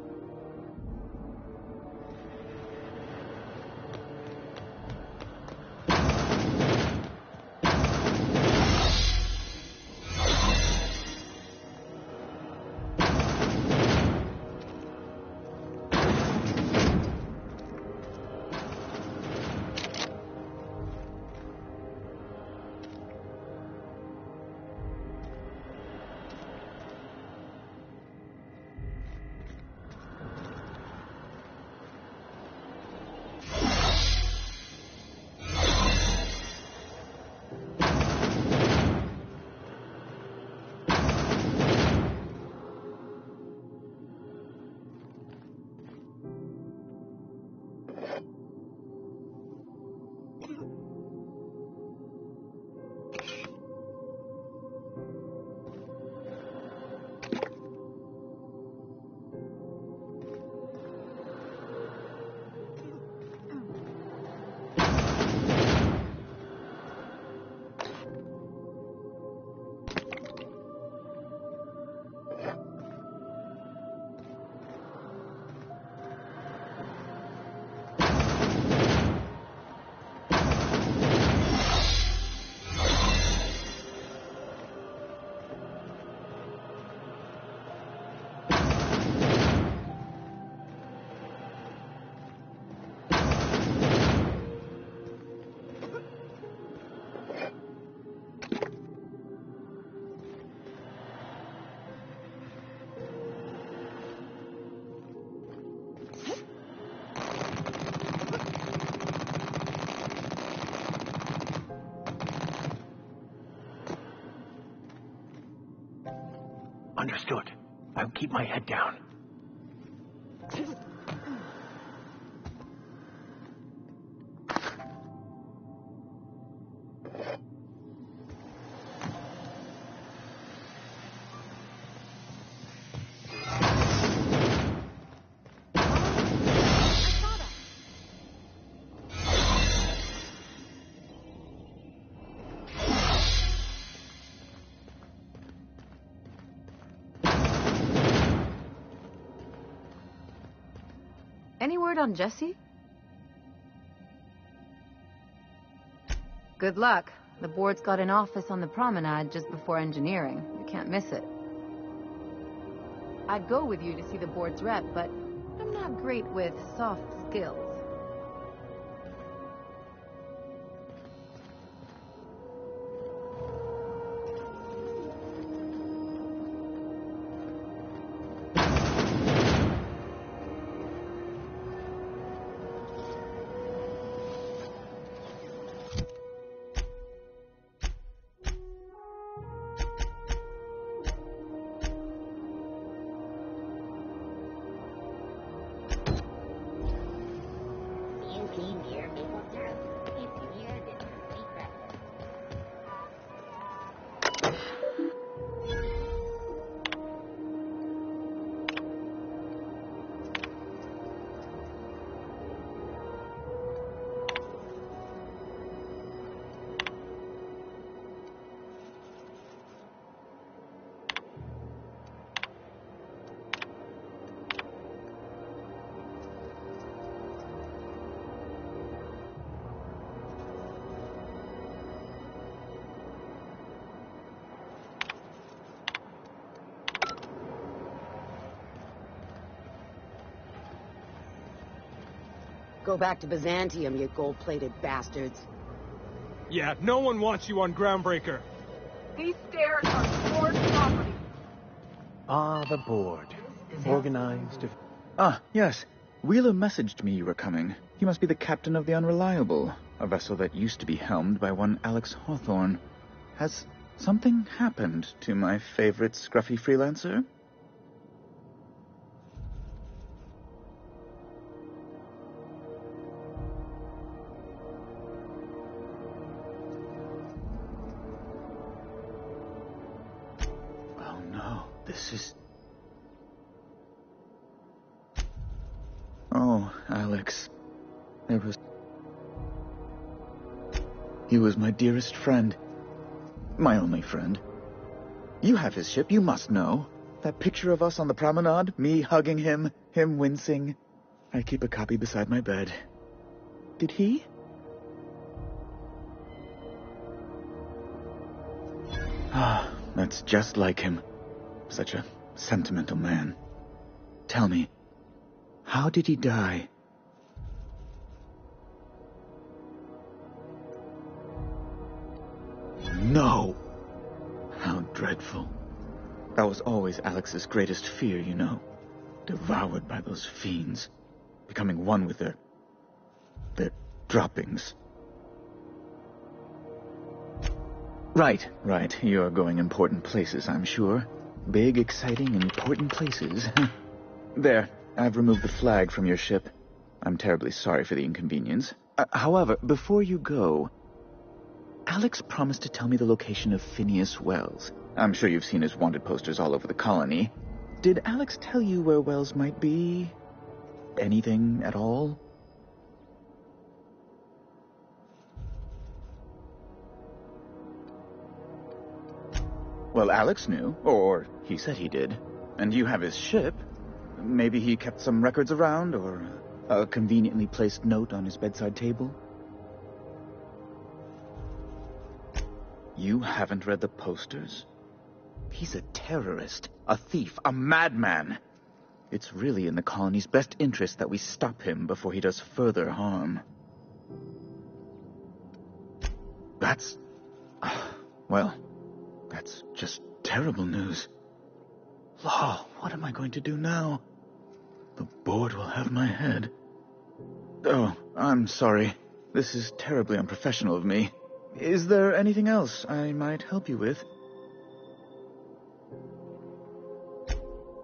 Understood. I'll keep my head down. Any word on Jesse? Good luck. The board's got an office on the promenade just before engineering. You can't miss it. I'd go with you to see the board's rep, but I'm not great with soft skills. Go back to Byzantium, you gold-plated bastards. Yeah, no one wants you on Groundbreaker. These stairs are board property. Ah, the board. Organized. Ah, yes. Wheeler messaged me you were coming. He must be the captain of the Unreliable, a vessel that used to be helmed by one Alex Hawthorne. Has something happened to my favorite scruffy freelancer? Oh no, this is Alex. He was my dearest friend. My only friend. You have his ship, you must know. That picture of us on the promenade, me hugging him, him wincing. I keep a copy beside my bed. Did he? Ah, that's just like him. Such a sentimental man. Tell me, how did he die? No! How dreadful. That was always Alex's greatest fear, you know. Devoured by those fiends. Becoming one with their droppings. Right. You're going important places, I'm sure. Big, exciting, important places. There, I've removed the flag from your ship. I'm terribly sorry for the inconvenience. However, before you go, Alex promised to tell me the location of Phineas Wells. I'm sure you've seen his wanted posters all over the colony. Did Alex tell you where Wells might be? Anything at all? Well, Alex knew, or he said he did. And you have his ship. Maybe he kept some records around, or a conveniently placed note on his bedside table. You haven't read the posters? He's a terrorist, a thief, a madman. It's really in the colony's best interest that we stop him before he does further harm. That's... well, that's just terrible news. Law, what am I going to do now? The board will have my head. Oh, I'm sorry. This is terribly unprofessional of me. Is there anything else I might help you with?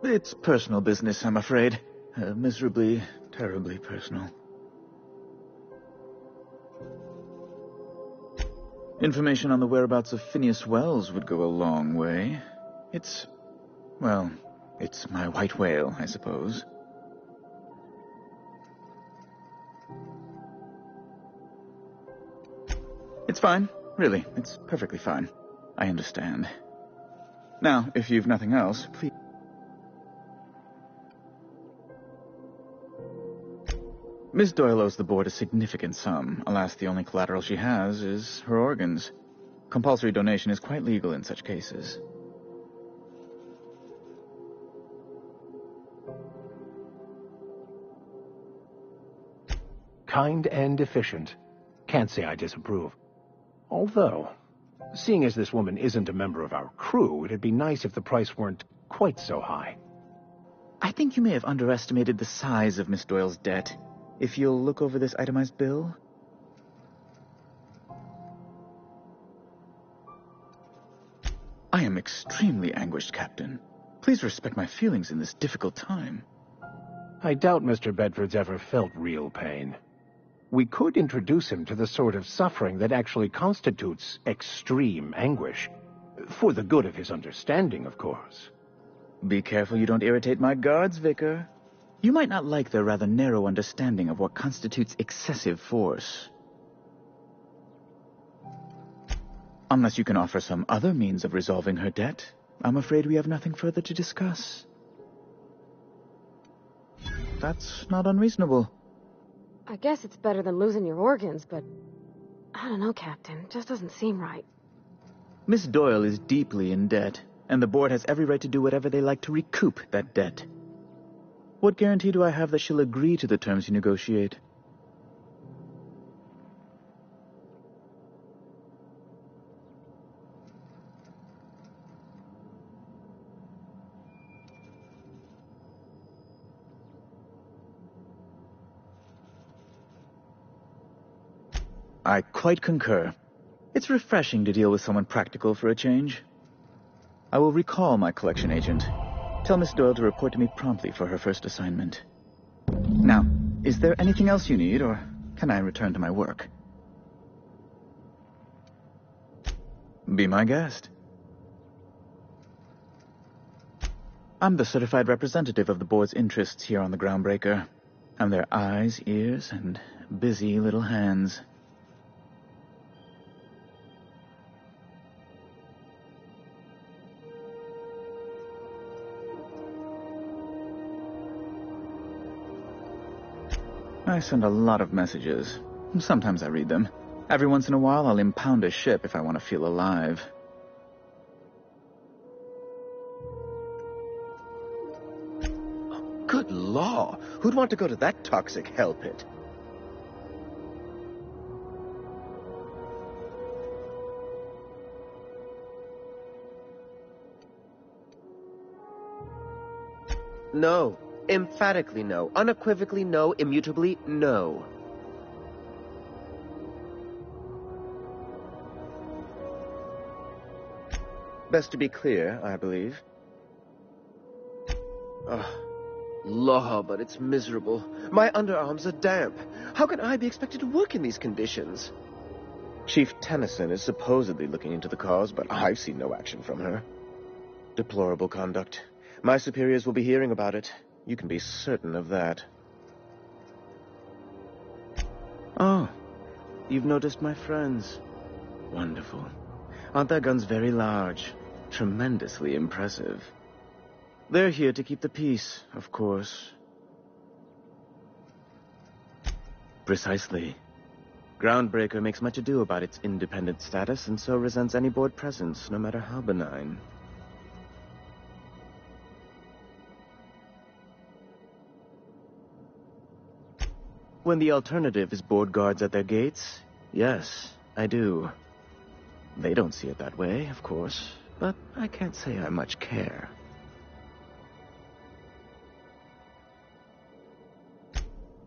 It's personal business, I'm afraid. Miserably, terribly personal. Information on the whereabouts of Phineas Wells would go a long way. It's my white whale, I suppose. It's fine. Really, it's perfectly fine. I understand. Now, if you've nothing else, please... Miss Doyle owes the board a significant sum. Alas, the only collateral she has is her organs. Compulsory donation is quite legal in such cases. Kind and efficient. Can't say I disapprove. Although, seeing as this woman isn't a member of our crew, it'd be nice if the price weren't quite so high. I think you may have underestimated the size of Miss Doyle's debt. If you'll look over this itemized bill... I am extremely anguished, Captain. Please respect my feelings in this difficult time. I doubt Mr. Bedford's ever felt real pain. We could introduce him to the sort of suffering that actually constitutes extreme anguish. For the good of his understanding, of course. Be careful you don't irritate my guards, Vicar. You might not like their rather narrow understanding of what constitutes excessive force. Unless you can offer some other means of resolving her debt, I'm afraid we have nothing further to discuss. That's not unreasonable. I guess it's better than losing your organs, but... I don't know, Captain. It just doesn't seem right. Miss Doyle is deeply in debt, and the board has every right to do whatever they like to recoup that debt. What guarantee do I have that she'll agree to the terms you negotiate? I quite concur. It's refreshing to deal with someone practical for a change. I will recall my collection agent. Tell Miss Doyle to report to me promptly for her first assignment. Now, is there anything else you need, or can I return to my work? Be my guest. I'm the certified representative of the board's interests here on the Groundbreaker. I'm their eyes, ears, and busy little hands. I send a lot of messages. Sometimes I read them. Every once in a while, I'll impound a ship if I want to feel alive. Good law! Who'd want to go to that toxic hell pit? No. Emphatically no. Unequivocally no. Immutably no. Best to be clear, I believe. Law, but it's miserable. My underarms are damp. How can I be expected to work in these conditions? Chief Tennyson is supposedly looking into the cause, but I've seen no action from her. Deplorable conduct. My superiors will be hearing about it. You can be certain of that. Oh, you've noticed my friends. Wonderful. Aren't their guns very large? Tremendously impressive. They're here to keep the peace, of course. Precisely. Groundbreaker makes much ado about its independent status, and so resents any board presence, no matter how benign. When the alternative is board guards at their gates, yes, I do. They don't see it that way, of course, but I can't say I much care.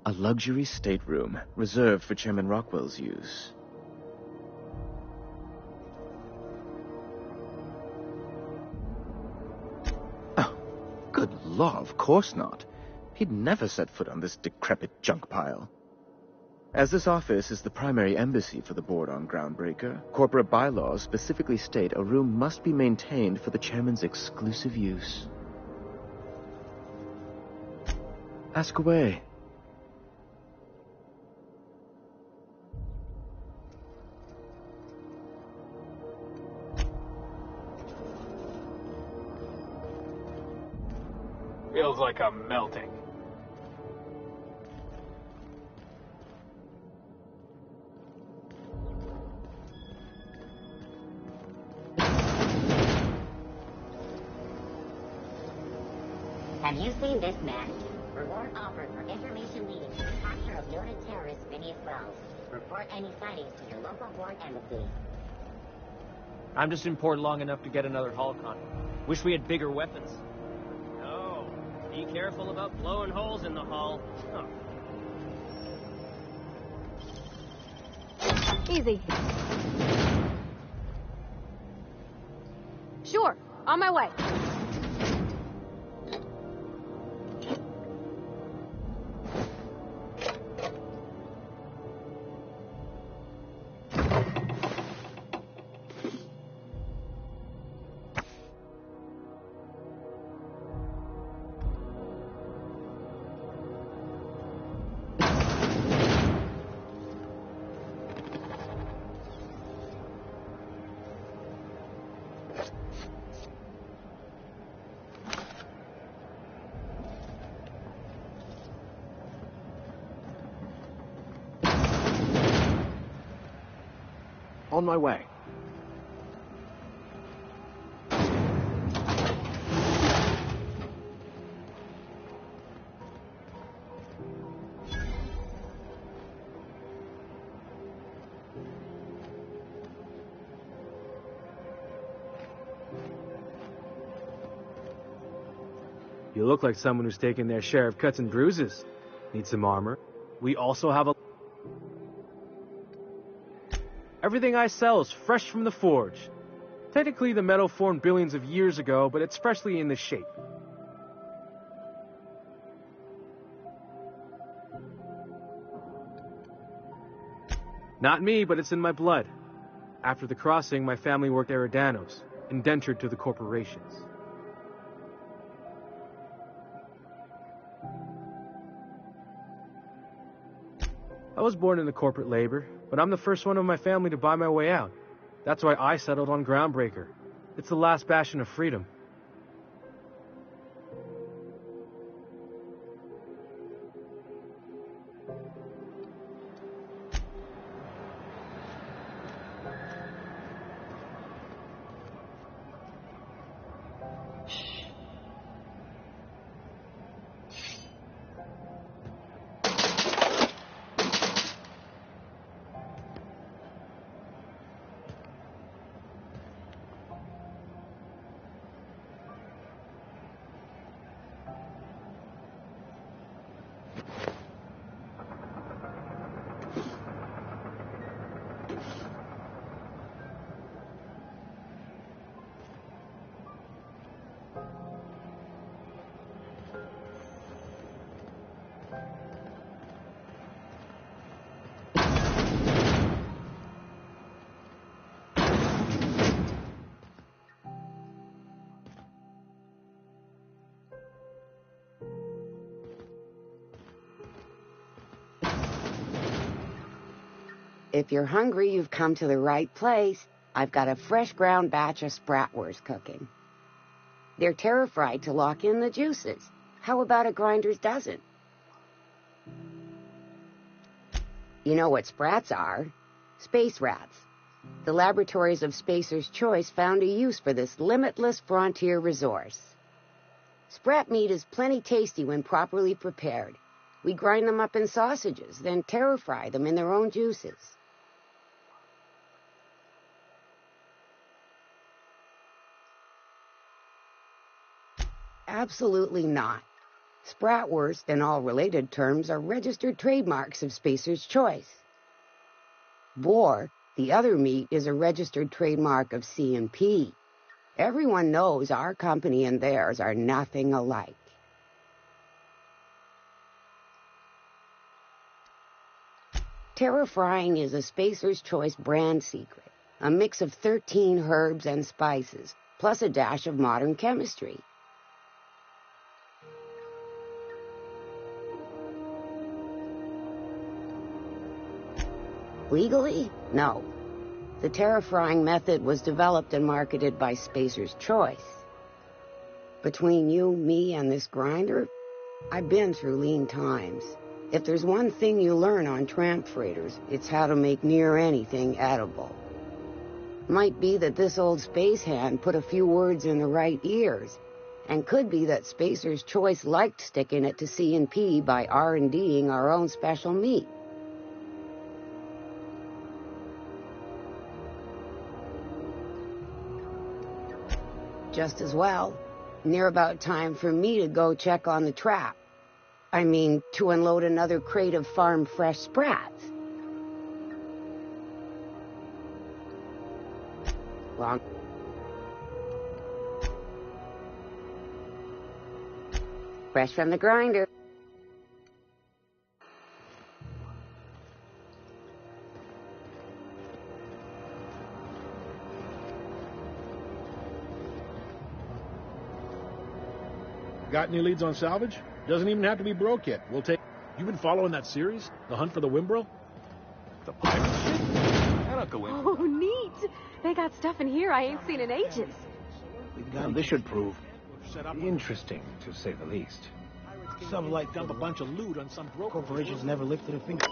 A luxury stateroom, reserved for Chairman Rockwell's use. Oh, good law, of course not. He'd never set foot on this decrepit junk pile. As this office is the primary embassy for the board on Groundbreaker, corporate bylaws specifically state a room must be maintained for the chairman's exclusive use. Ask away. Feels like I'm melting. Have you seen this man? Reward offered for information leading to the capture of noted terrorist Phineas Wells. Report any sightings to your local board embassy. I'm just in port long enough to get another Holocron. Wish we had bigger weapons. No. Be careful about blowing holes in the hull. Easy. Sure, on my way. On my way. You look like someone who's taken their share of cuts and bruises. Need some armor? We also have a... Everything I sell is fresh from the forge. Technically, the metal formed billions of years ago, but it's freshly in this shape. Not me, but it's in my blood. After the crossing, my family worked Eridanos, indentured to the corporations. I was born into corporate labor, but I'm the first one of my family to buy my way out. That's why I settled on Groundbreaker. It's the last bastion of freedom. If you're hungry, you've come to the right place. I've got a fresh ground batch of spratwurst cooking. They're terra-fried to lock in the juices. How about a grinder's dozen? You know what sprats are? Space rats. The laboratories of Spacer's Choice found a use for this limitless frontier resource. Sprat meat is plenty tasty when properly prepared. We grind them up in sausages, then terra-fry them in their own juices. Absolutely not. Spratwurst and all related terms are registered trademarks of Spacer's Choice. Boar, the other meat, is a registered trademark of C&P. Everyone knows our company and theirs are nothing alike. Terra-frying is a Spacer's Choice brand secret, a mix of 13 herbs and spices, plus a dash of modern chemistry. Legally? No. The terra-frying method was developed and marketed by Spacer's Choice. Between you, me, and this grinder, I've been through lean times. If there's one thing you learn on tramp freighters, it's how to make near anything edible. Might be that this old space hand put a few words in the right ears, and could be that Spacer's Choice liked sticking it to C&P by R&D'ing our own special meat. Just as well. Near about time for me to go check on the trap. I mean, to unload another crate of farm-fresh sprats. Long. Fresh from the grinder. Got any leads on salvage? Doesn't even have to be broke yet. We'll take... You been following that series? The Hunt for the Wimbrel? The pirate ship? That'll go in. Oh, neat. They got stuff in here I ain't seen in ages. Now, this should prove interesting, to say the least. Some like dump a bunch of loot on some broker. Corporations never lifted a finger.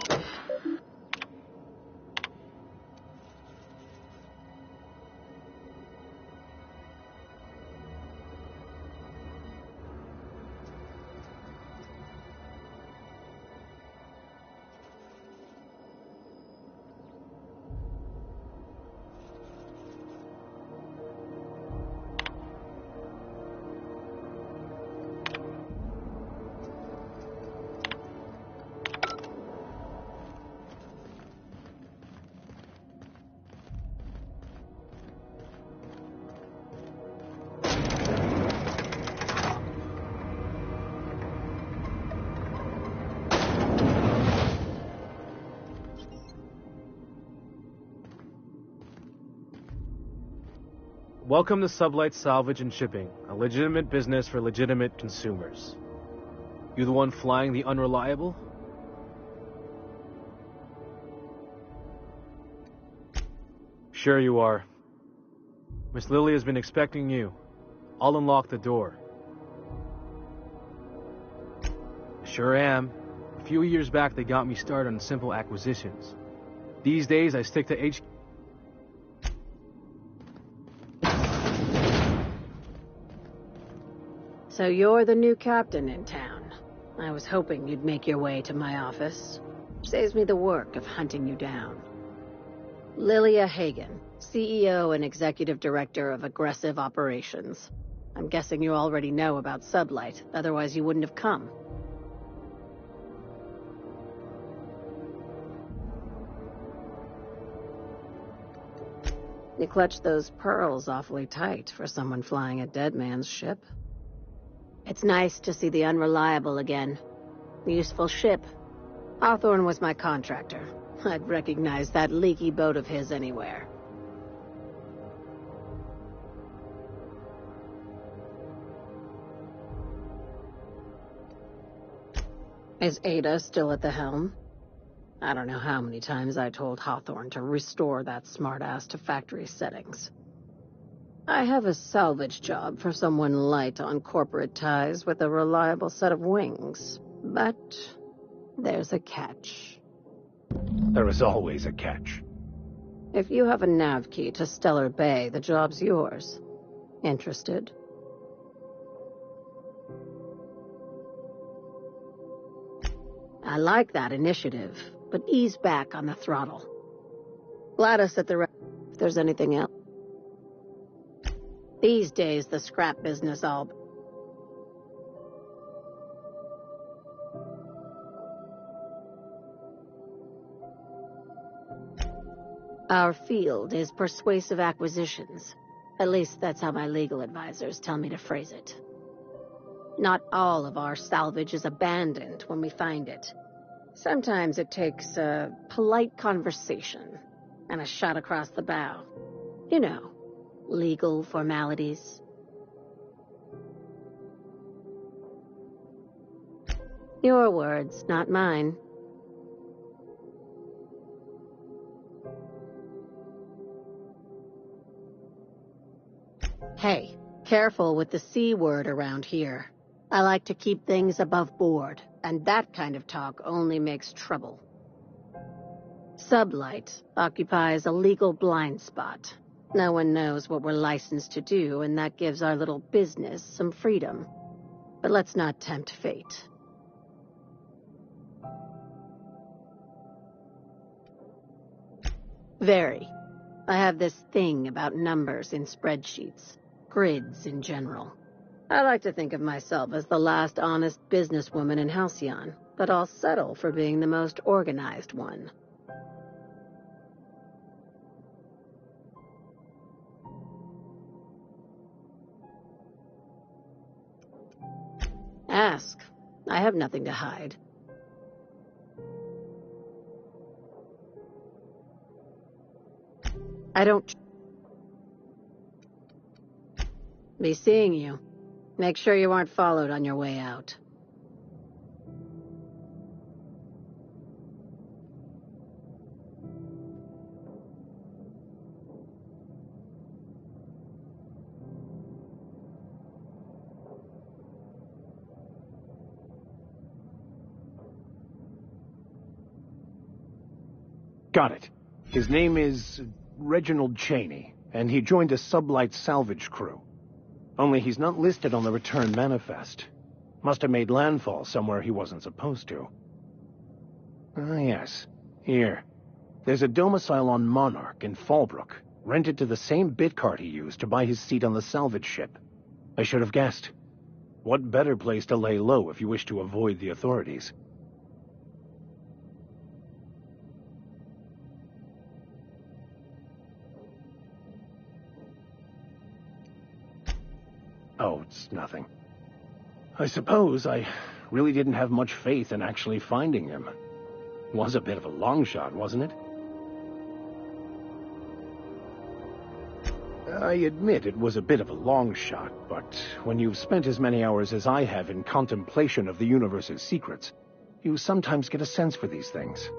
Welcome to Sublight Salvage and Shipping, a legitimate business for legitimate consumers. You the one flying the Unreliable? Sure you are. Miss Lily has been expecting you. I'll unlock the door. Sure am. A few years back, they got me started on simple acquisitions. These days, I stick to HQ. So you're the new captain in town. I was hoping you'd make your way to my office. Saves me the work of hunting you down. Lilia Hagen, CEO and Executive Director of Aggressive Operations. I'm guessing you already know about Sublight, otherwise you wouldn't have come. You clutched those pearls awfully tight for someone flying a dead man's ship. It's nice to see the Unreliable again. Useful ship. Hawthorne was my contractor. I'd recognize that leaky boat of his anywhere. Is Ada still at the helm? I don't know how many times I told Hawthorne to restore that smartass to factory settings. I have a salvage job for someone light on corporate ties with a reliable set of wings, but there's a catch. There is always a catch. If you have a nav key to Stellar Bay, the job's yours. Interested? I like that initiative, but ease back on the throttle. Gladys at the if there's anything else. These days, the scrap business all... Our field is persuasive acquisitions. At least that's how my legal advisors tell me to phrase it. Not all of our salvage is abandoned when we find it. Sometimes it takes a polite conversation and a shot across the bow. You know, legal formalities. Your words, not mine. Hey, careful with the C word around here. I like to keep things above board, and that kind of talk only makes trouble. Sublight occupies a legal blind spot. No one knows what we're licensed to do, and that gives our little business some freedom. But let's not tempt fate. Very. I have this thing about numbers in spreadsheets, grids in general. I like to think of myself as the last honest businesswoman in Halcyon, but I'll settle for being the most organized one. Ask. I have nothing to hide. I don't... Be seeing you. Make sure you aren't followed on your way out. Got it. His name is Reginald Cheney, and he joined a Sublight salvage crew. Only he's not listed on the return manifest. Must have made landfall somewhere he wasn't supposed to. Ah, yes. Here. There's a domicile on Monarch in Fallbrook, rented to the same bit card he used to buy his seat on the salvage ship. I should have guessed. What better place to lay low if you wish to avoid the authorities? Oh, it's nothing. I suppose I really didn't have much faith in actually finding him. Was a bit of a long shot, wasn't it? I admit it was a bit of a long shot, but when you've spent as many hours as I have in contemplation of the universe's secrets, you sometimes get a sense for these things.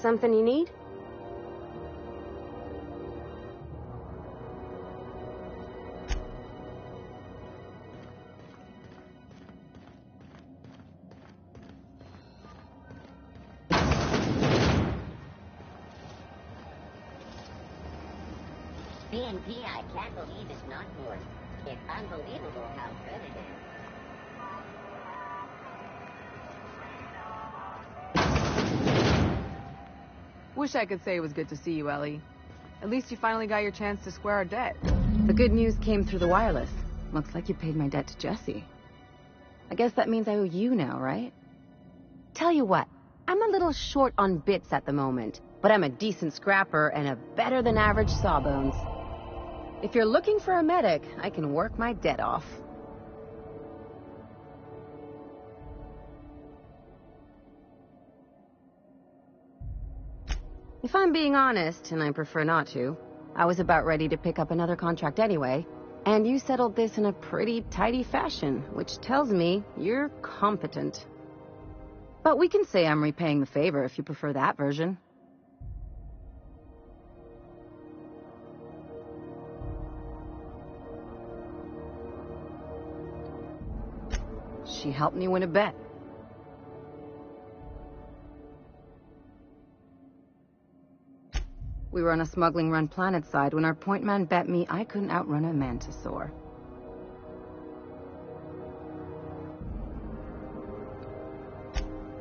Something you need? BNP, I can't believe it's not forced. It's unbelievable how good it is. Wish I could say it was good to see you, Ellie. At least you finally got your chance to square our debt. The good news came through the wireless. Looks like you paid my debt to Jesse. I guess that means I owe you now, right? Tell you what, I'm a little short on bits at the moment, but I'm a decent scrapper and a better-than-average sawbones. If you're looking for a medic, I can work my debt off. If I'm being honest, and I prefer not to, I was about ready to pick up another contract anyway, and you settled this in a pretty tidy fashion, which tells me you're competent. But we can say I'm repaying the favor if you prefer that version. She helped me win a bet. We were on a smuggling run planetside when our point man bet me I couldn't outrun a mantisaur.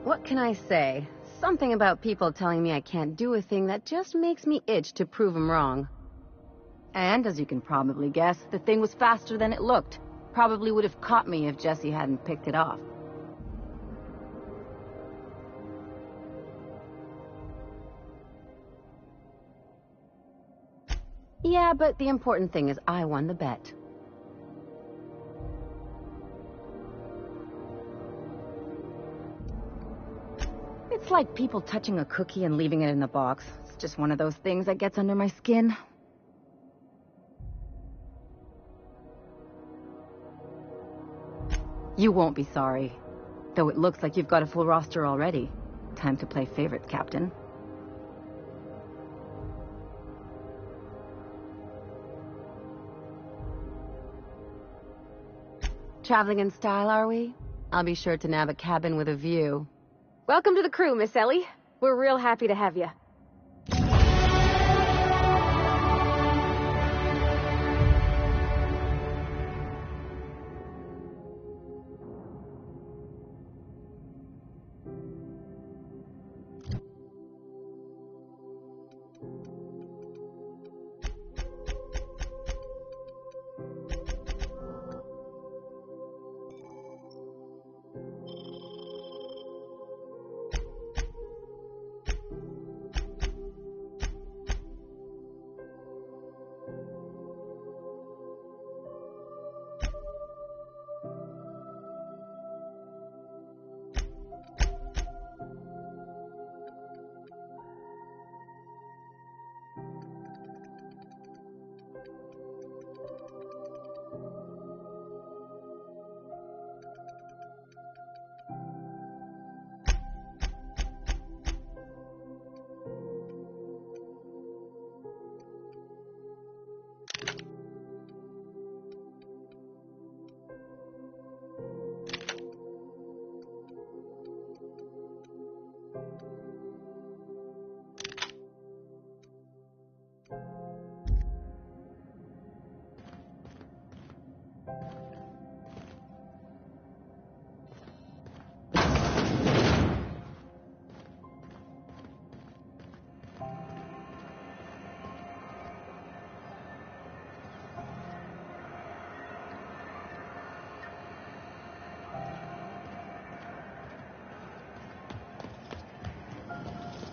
What can I say? Something about people telling me I can't do a thing that just makes me itch to prove them wrong. And, as you can probably guess, the thing was faster than it looked. Probably would have caught me if Jesse hadn't picked it off. Yeah, but the important thing is I won the bet. It's like people touching a cookie and leaving it in the box. It's just one of those things that gets under my skin. You won't be sorry. Though it looks like you've got a full roster already. Time to play favorites, Captain. Traveling in style, are we? I'll be sure to nab a cabin with a view. Welcome to the crew, Miss Ellie. We're real happy to have you.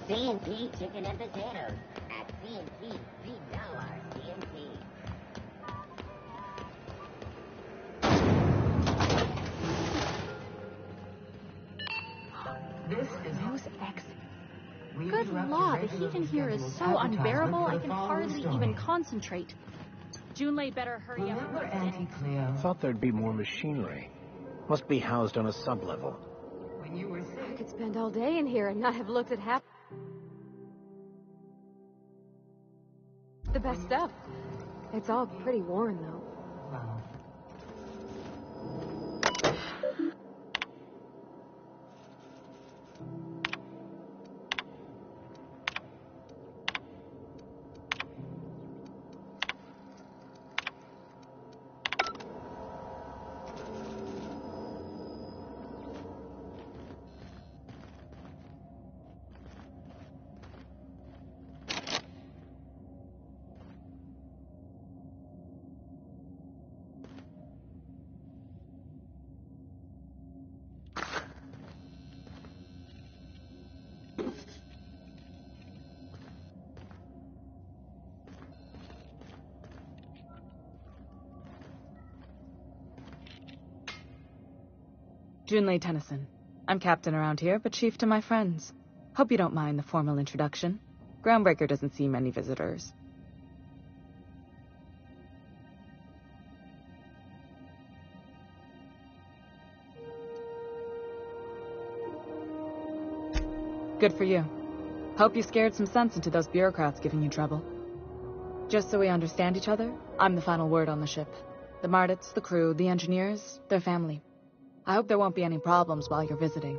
C&T chicken and potatoes. At C&T, we know our C&T. Those X. Good law, the heat in here is so unbearable I can hardly even concentrate. Junlei better hurry up. Thought there'd be more machinery. Must be housed on a sublevel. I could spend all day in here and not have looked at half... best stuff. It's all pretty worn, though. Junlei Tennyson. I'm captain around here, but chief to my friends. Hope you don't mind the formal introduction. Groundbreaker doesn't see many visitors. Good for you. Hope you scared some sense into those bureaucrats giving you trouble. Just so we understand each other, I'm the final word on the ship. The Mardits, the crew, the engineers, their family. I hope there won't be any problems while you're visiting.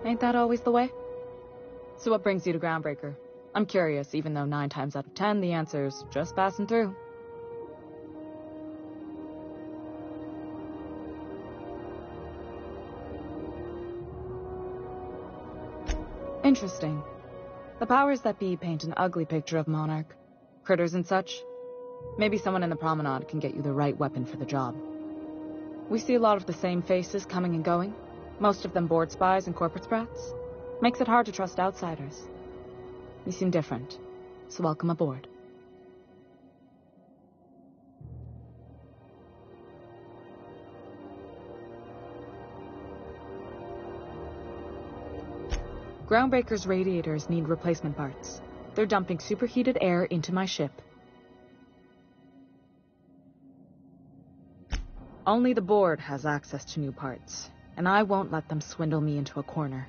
Ain't that always the way? So what brings you to Groundbreaker? I'm curious, even though 9 times out of 10 the answer's just passing through. Interesting. The powers that be paint an ugly picture of Monarch. Critters and such. Maybe someone in the promenade can get you the right weapon for the job. We see a lot of the same faces coming and going. Most of them board spies and corporate sprats. Makes it hard to trust outsiders. You seem different, so welcome aboard. Groundbreaker's radiators need replacement parts. They're dumping superheated air into my ship. Only the board has access to new parts, and I won't let them swindle me into a corner.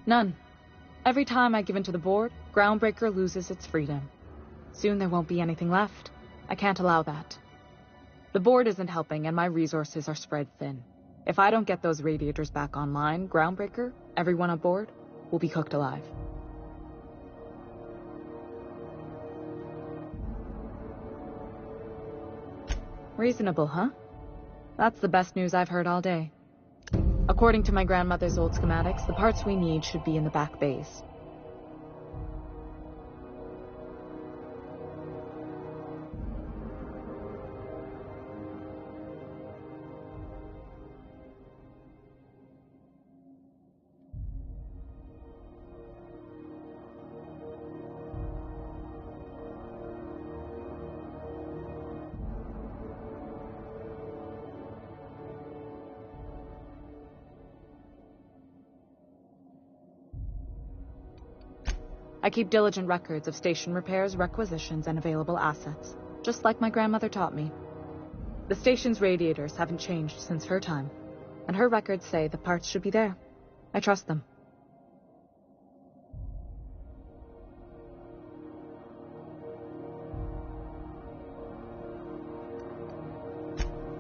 None. Every time I give in to the board, Groundbreaker loses its freedom. Soon there won't be anything left. I can't allow that. The board isn't helping, and my resources are spread thin. If I don't get those radiators back online, Groundbreaker, everyone on board, will be cooked alive. Reasonable, huh? That's the best news I've heard all day. According to my grandmother's old schematics, the parts we need should be in the back bays. I keep diligent records of station repairs, requisitions, and available assets, just like my grandmother taught me. The station's radiators haven't changed since her time, and her records say the parts should be there. I trust them.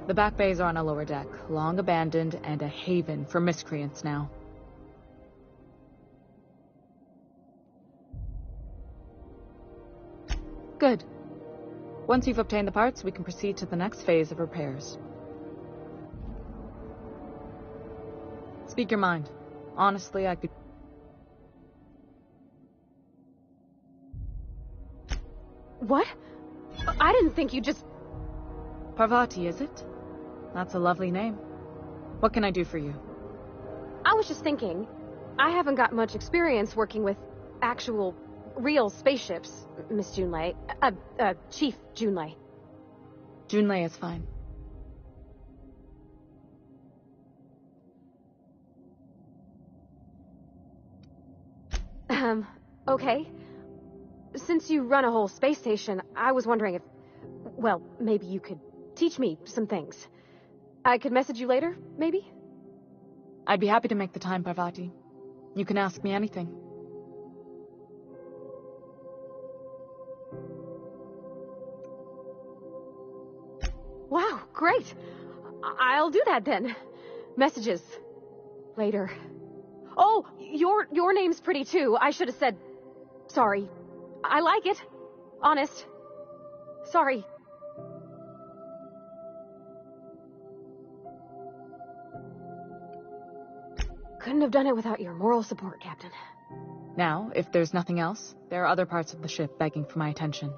The back bays are on a lower deck, long abandoned and a haven for miscreants now. Good. Once you've obtained the parts, we can proceed to the next phase of repairs. Speak your mind. Honestly, I could... What? I didn't think you just... Parvati, is it? That's a lovely name. What can I do for you? I was just thinking, I haven't got much experience working with actual, real spaceships, Miss Junlei. Chief Junlei. Junlei is fine. Okay. Since you run a whole space station, I was wondering if... Well, maybe you could teach me some things. I could message you later, maybe? I'd be happy to make the time, Parvati. You can ask me anything. Wow, great. I'll do that then. Messages. Later. Oh, your name's pretty too. I should have said... Sorry. I like it. Honest. Sorry. Couldn't have done it without your moral support, Captain. Now, if there's nothing else, there are other parts of the ship begging for my attention.